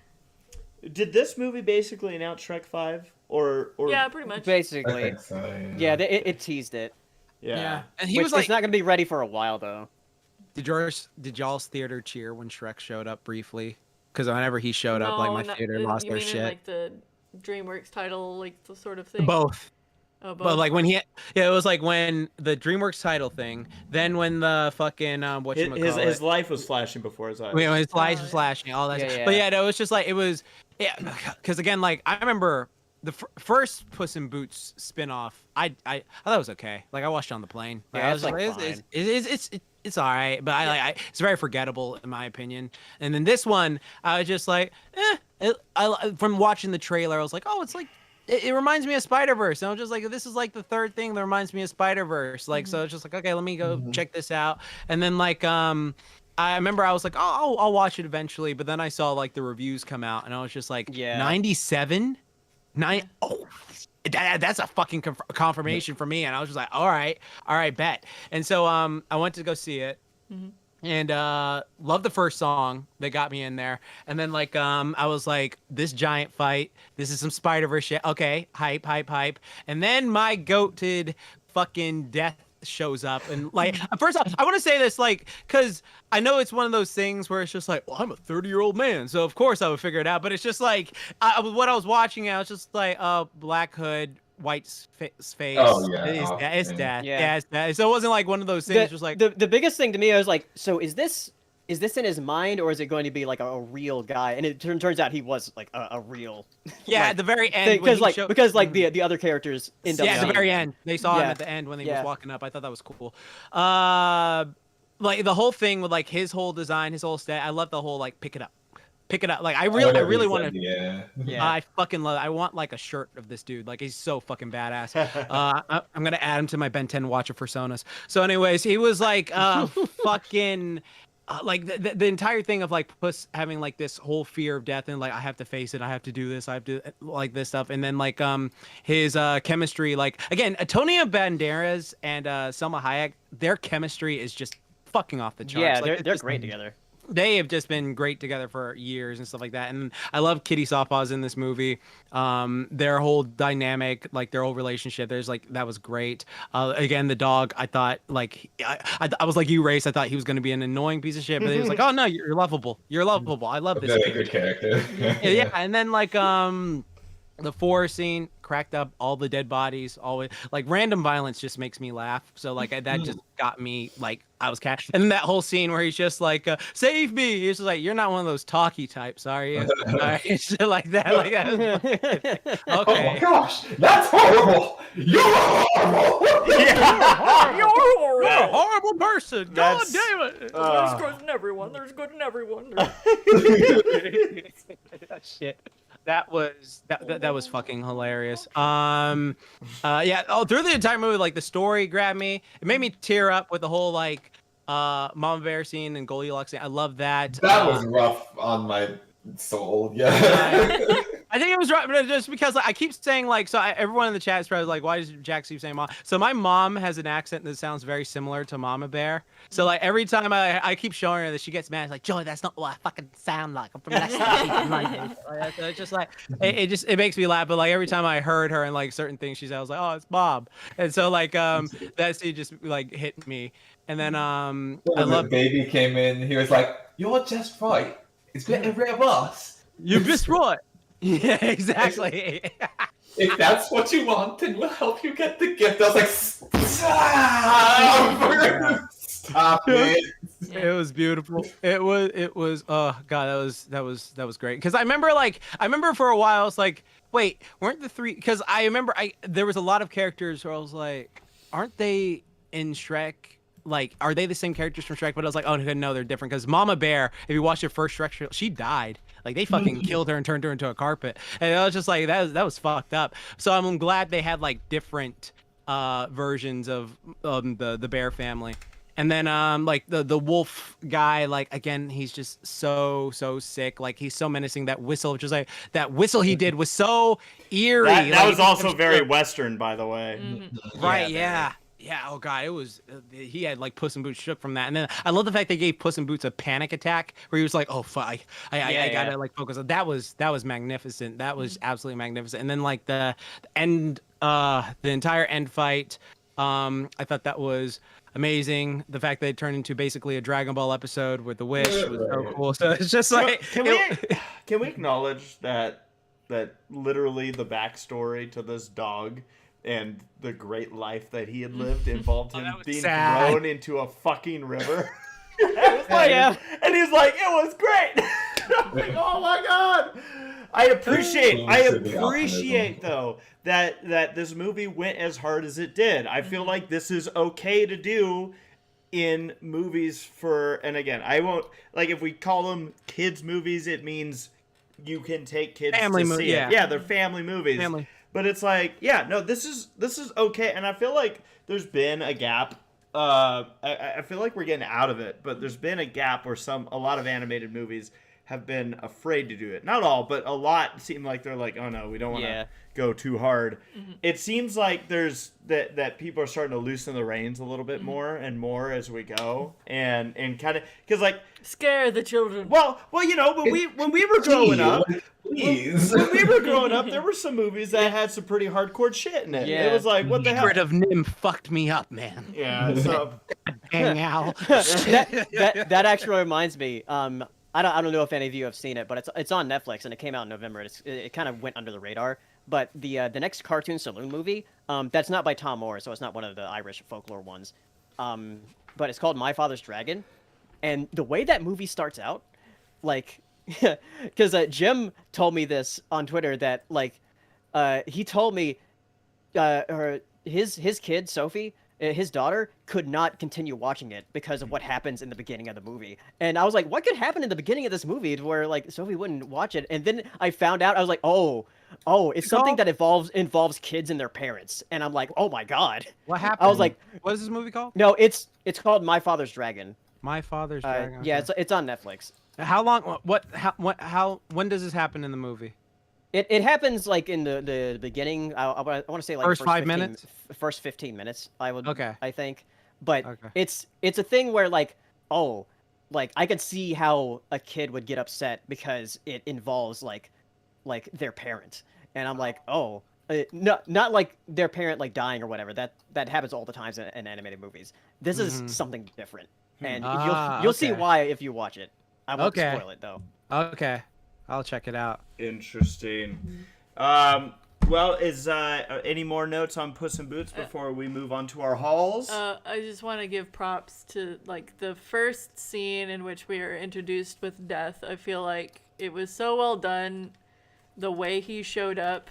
did this movie basically announce Shrek 5 or Yeah, pretty much. I Basically. think so. Yeah, it teased it. yeah. And he Which was like, it's not gonna be ready for a while though. did y'all's theater cheer when Shrek showed up briefly? Because whenever he showed up, like my theater lost you their mean shit. in, like the DreamWorks title, like the sort of thing. Both. Oh, But like when it was like when the DreamWorks title thing, then when the fucking his life was flashing before his eyes. His life was flashing, all that. Yeah. But yeah, no, it was just like it was, yeah. Because again, like I remember the first Puss in Boots spinoff. I thought it was okay. Like I watched it on the plane. Like, Yeah, I was like, it's all right, but it's very forgettable in my opinion. And then this one, I was just like, from watching the trailer, I was like, oh, it's like. It reminds me of Spider-Verse. And I was just like, this is like the third thing that reminds me of Spider-Verse. Like, so it's just like, okay, let me go check this out. And then like, I remember I was like, oh, I'll watch it eventually. But then I saw like the reviews come out and I was just like, 97? That's a fucking confirmation for me. And I was just like, all right, bet. And so I went to go see it. And loved the first song that got me in there. And then like I was like, this giant fight, this is some Spider-Verse shit. Okay, hype. And then my goated fucking death shows up. And like first off, I want to say this like because I know it's one of those things where it's just like, well, I'm a 30-year-old man, so of course I would figure it out. But it's just like what I was watching, I was just like, Black Hood, white face. Oh yeah, it's death. Yeah. It's death. So it wasn't like one of those things. Just like the biggest thing to me, I was like, so is this in his mind or is it going to be like a real guy? And it turns out he was like a real. Yeah, at the very end. Because the other characters end up. Yeah, at the very end, they saw him at the end when he was walking up. I thought that was cool. Like the whole thing with like his whole design, his whole stat. I love the whole like pick it up. Like I really want to. Yeah. I fucking love it. I want like a shirt of this dude. Like he's so fucking badass. I'm gonna add him to my Ben 10 watcher personas. So, anyways, he was like fucking. Like the entire thing of like Puss having like this whole fear of death and like I have to face it, I have to do this, I have to like this stuff, and then like his chemistry, like again Antonio Banderas and Selma Hayek, their chemistry is just fucking off the charts. Yeah, like, they're great together. They have just been great together for years and stuff like that. And I love Kitty Sawpaws in this movie. Their whole dynamic, like their whole relationship, that was great. Again, the dog, I thought like, I was like you, Race. I thought he was going to be an annoying piece of shit, but he was like, oh no, you're lovable. You're lovable. I love this. Very good character. Yeah. And then like, the forest scene cracked up, all the dead bodies, always like random violence just makes me laugh. So like that just got me like I was catch. And then that whole scene where he's just like, save me. He's just like, you're not one of those talky types, are you? Shit like that. Like that. Okay. Oh my gosh, that's horrible. You're horrible. You're a horrible person. God damn it. There's good in everyone. There's good in everyone. Shit. That was fucking hilarious. Yeah. Oh, through the entire movie, like the story grabbed me. It made me tear up with the whole like Mama Bear scene and Goldilocks scene. I love that. That was rough on my soul. Yeah. I think it was right, but just because like, I keep saying like, so everyone in the chat is probably like, why does Jax keep saying mom? So my mom has an accent that sounds very similar to Mama Bear. So like every time I keep showing her that, she gets mad. It's like, Joy, that's not what I fucking sound like. I'm from Leicester. So it's just like it makes me laugh. But like every time I heard her and like certain things she said, I was like, oh, it's Bob. And so like that scene just like hit me. And then I love baby came in. He was like, "You're just right. It's better every of us. You're just right." Yeah, exactly. If that's what you want, then we'll help you get the gift. I was like, stop it. It was beautiful. It was. Oh god, that was great. Because I remember for a while I was like, wait, weren't the three? Because I remember there was a lot of characters where I was like, aren't they in Shrek? Like, are they the same characters from Shrek? But I was like, oh no, they're different. Because Mama Bear, if you watch your first Shrek show, she died. Like they fucking killed her and turned her into a carpet. And I was just like, that was fucked up. So I'm glad they had like different versions of the Bear family. And then like the wolf guy, like again, he's just so sick. Like he's so menacing. That whistle, just like that whistle he did was so eerie. That like, was also very Western, by the way. Right? Yeah. Yeah, oh god, it was. He had like Puss in Boots shook from that, and then I love the fact they gave Puss in Boots a panic attack where he was like, "Oh fuck, I gotta like focus." That was magnificent. That was absolutely magnificent. And then like the end, the entire end fight, I thought that was amazing. The fact that it turned into basically a Dragon Ball episode with the wish was so cool. So it's just like, can we acknowledge that literally the backstory to this dog the great life that he had lived involved him being sad. thrown into a fucking river. And he's like, it was great. I'm like, oh my god. I appreciate though that this movie went as hard as it did. I feel like this is okay to do in movies and again, I won't, like, if we call them kids movies, it means you can take kids to see it. Yeah, they're family movies. But it's like, this is okay, and I feel like there's been a gap. I feel like we're getting out of it, but there's been a gap where a lot of animated movies have been afraid to do it. Not all, but a lot seem like they're like, oh no, we don't want to go too hard. It seems like there's that people are starting to loosen the reins a little bit more and more as we go, and kind of, because like, scare the children. Well, you know, when we were growing up, when we were growing up, there were some movies that had some pretty hardcore shit in it. It was like, what the hell? Secret of Nim fucked me up, man. Yeah. So dang Al. that actually reminds me. I don't know if any of you have seen it, but it's on Netflix and it came out in November. It kind of went under the radar. But the next cartoon saloon movie, that's not by Tom Moore, so it's not one of the Irish folklore ones. But it's called My Father's Dragon, and the way that movie starts out, like, because Jim told me this on Twitter that like, he told me, his kid Sophie, his daughter, could not continue watching it because of what happens in the beginning of the movie. And I was like, what could happen in the beginning of this movie where like Sophie wouldn't watch it? And then I found out, I was like, oh, it's something that involves kids and their parents. And I'm like, oh my god. What happened? I was like, what is this movie called? No, it's called My Father's Dragon. My Father's Dragon. Okay. Yeah, it's on Netflix. How long? When does this happen in the movie? It happens like in the beginning. I want to say like first 5 minutes. First 15 minutes. I think. But it's a thing where like, I could see how a kid would get upset because it involves like their parent, and I'm like, not like their parent like dying or whatever. That happens all the time in animated movies. This is something different, and you'll see why if you watch it. I won't spoil it though. Okay, I'll check it out. Interesting. Well, is any more notes on Puss in Boots before we move on to our hauls? I just want to give props to like the first scene in which we are introduced with Death. I feel like it was so well done, the way he showed up,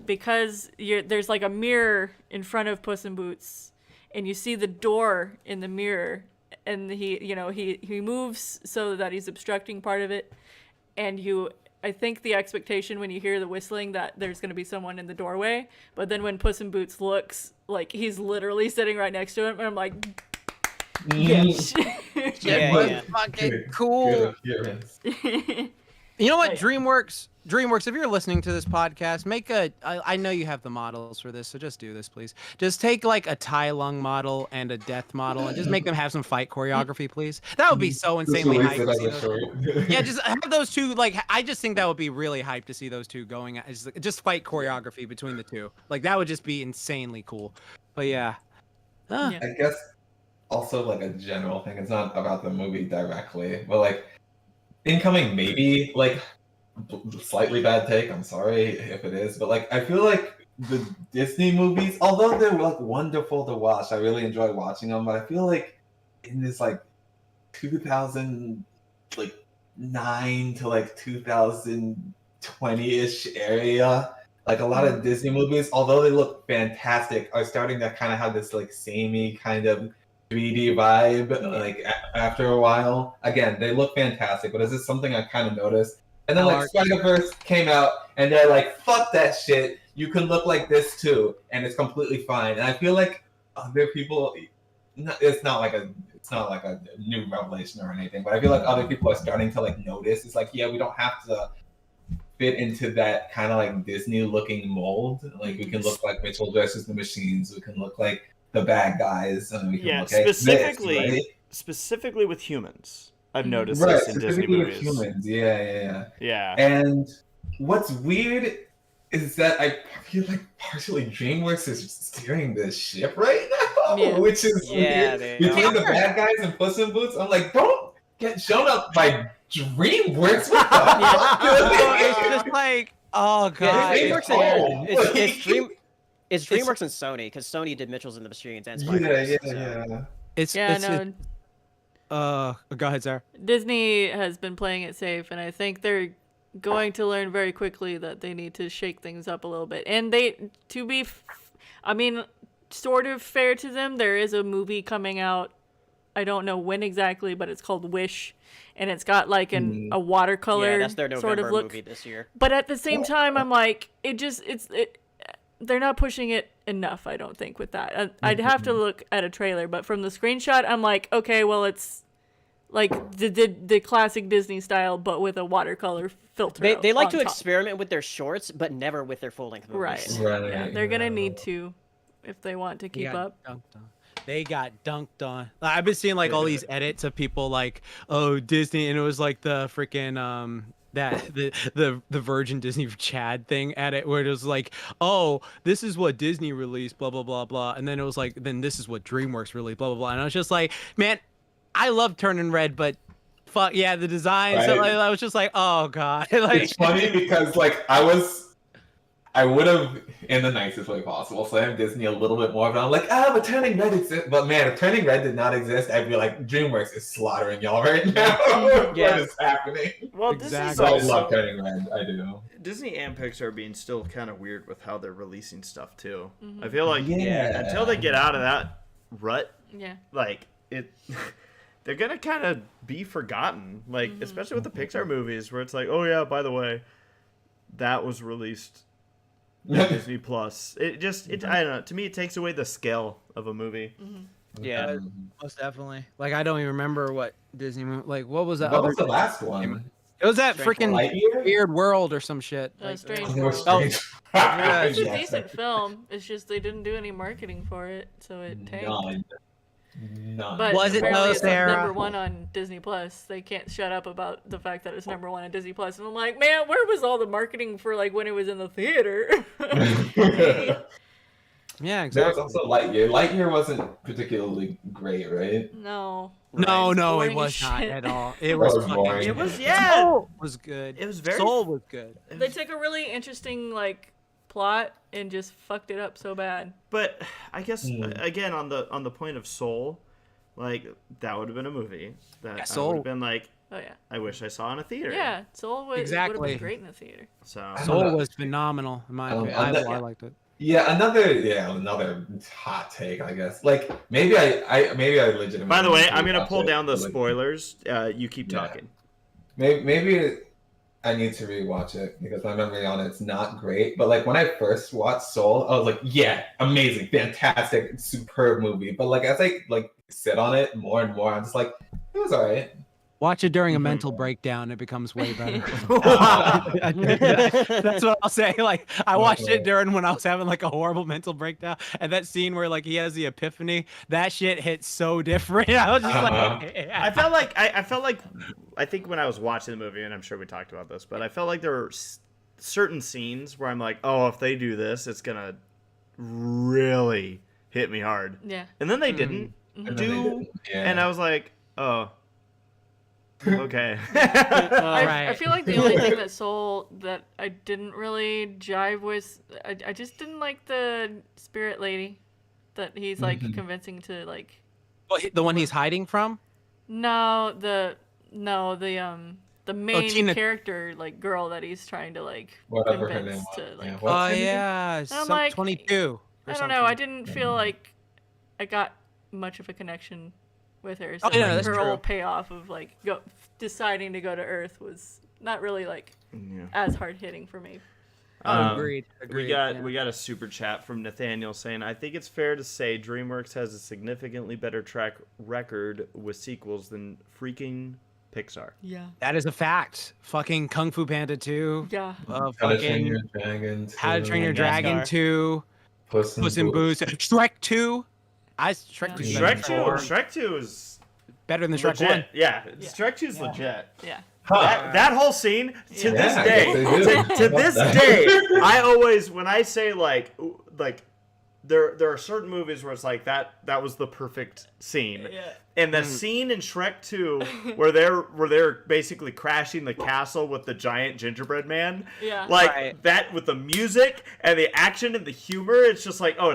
because there's like a mirror in front of Puss in Boots, and you see the door in the mirror, and he moves so that he's obstructing part of it, and I think the expectation when you hear the whistling that there's going to be someone in the doorway, but then when Puss in Boots looks, like he's literally sitting right next to him, and I'm like, yes. Yeah. Fucking cool. You know what, DreamWorks, if you're listening to this podcast, I know you have the models for this, so just do this, please. Just take like a Tai Lung model and a Death model and just make them have some fight choreography, please. That would be so insanely hype. Yeah, just have those two, like, I just think that would be really hype to see those two going, just fight choreography between the two. Like, that would just be insanely cool. But yeah. I guess also like a general thing, it's not about the movie directly, but like, incoming maybe like slightly bad take, I'm sorry if it is, but like I feel like the Disney movies, although they're like wonderful to watch, I really enjoy watching them, but I feel like in this like 2009 to like 2020-ish area, like a lot of Disney movies, although they look fantastic, are starting to kind of have this like samey kind of 3D vibe, like after a while. Again, they look fantastic, but this is something I kind of noticed. And then like Spider-Verse came out, and they're like, "Fuck that shit! You can look like this too, and it's completely fine." And I feel like other people, it's not like a new revelation or anything, but I feel like other people are starting to like notice. It's like, yeah, we don't have to fit into that kind of like Disney-looking mold. Like we can look like Mitchell versus the Machines. We can look like the bad guys, and we can look at specifically with humans. I've noticed this in Disney movies. With humans, yeah. And what's weird is that I feel like partially DreamWorks is steering this ship right now, which is weird. Between the bad guys and Puss in Boots, I'm like, don't get shown up by DreamWorks. What the it's just like, oh god, It's DreamWorks and Sony, because Sony did Mitchells and the Machines and Spider-Man. Yeah. Go ahead, Sarah. Disney has been playing it safe, and I think they're going to learn very quickly that they need to shake things up a little bit. And sort of fair to them, there is a movie coming out. I don't know when exactly, but it's called Wish, and it's got like a watercolor that's their November sort of look movie this year. But at the same time, I'm like, they're not pushing it enough, I don't think, with that. I'd have to look at a trailer, but from the screenshot, I'm like, okay, well, it's like the classic Disney style, but with a watercolor filter. They like to experiment with their shorts, but never with their full-length movies. Right. Yeah, they're gonna need to if they want to keep up. They got dunked on. I've been seeing like all these edits of people like, oh, Disney, and it was like the freaking the Virgin Disney Chad thing at it, where it was like, oh, this is what Disney released, blah blah blah blah, and then it was like, then this is what DreamWorks released, blah blah blah, and I was just like, man, I love Turning Red, but fuck yeah, the design. Right. So I was just like, oh god. Like, it's funny because like I would have, in the nicest way possible, slammed Disney a little bit more, but I'm like, but Turning Red exists. But man, if Turning Red did not exist, I'd be like, DreamWorks is slaughtering y'all right now. What is happening? Well, exactly. I love Turning Red. I do. Disney and Pixar are being still kind of weird with how they're releasing stuff too. I feel like until they get out of that rut, like they're gonna kind of be forgotten. Like especially with the Pixar movies, where it's like, oh yeah, by the way, that was released. Disney Plus. I don't know. To me, it takes away the scale of a movie. Yeah, most definitely. Like I don't even remember what Disney movie. Like what was that? What was the last one? It was that freaking Weird World or some shit. Strange World. it's a decent film. It's just they didn't do any marketing for it, so it tanked. None. But was it though, Sarah? #1 on Disney Plus. They can't shut up about the fact that it's #1 on Disney Plus. And I'm like, man, where was all the marketing for like when it was in the theater? Yeah, exactly. There was also Lightyear. Lightyear wasn't particularly great, right? No. No, it was not at all. It was boring. It was Soul was good. It was very Soul was good. They took a really interesting like plot and just fucked it up so bad. But I guess again on the point of Soul, like that would have been a movie that I would have been like, oh yeah, I wish I saw in a theater. Yeah, Soul would have been great in the theater. So Soul was phenomenal in my opinion. I liked it. Yeah, another hot take, I guess. Like maybe I legitimately. By the way, I'm gonna pull down the spoilers. You keep talking. Maybe I need to rewatch it because my memory on it's not great. But like when I first watched Soul, I was like, yeah, amazing, fantastic, superb movie. But like as I like sit on it more and more, I'm just like, it was alright. Watch it during a mental breakdown; it becomes way better. That's what I'll say. Like I watched it during when I was having like a horrible mental breakdown, and that scene where like he has the epiphany, that shit hit so different. I was just like, I felt like I think when I was watching the movie, and I'm sure we talked about this, but I felt like there were certain scenes where I'm like, oh, if they do this, it's gonna really hit me hard. Yeah. And then they didn't and I was like, oh. Okay. I feel like the only thing that Soul that I didn't really jive with, I just didn't like the spirit lady that he's like convincing to like. The one he's hiding from? No, the main character like girl that he's trying to like convince to like. Oh yeah, I'm like 22. I don't know. I didn't feel like I got much of a connection with her. So that's her true. whole payoff of like deciding to go to Earth was not really like as hard hitting for me. Agreed. We got a super chat from Nathaniel saying, I think it's fair to say DreamWorks has a significantly better track record with sequels than freaking Pixar. Yeah. That is a fact. Fucking Kung Fu Panda 2. Yeah. How to Train Your Dragon 2. How to Train Your Dragon 2. Puss in Boots. Shrek 2. Shrek 2 is better than Shrek legit. 1. Yeah, Shrek 2 is legit. Yeah. That whole scene to this day, I always when I say like there are certain movies where it's like that was the perfect scene. And the scene in Shrek 2 where they're basically crashing the castle with the giant gingerbread man, Yeah. like that with the music and the action and the humor, it's just like, oh,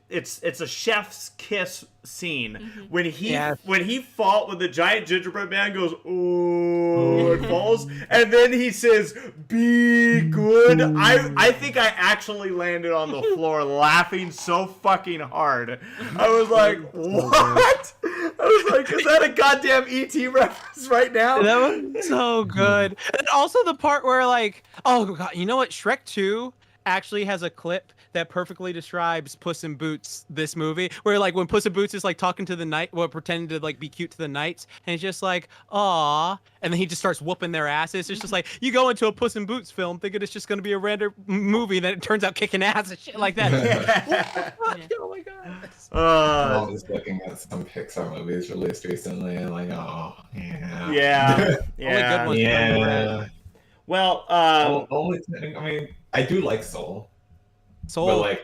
it's a chef's kiss scene when when the giant gingerbread man goes ooh and falls, and then he says be good. I think I actually landed on the floor laughing so fucking hard. I was like, what? I was like, is that a goddamn E.T. reference right now? That was so good. And also the part where like, oh god, you know what? Shrek 2 actually has a clip that perfectly describes Puss in Boots, this movie, where like when Puss in Boots is like talking to the knight, pretending to like be cute to the knights, and he's just like, aw, and then he just starts whooping their asses. It's just like, you go into a Puss in Boots film thinking it's just gonna be a random movie, then it turns out kicking ass and shit like that. Oh my god. I'm just looking at some Pixar movies released recently, and like, oh, yeah. Yeah. Only good ones. Yeah. Well, Only, I mean, I do like Soul. Soul. But like,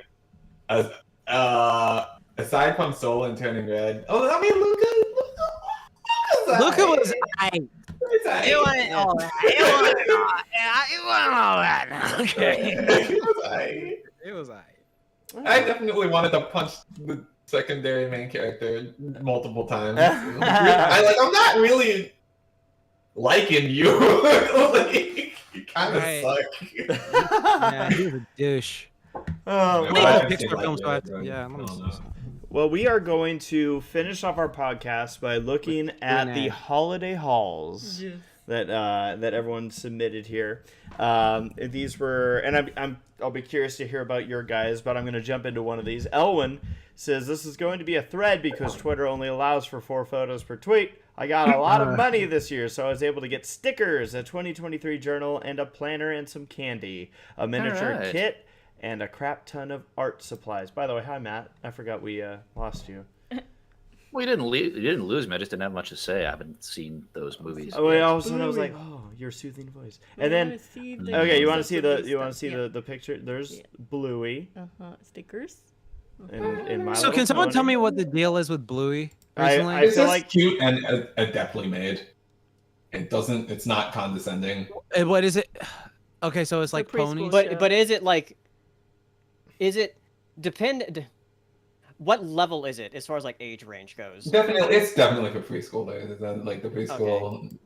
aside from Soul and Turning Red, I mean, Luca was aight. It wasn't all that. Okay. It was aight. I definitely wanted to punch the secondary main character multiple times. I'm not really liking you. Like, you kind of suck. Yeah, he was a douche. Well, we are going to finish off our podcast by looking at the holiday hauls that everyone submitted here. These were, and I'll be curious to hear about your guys, but I'm going to jump into one of these. Elwin says this is going to be a thread because Twitter only allows for 4 photos per tweet. I got a lot of money this year, so I was able to get stickers, a 2023 journal, and a planner and some candy, a miniature kit, and a crap ton of art supplies. By the way, hi Matt. I forgot we lost you. Well, you didn't lose me. I just didn't have much to say. I haven't seen those movies. Oh, all of a sudden I was like, oh, your soothing voice. And then, okay, you want to see the picture? There's Bluey. Stickers. So can someone tell me what the deal is with Bluey? I feel like cute and adeptly made. It's not condescending. What is it? Okay, so it's like ponies. But is it like? Is it what level is it as far as like age range goes? It's definitely for preschoolers. Like the preschool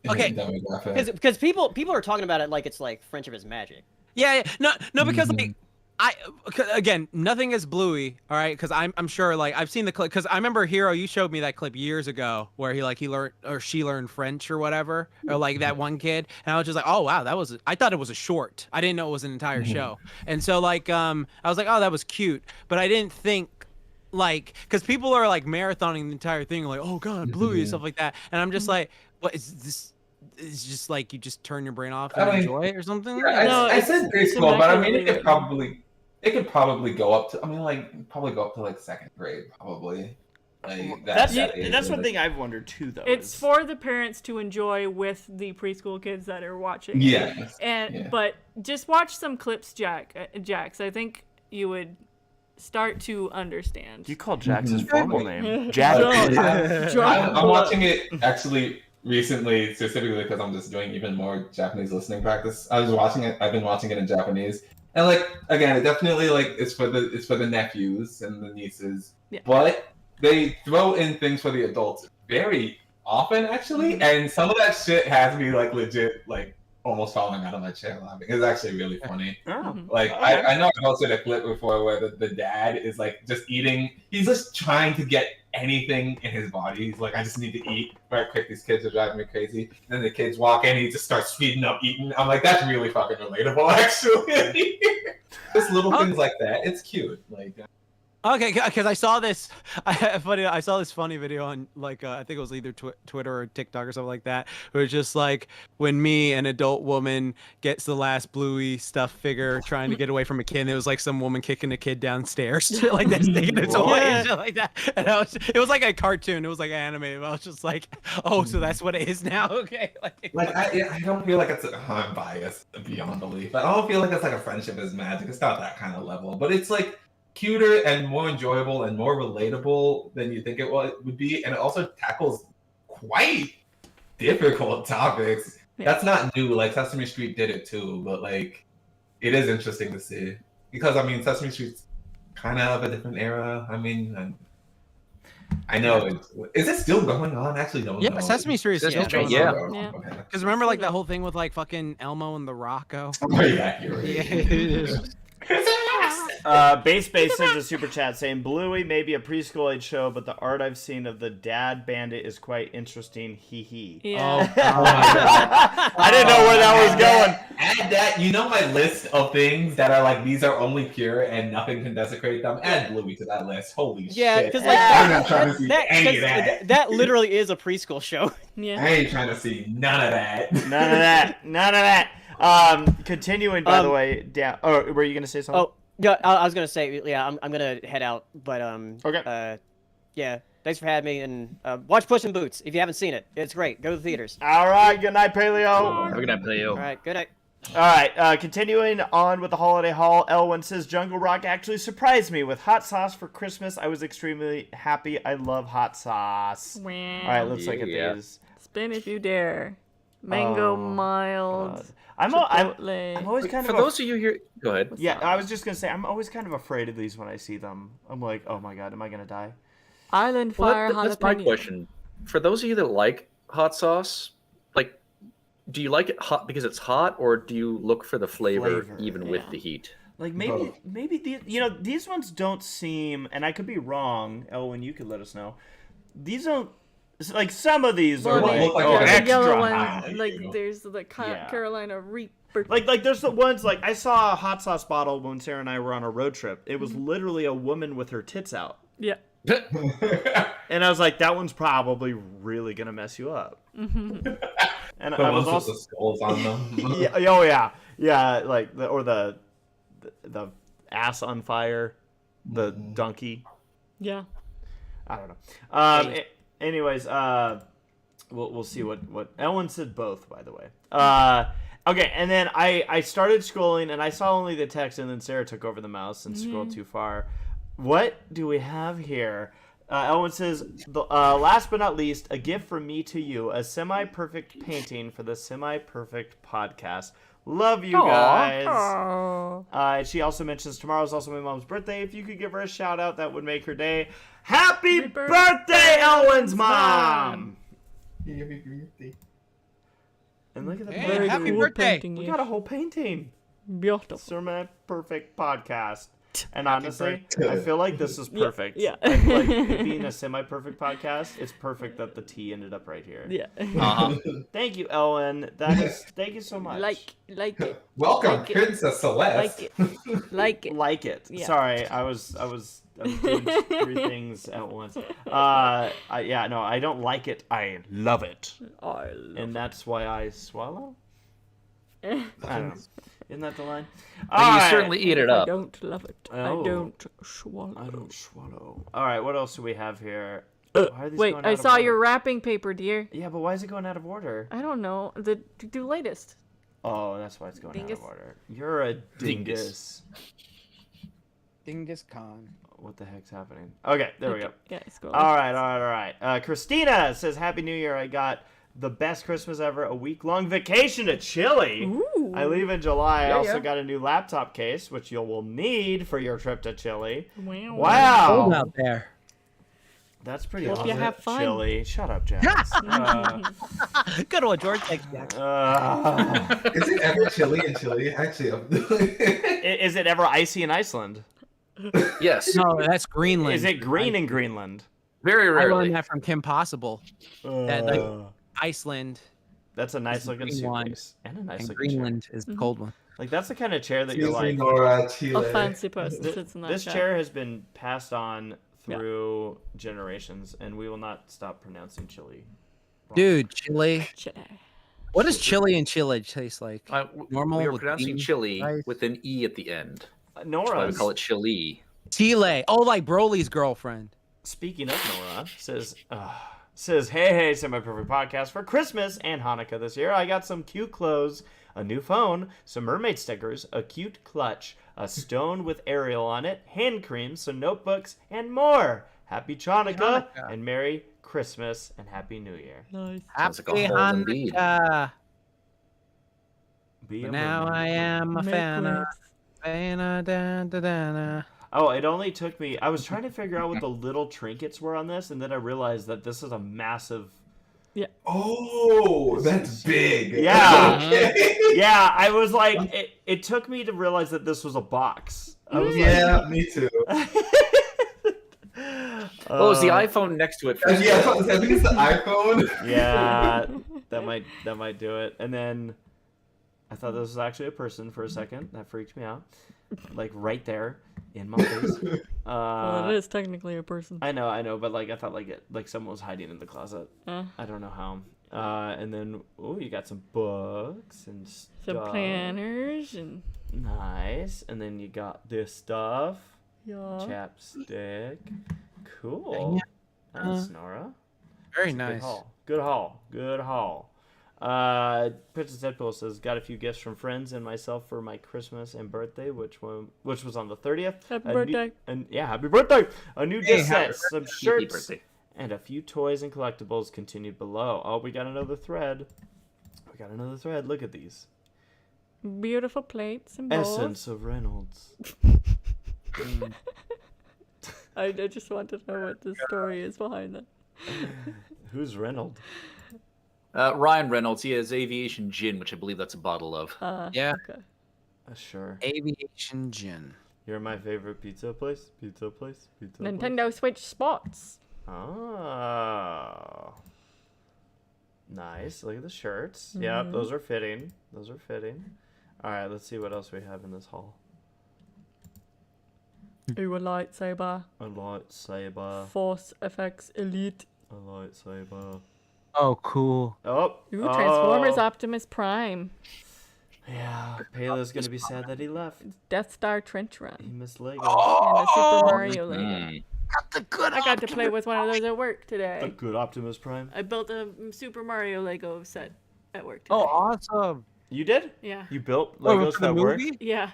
demographic. Because people are talking about it like it's like Friendship is Magic. Yeah. No, because like again, nothing is Bluey, all right? Because I'm sure like I've seen the clip. Because I remember Hero, you showed me that clip years ago where he learned or she learned French or whatever, or like that one kid, and I was just like, oh wow, I thought it was a short. I didn't know it was an entire show, and so like I was like, oh, that was cute, but I didn't think like because people are like marathoning the entire thing, like oh god, Bluey and stuff like that, and I'm just like, what is this? It's just like you just turn your brain off and enjoy it or something. Yeah, I said preschool, but I mean it could probably go up to. I mean, like probably go up to like 2nd grade, probably. Like that's one thing I've wondered too, though. It's for the parents to enjoy with the preschool kids that are watching. Yeah. But just watch some clips, Jax. I think you would start to understand. You call Jax his formal name, Jax. I'm watching it actually recently, specifically because I'm just doing even more Japanese listening practice. I've been watching it in Japanese. And like again, it definitely like it's for the nephews and the nieces, but they throw in things for the adults very often actually, and some of that shit has me like legit like almost falling out of my chair laughing. It's actually really funny. Like I know I posted a clip before where the dad is like just eating. He's just trying to get anything in his body. He's like, I just need to eat right quick. These kids are driving me crazy. And then the kids walk in, he just starts speeding up eating. I'm like, that's really fucking relatable, actually. Just little things like that. It's cute. Like. Okay, because I saw this. I saw this funny video on like I think it was either Twitter or TikTok or something like that. It was just like when me, an adult woman, gets the last Bluey stuffed figure trying to get away from a kid. And it was like some woman kicking a kid downstairs, like that's taking it away and shit like that. And it was like a cartoon. It was like animated. I was just like, oh, so that's what it is now. Okay. Like I don't feel like I'm biased beyond belief. I don't feel like it's like a Friendship is Magic. It's not that kind of level, but it's like. cuter and more enjoyable and more relatable than you think it would be, and it also tackles quite difficult topics. Yeah. That's not new. Like Sesame Street did it too, but like it is interesting to see because I mean Sesame Street's kind of a different era. I mean, I know. Is it still going on? I actually don't know. Yeah, Sesame Street is Sesame still Street, going on. yeah. Yeah. Okay. Because remember, like, that whole thing with, like, fucking Elmo and the Rocco? Oh, yeah, you're right. Yeah. Base says a super chat saying Bluey may be a preschool age show, but the art I've seen of the Dad Bandit is quite interesting. Hee hee. Yeah. Oh my God. I didn't know where that was going. Add that. You know my list of things that are like these are only pure and nothing can desecrate them. Add Bluey to that list. Holy Yeah, shit! because like I'm not trying to see any of 'cause that. that literally is a preschool show. Yeah. I ain't trying to see none of that. None of that. None of that. Continuing, by the way, down. Oh, were you gonna say something? Oh, yeah, I was gonna say, yeah, I'm gonna head out, but Okay. yeah, thanks for having me, and watch Puss in Boots if you haven't seen it. It's great. Go to the theaters. All right. Good night, Paleo. Have a good night, Paleo. All right, good night. All right, continuing on with the holiday haul, Elwin says Jungle Rock actually surprised me with hot sauce for Christmas. I was extremely happy. I love hot sauce. All right, let's look at Yeah. these. Spin if you dare. Mango Oh, mild. God. I'm always kind For of those of you here, go ahead. yeah. I was just gonna say I'm always kind of afraid of these when I see them. I'm like, oh my God, am I gonna die? Island Well, fire that's my jalapeno. question. For those of you that like hot sauce, like, do you like it hot because it's hot, or do you look for the flavor, even with yeah. the heat? Like maybe these these ones don't seem, and I could be wrong. Elwin, you could let us know. These don't like some of these are Well, like, look like oh, they're the extra yellow hot. one, like there's the Yeah. Carolina Reaper. Like there's the ones like I saw a hot sauce bottle when Sarah and I were on a road trip. It was literally a woman with her tits out. Yeah. And I was like, that one's probably really gonna mess you up. And I was also the skulls on them. yeah, like the ass on fire, the donkey. Yeah. I don't know. Anyways, we'll see what Ellen said both, by the way. Okay, and then I started scrolling and I saw only the text, and then Sarah took over the mouse and scrolled too far. What do we have here? Ellen says, last but not least, a gift from me to you, a semi-perfect painting for the semi-perfect podcast. Love you guys. Aww. She also mentions tomorrow's also my mom's birthday. If you could give her a shout out, that would make her day. Happy birthday, Ellen's mom! Happy birthday. And look at the Hey, birthday. happy birthday. We got a whole painting. Beautiful. Semi-perfect podcast. And honestly, I feel like this is perfect. Yeah. I feel like it being a semi-perfect podcast, it's perfect that the T ended up right here. Yeah. Thank you, Ellen. Thank you so much. Like it. Welcome, Like it. Princess Celeste. Like it. Like it. Yeah. Sorry, I was doing three things at once. I don't like it. I love it. And that's why I swallow? I don't know. Isn't that the line? Well, you certainly eat it I up. don't love it. Oh. I don't swallow. I don't swallow. All right, what else do we have here? Why are these Wait, going I out of saw order? your wrapping paper, dear. Yeah, but why is it going out of order? I don't know. Do latest. Oh, that's why it's going Dingus. out of order. You're a dingus. Dingus Khan. What the heck's happening? Okay, there we go. Yeah, scroll. All right. Christina says, Happy New Year. I got the best Christmas ever, a week-long vacation to Chile. Ooh. I leave in July. I also yeah. got a new laptop case, which you will need for your trip to Chile. Wow. Wow. Cold out there. That's pretty Hope awesome. you have fun. Chile. Shut up, Jax. Good old George. Thanks, Jack. Is it ever chilly in Chile? Actually, Is it ever icy in Iceland? Yes, No, that's Greenland. Is it green in Greenland? very I rarely. learned that from Kim Possible. That, like, Iceland That's a nice looking green one, suitcase. And a nice and looking chair. Greenland is the cold one. Like, that's the kind of chair that you're Excuse me, like, Nora, A Chile. fancy person sits in that this chair. chair has been passed on through generations, and we will not stop pronouncing Chile wrong. Dude, chili. Chair. What does chili and Chile taste like? Normal We are with pronouncing beans, chili rice. with an E at the end. That's why Nora, we call it chili. Chile. Oh, like Broly's girlfriend. speaking of Nora, says, hey, semi-perfect podcast for Christmas and Hanukkah this year. I got some cute clothes a new phone, some mermaid stickers, a cute clutch, a stone with Ariel on it, hand cream, some notebooks, and more. Happy Chanukah and Merry Christmas and Happy New Year. Nice. Sounds like a Happy haul indeed. Hanukkah. Be a Now mermaid. I am a Make fan. wish. Oh, it only took me. I was trying to figure out what the little trinkets were on this, and then I realized that this is a massive. Oh, that's big. Yeah. Okay. Yeah, I was like, it took me to realize that this was a box. I was Yeah, me too. Oh, is the iPhone next to it? For Yeah, I think it's the iPhone. Yeah, that might do it. And then I thought this was actually a person for a second. That freaked me out. Like right there in my face. Well, it is technically a person. I know, but like I thought like someone was hiding in the closet. I don't know how. And then you got some books and stuff. Some planners and Nice. And then you got this stuff. yeah. Chapstick. Cool. Nice, Nora. Very Good nice. haul. Good haul. Princess Deadpool says, got a few gifts from friends and myself for my Christmas and birthday, which was on the 30th. Happy birthday. Happy birthday. A new disc set, some Happy shirts, birthday. and a few toys and collectibles continued below. Oh, we got another thread. Look at these. Beautiful plates and bowls. Essence of Reynolds. I just want to know what the story is behind that. Who's Reynolds? Ryan Reynolds. He has Aviation Gin, which I believe that's a bottle of. Yeah. Okay. Sure. Aviation Gin. You're my favorite pizza place. Nintendo Switch Sports. Oh. Nice. Look at the shirts. Yep, those are fitting. All right, let's see what else we have in this haul. Ooh, a lightsaber. A lightsaber. Force FX Elite. A lightsaber. Oh, cool. Oh. Ooh, Transformers Optimus Prime. Yeah, Paleo's gonna be sad that he left. Death Star Trench Run. He missed Lego. And a Super Mario Lego. Mm. I got to play with one of those at work The today. good Optimus Prime. I built a Super Mario Lego set at work today. Oh, awesome. You did? Yeah. You built Oh, Legos for the that work? movie? Yeah.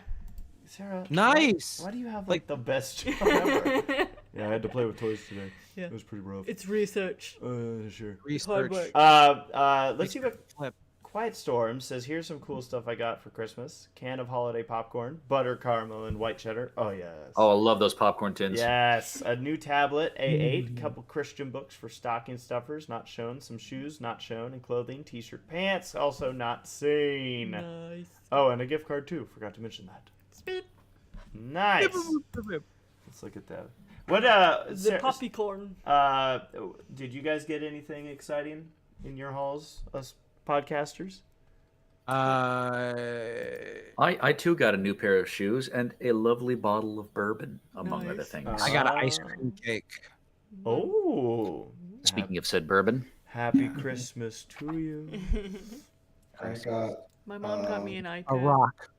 Sarah. Nice. Why do you have like the best job ever? Yeah, I had to play with toys today. Yeah. It was pretty rough. It's research. Sure. Research. work. Let's see what Flip. Quiet Storm says. Here's some cool stuff I got for Christmas: can of holiday popcorn, butter caramel, and white cheddar. Oh yes. Oh, I love those popcorn tins. Yes, a new tablet, A8, couple Christian books for stocking stuffers, not shown, some shoes, not shown, and clothing, t-shirt, pants, also not seen. Nice. Oh, and a gift card too. Forgot to mention that. Speed. Nice. Let's look at that. What The popcorn. did you guys get anything exciting in your halls, us podcasters? I too got a new pair of shoes and a lovely bottle of bourbon, among other Nice. things. I got an ice cream cake. Oh. Speaking of said bourbon, Happy Christmas to you. I got My mom got me an iPad. A rock.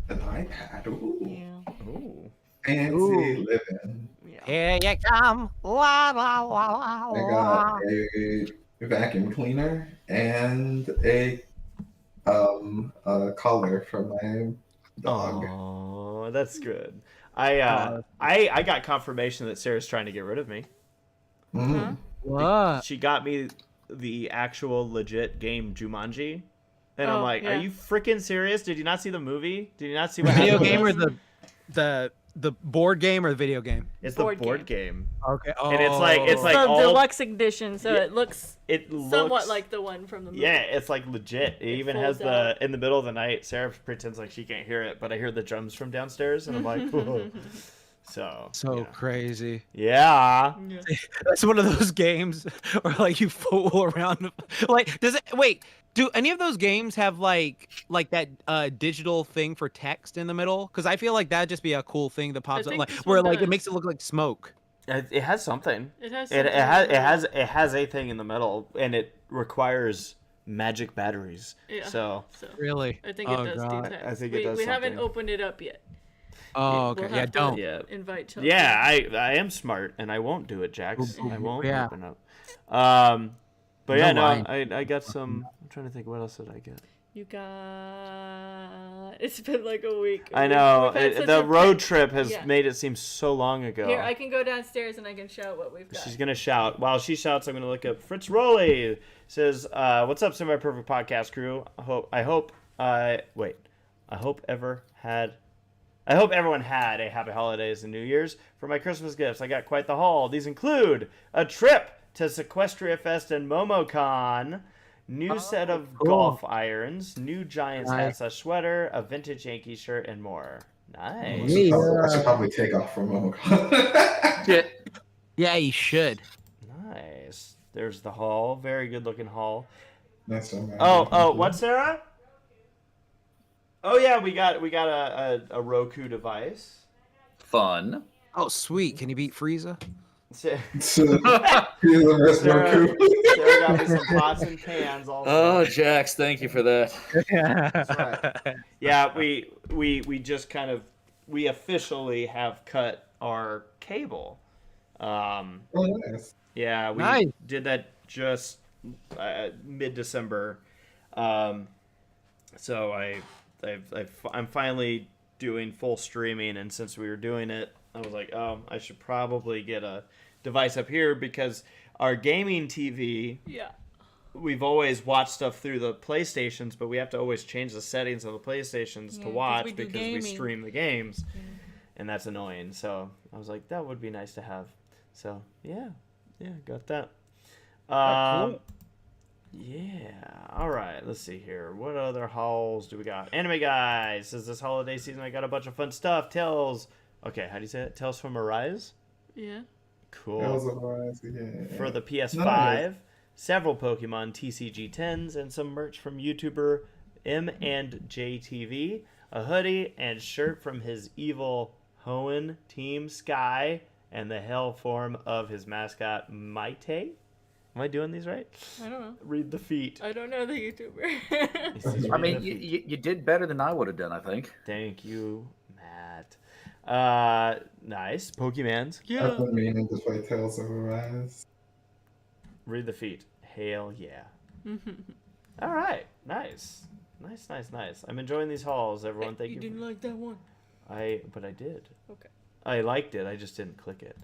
an iPad. Ooh. Yeah. Ooh. Fancy Ooh. living. Yeah. Here you come. La, la, la, la, I la. got a vacuum cleaner and a collar for my dog. Oh, that's good. I got confirmation that Sarah's trying to get rid of me. Mhm. What? She got me the actual legit game Jumanji. And I'm Oh, like, yeah. are you freaking serious? Did you not see the movie? Did you not see what Video happened game with or us? the board game or the video game? It's the board board game. Okay. Oh. And it's like It's the all deluxe edition, so Yeah. it looks it looks somewhat like the one from the movie. Yeah, it's like legit. It even has folds the out. in the middle of the night. Sarah pretends like she can't hear it, but I hear the drums from downstairs, and I'm like, whoa. So yeah. Crazy. Yeah. Yeah. That's one of those games where like you fool around. Like, does it? Wait, do any of those games have like that digital thing for text in the middle? Because I feel like that'd just be a cool thing that pops up, think like this where one like it does. makes it look like smoke. It has something. It has. It something has in the middle. it has a thing in the middle, and it requires magic batteries. Yeah. So So Really? I think Oh, it does God. do text. I think it does We haven't something. opened it up yet. Oh, okay. We'll Yeah, have to don't. yeah. invite Chelsea. Yeah, I am smart, and I won't do it, Jax. I won't Yeah. open up. But yeah, No no, line. I got some. I'm trying to think, what else did I get? You got. It's been like a week. I know. We've had such The a road pack- trip has Yeah. made it seem so long ago. Here, I can go downstairs and I can shout what we've got. She's gonna shout. While she shouts, I'm gonna look up Fritz Roley. Says, "What's up, Semi Perfect Podcast crew? I hope everyone had a happy holidays and New Year's. For my Christmas gifts, I got quite the haul. These include a trip to Sequestria Fest and MomoCon, new set of golf irons, new Giants Nice. hat / sweater, a vintage Yankee shirt, and more. I Nice. should probably take off from MomoCon. Shit. Yeah, you should. Nice. There's the haul. Very good looking haul. Nice one, man. Oh, what, Sarah? Oh yeah, we got a Roku device. Fun. Oh, sweet. Can you beat Frieza? Sarah Here's the rest of Roku. Sarah got me some pots and pans. Also. Oh, Jax, thank you for that. Right. Yeah, we just kind of we officially have cut our cable. Oh, nice. Yeah, we Nice. did that just mid-December. So I'm finally doing full streaming, and since we were doing it, I was like, oh, I should probably get a device up here because our gaming TV, Yeah. we've always watched stuff through the PlayStations, but we have to always change the settings of the PlayStations Yeah, to 'cause watch we do because we gaming. stream the games, and that's annoying. So I was like, that would be nice to have. So yeah, got that. cool. Yeah. All right. Let's see here. What other hauls do we got? Anime Guy says this holiday season I got a bunch of fun stuff. Tales. Okay, how do you say it? Tales from Arise. Yeah. Cool. That was alright, yeah. For the PS5, several Pokemon TCG 10s, and some merch from YouTuber M&JTV, a hoodie and shirt from his evil Hoenn Team Sky, and the hell form of his mascot Maite. Am I doing these right? I don't know. Read the feet. I don't know the YouTuber. He says, I "Read mean, the feet." you did better than I would have done, I think. Thank you, Matt. Nice. Pokemans. I've been meaning to play Tales of Arise. Read the feet. Hail yeah. All right. Nice. Nice. I'm enjoying these hauls, everyone. Thank you. You didn't like that one. But I did. Okay. I liked it. I just didn't click it.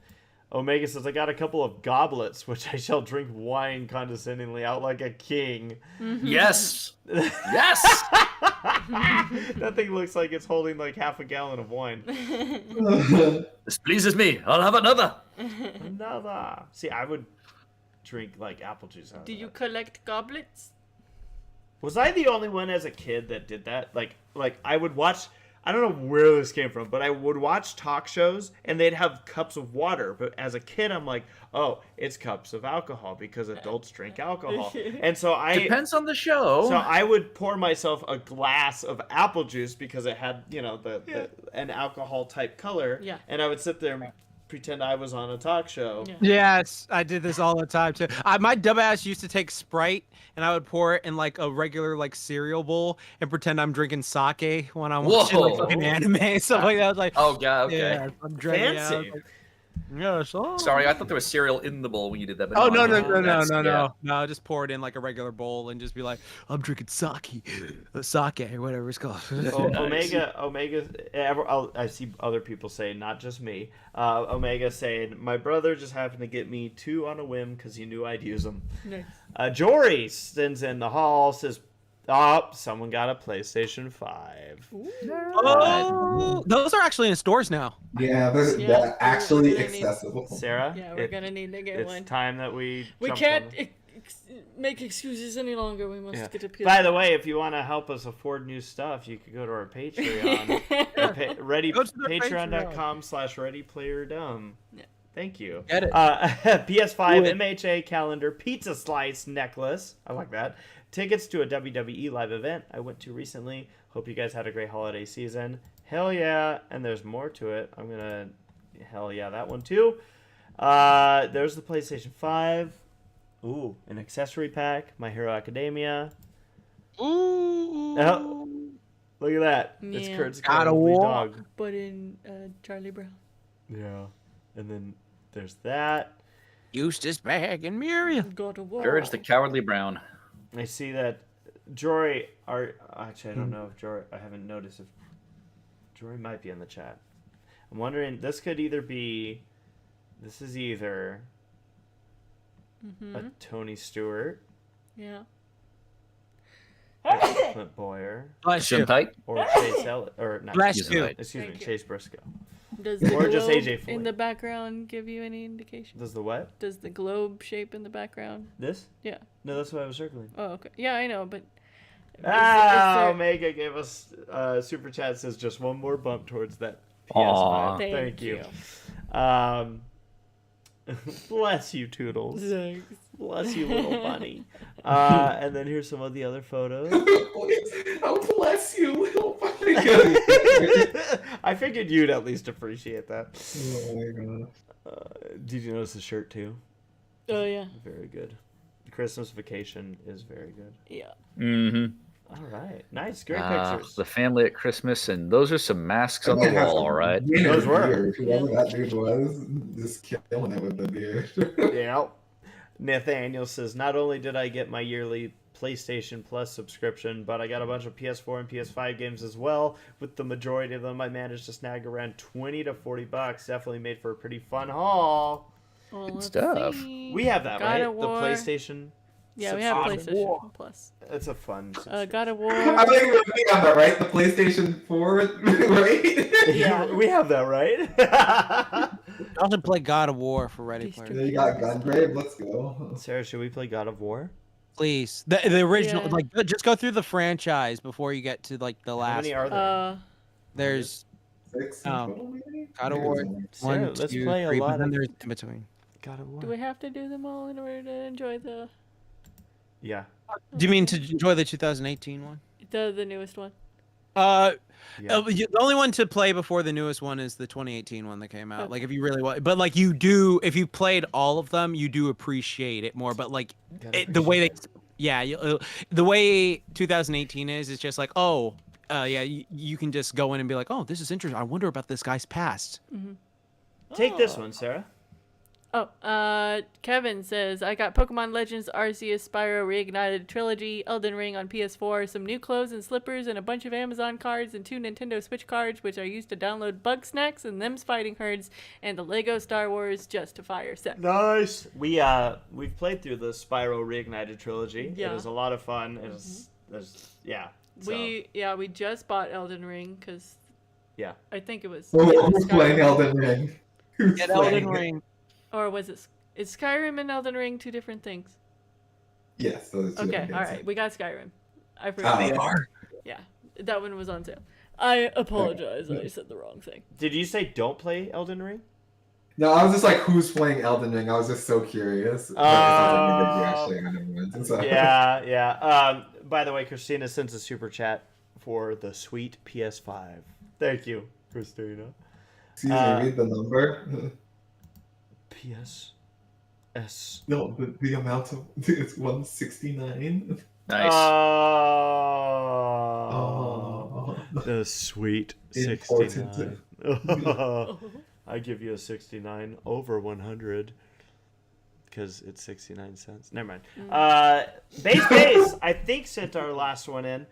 Omega says, I got a couple of goblets, which I shall drink wine condescendingly out like a king. Yes. Yes. That thing looks like it's holding like half a gallon of wine. This pleases me. I'll have another. Another. See, I would drink like apple juice out of Do you that. collect goblets? Was I the only one as a kid that did that? Like I would watch, I don't know where this came from, but I would watch talk shows and they'd have cups of water. But as a kid, I'm like, oh, it's cups of alcohol because adults drink alcohol. And so Depends on the show. So I would pour myself a glass of apple juice because it had, an alcohol type color. Yeah. And I would sit there and pretend I was on a talk show. Yeah. Yes, I did this all the time too. My dumbass used to take Sprite and I would pour it in like a regular like cereal bowl and pretend I'm drinking sake when I'm watching like Whoa. fucking anime and stuff like that. I was like, Oh, God. Okay. yeah, I'm drinking. Fancy. I was like, yes. Oh. Sorry, I thought there was cereal in the bowl when you did that. But Oh no, that's- yeah. no! Just pour it in like a regular bowl and just be like, "I'm drinking sake or whatever it's called." Omega. I see other people say, not just me. Omega saying, my brother just happened to get me 2 on a whim because he knew I'd use them. Nice. Jory sends in the hall, says, someone got a PlayStation 5. Oh, those are actually in stores now. Yeah, they're Yeah, actually we're gonna need- accessible. Sarah, Yeah, we're gonna need to get it's one. time that we We jump can't on it. make excuses any longer. We must Yeah. get a PS. By the way, if you want to help us afford new stuff, you could go to our Patreon. Ready, Go to their patreon.com/readyplayerdumb. Yeah. Thank you. Get it. PS5 Do it. MHA calendar, pizza slice necklace. I like that. Tickets to a WWE live event I went to recently. Hope you guys had a great holiday season. Hell yeah. And there's more to it. I'm going to hell yeah that one too. There's the PlayStation 5. Ooh, an accessory pack. My Hero Academia. Ooh. Oh, look at that. It's Yeah. Kurt's God of Cowardly War. Dog. But in Charlie Brown. Yeah. And then there's that. Eustace Bag and Muriel. God of War. Courage the Cowardly Brown. I see that Jory, actually I don't know if Jory. I haven't noticed if Jory might be in the chat. I'm wondering. This could either be. This is either a Tony Stewart. Yeah. Clint Boyer. Bless you. Tight. Or Chase Elliott. Or not. Bless Chase, you. excuse me, Thank you. Chase Briscoe. Does the Or just globe AJ Foyt. in the background give you any indication? Does the what? Does the globe shape in the background? This? Yeah. No, that's what I was circling. Oh, okay. Yeah, I know, but. is there- Omega gave us super chat, says just one more bump towards that PS5. Aw. Thank you. Bless you, Toodles. Thanks. Bless you, little bunny. And then here's some of the other photos. Oh, bless you, little buddy. I figured you'd at least appreciate that. Oh my god. Did you notice the shirt too? Oh, yeah. Very good. The Christmas vacation is very good. Yeah. Mm-hmm. All right. Nice. Great pictures. The family at Christmas, and those are some masks on the wall, all right. Those were. Beard. Whoever that dude was, just killing it with the beard. Yeah. Nathaniel says, not only did I get my yearly PlayStation Plus subscription, but I got a bunch of PS4 and PS5 games as well. With the majority of them, I managed to snag around $20 to $40. Definitely made for a pretty fun haul. Well, let's stuff. see. We have that, God right? of War. The PlayStation. Yeah, we have subscription. PlayStation Plus. It's a fun. God of War. I think we got that right. The PlayStation 4, right? Yeah, we have that, right? I also play God of War for Ready Player. You got Gungrave. Let's go. Sarah, should we play God of War? Please, the original. Yeah. Like, just go through the franchise before you get to like the How last. many are there? There's 6 Oh. total, maybe? God of War. Sarah, One, let's two, play a three, lot but then of there's in between. God of War. Do we have to do them all in order to enjoy the Yeah. Do you mean to enjoy the 2018 one? the newest one? Yeah. The only one to play before the newest one is the 2018 one that came out. Okay. Like, if you really want, but like you do, if you played all of them, you do appreciate it more. But like, the way they, yeah, the way 2018 is, it's just like, oh, yeah, you can just go in and be like, oh, this is interesting. I wonder about this guy's past. Mm-hmm. Take this one, Sarah. Oh, Kevin says, I got Pokemon Legends Arceus Spyro Reignited Trilogy, Elden Ring on PS4, some new clothes and slippers, and a bunch of Amazon cards and 2 Nintendo Switch cards, which I used to download Bug Snacks and Them's Fighting Herds, and the Lego Star Wars Justifier set. Nice. We've played through the Spyro Reignited trilogy. Yeah. It was a lot of fun. It was, yeah. So, We just bought Elden Ring because yeah. I think it was Who's playing Elden Ring? Who's Get playing Elden it? Ring. or was it? Is Skyrim and Elden Ring two different things? Yes. Those are two Okay, different all things. right, we got Skyrim. I forgot. Yeah, that one was on sale. I apologize. I said the wrong thing. Did you say don't play Elden Ring? No, I was just like, who's playing Elden Ring? I was just so curious. But it sounds like you actually went, so. Yeah, yeah. By the way, Christina sends a super chat for the sweet PS5. Thank you, Christina. Excuse me, read the number. PS. No, the amount of it's 169. Nice. Oh, the sweet Important. 69. I give you a 69 over 100 because it's 69 cents. Never mind. Base, I think, sent our last one in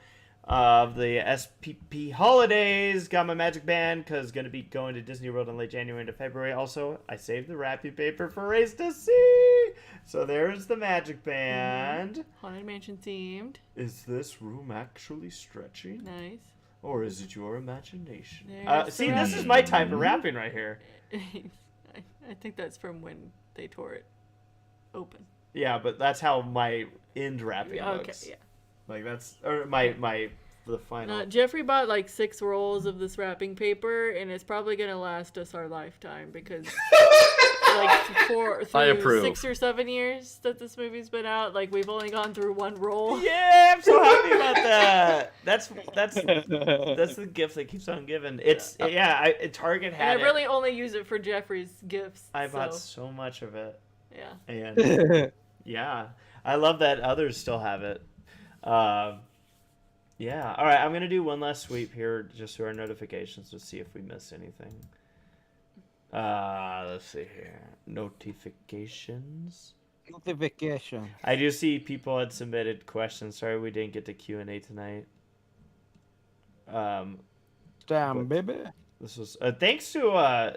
of the SPP holidays. Got my magic band because going to be going to Disney World in late January into February. Also, I saved the wrapping paper for Race to See. So there's the magic band. Haunted Mansion themed. Is this room actually stretching? Nice. Or is it your imagination? There's See, the this is my type of rapping right here. I think that's from when they tore it open. Yeah, but that's how my end rapping Okay, looks. yeah. Like that's or the final. Jeffrey bought like 6 rolls of this wrapping paper, and it's probably gonna last us our lifetime because like I approve. 6 or 7 years that this movie's been out, like we've only gone through 1 roll. Yeah, I'm so happy about that. That's the gift that keeps on giving. It's Target And had I it. really only use it for Jeffrey's gifts. I bought so, so much of it. yeah. And yeah, I love that others still have it. Yeah. All right, I'm gonna do one last sweep here just through our notifications to see if we missed anything. Let's see here. Notifications. Notification. I do see people had submitted questions. Sorry we didn't get to Q&A tonight. Damn, But- baby. This was thanks to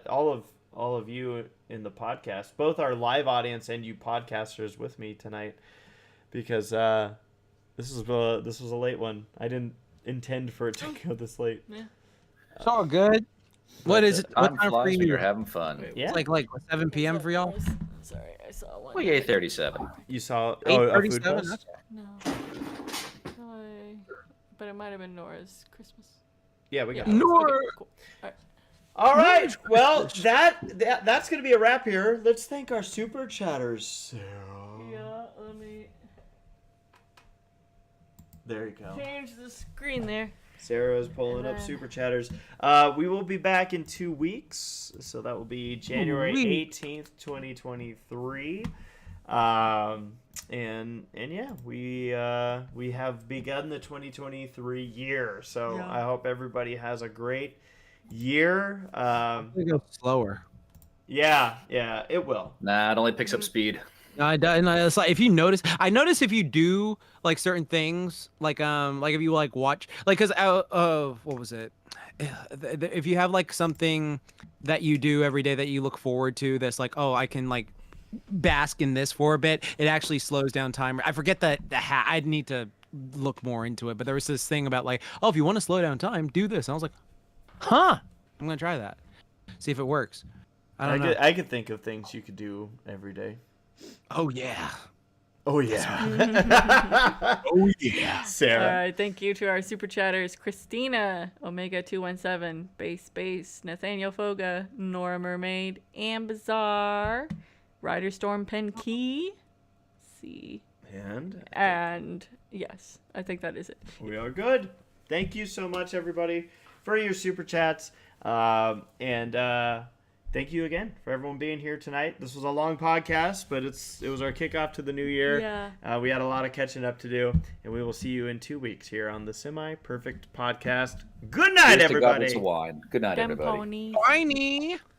all of you in the podcast, both our live audience and you podcasters with me tonight, because this was a late one. I didn't intend for it to go this late. Yeah. It's all good. What is it? What Time time for flies when you're you? having fun. Yeah. It's like 7 p.m. for y'all. Sorry, I saw one. Well, 8:37. You saw a food 8:37. post? No. But it might have been Nora's Christmas. Yeah, we got Yeah. it. Nora. Okay, cool. All right. All right. Well, that's gonna be a wrap here. Let's thank our super chatters. Sarah. Yeah, let me There you go. change the screen there. Sarah's pulling up And then- super chatters. We will be back in 2 weeks, so that will be January Ooh-wee. 18th, 2023. And yeah, we have begun the 2023 year. So Yeah. I hope everybody has a great year. It goes slower. Yeah, it will. Nah, it only picks up speed. It's like if you notice, I notice if you do like certain things, like if you like watch, like because what was it? If you have like something that you do every day that you look forward to, that's like, oh, I can like bask in this for a bit. It actually slows down time. I forget the I need to look more into it, but there was this thing about like, oh, if you want to slow down time, do this. And I was like, huh, I'm gonna try that, see if it works. I don't know. I could think of things you could do every day. Oh yeah. Oh yeah. Oh yeah. All Sarah. right, thank you to our super chatters: Christina, Omega217, Base, Nathaniel Foga, Nora Mermaid, Ambazar, Rider Storm Pen Key. See, and yes, I think that is it. We are good. Thank you so much, everybody, for your super chats. Thank you again for everyone being here tonight. This was a long podcast, but it was our kickoff to the new year. Yeah. We had a lot of catching up to do, and we will see you in 2 weeks here on the Semi Perfect Podcast. Good night, Here's to everybody. goblets of wine. Good night, everybody. Pony. Whiny.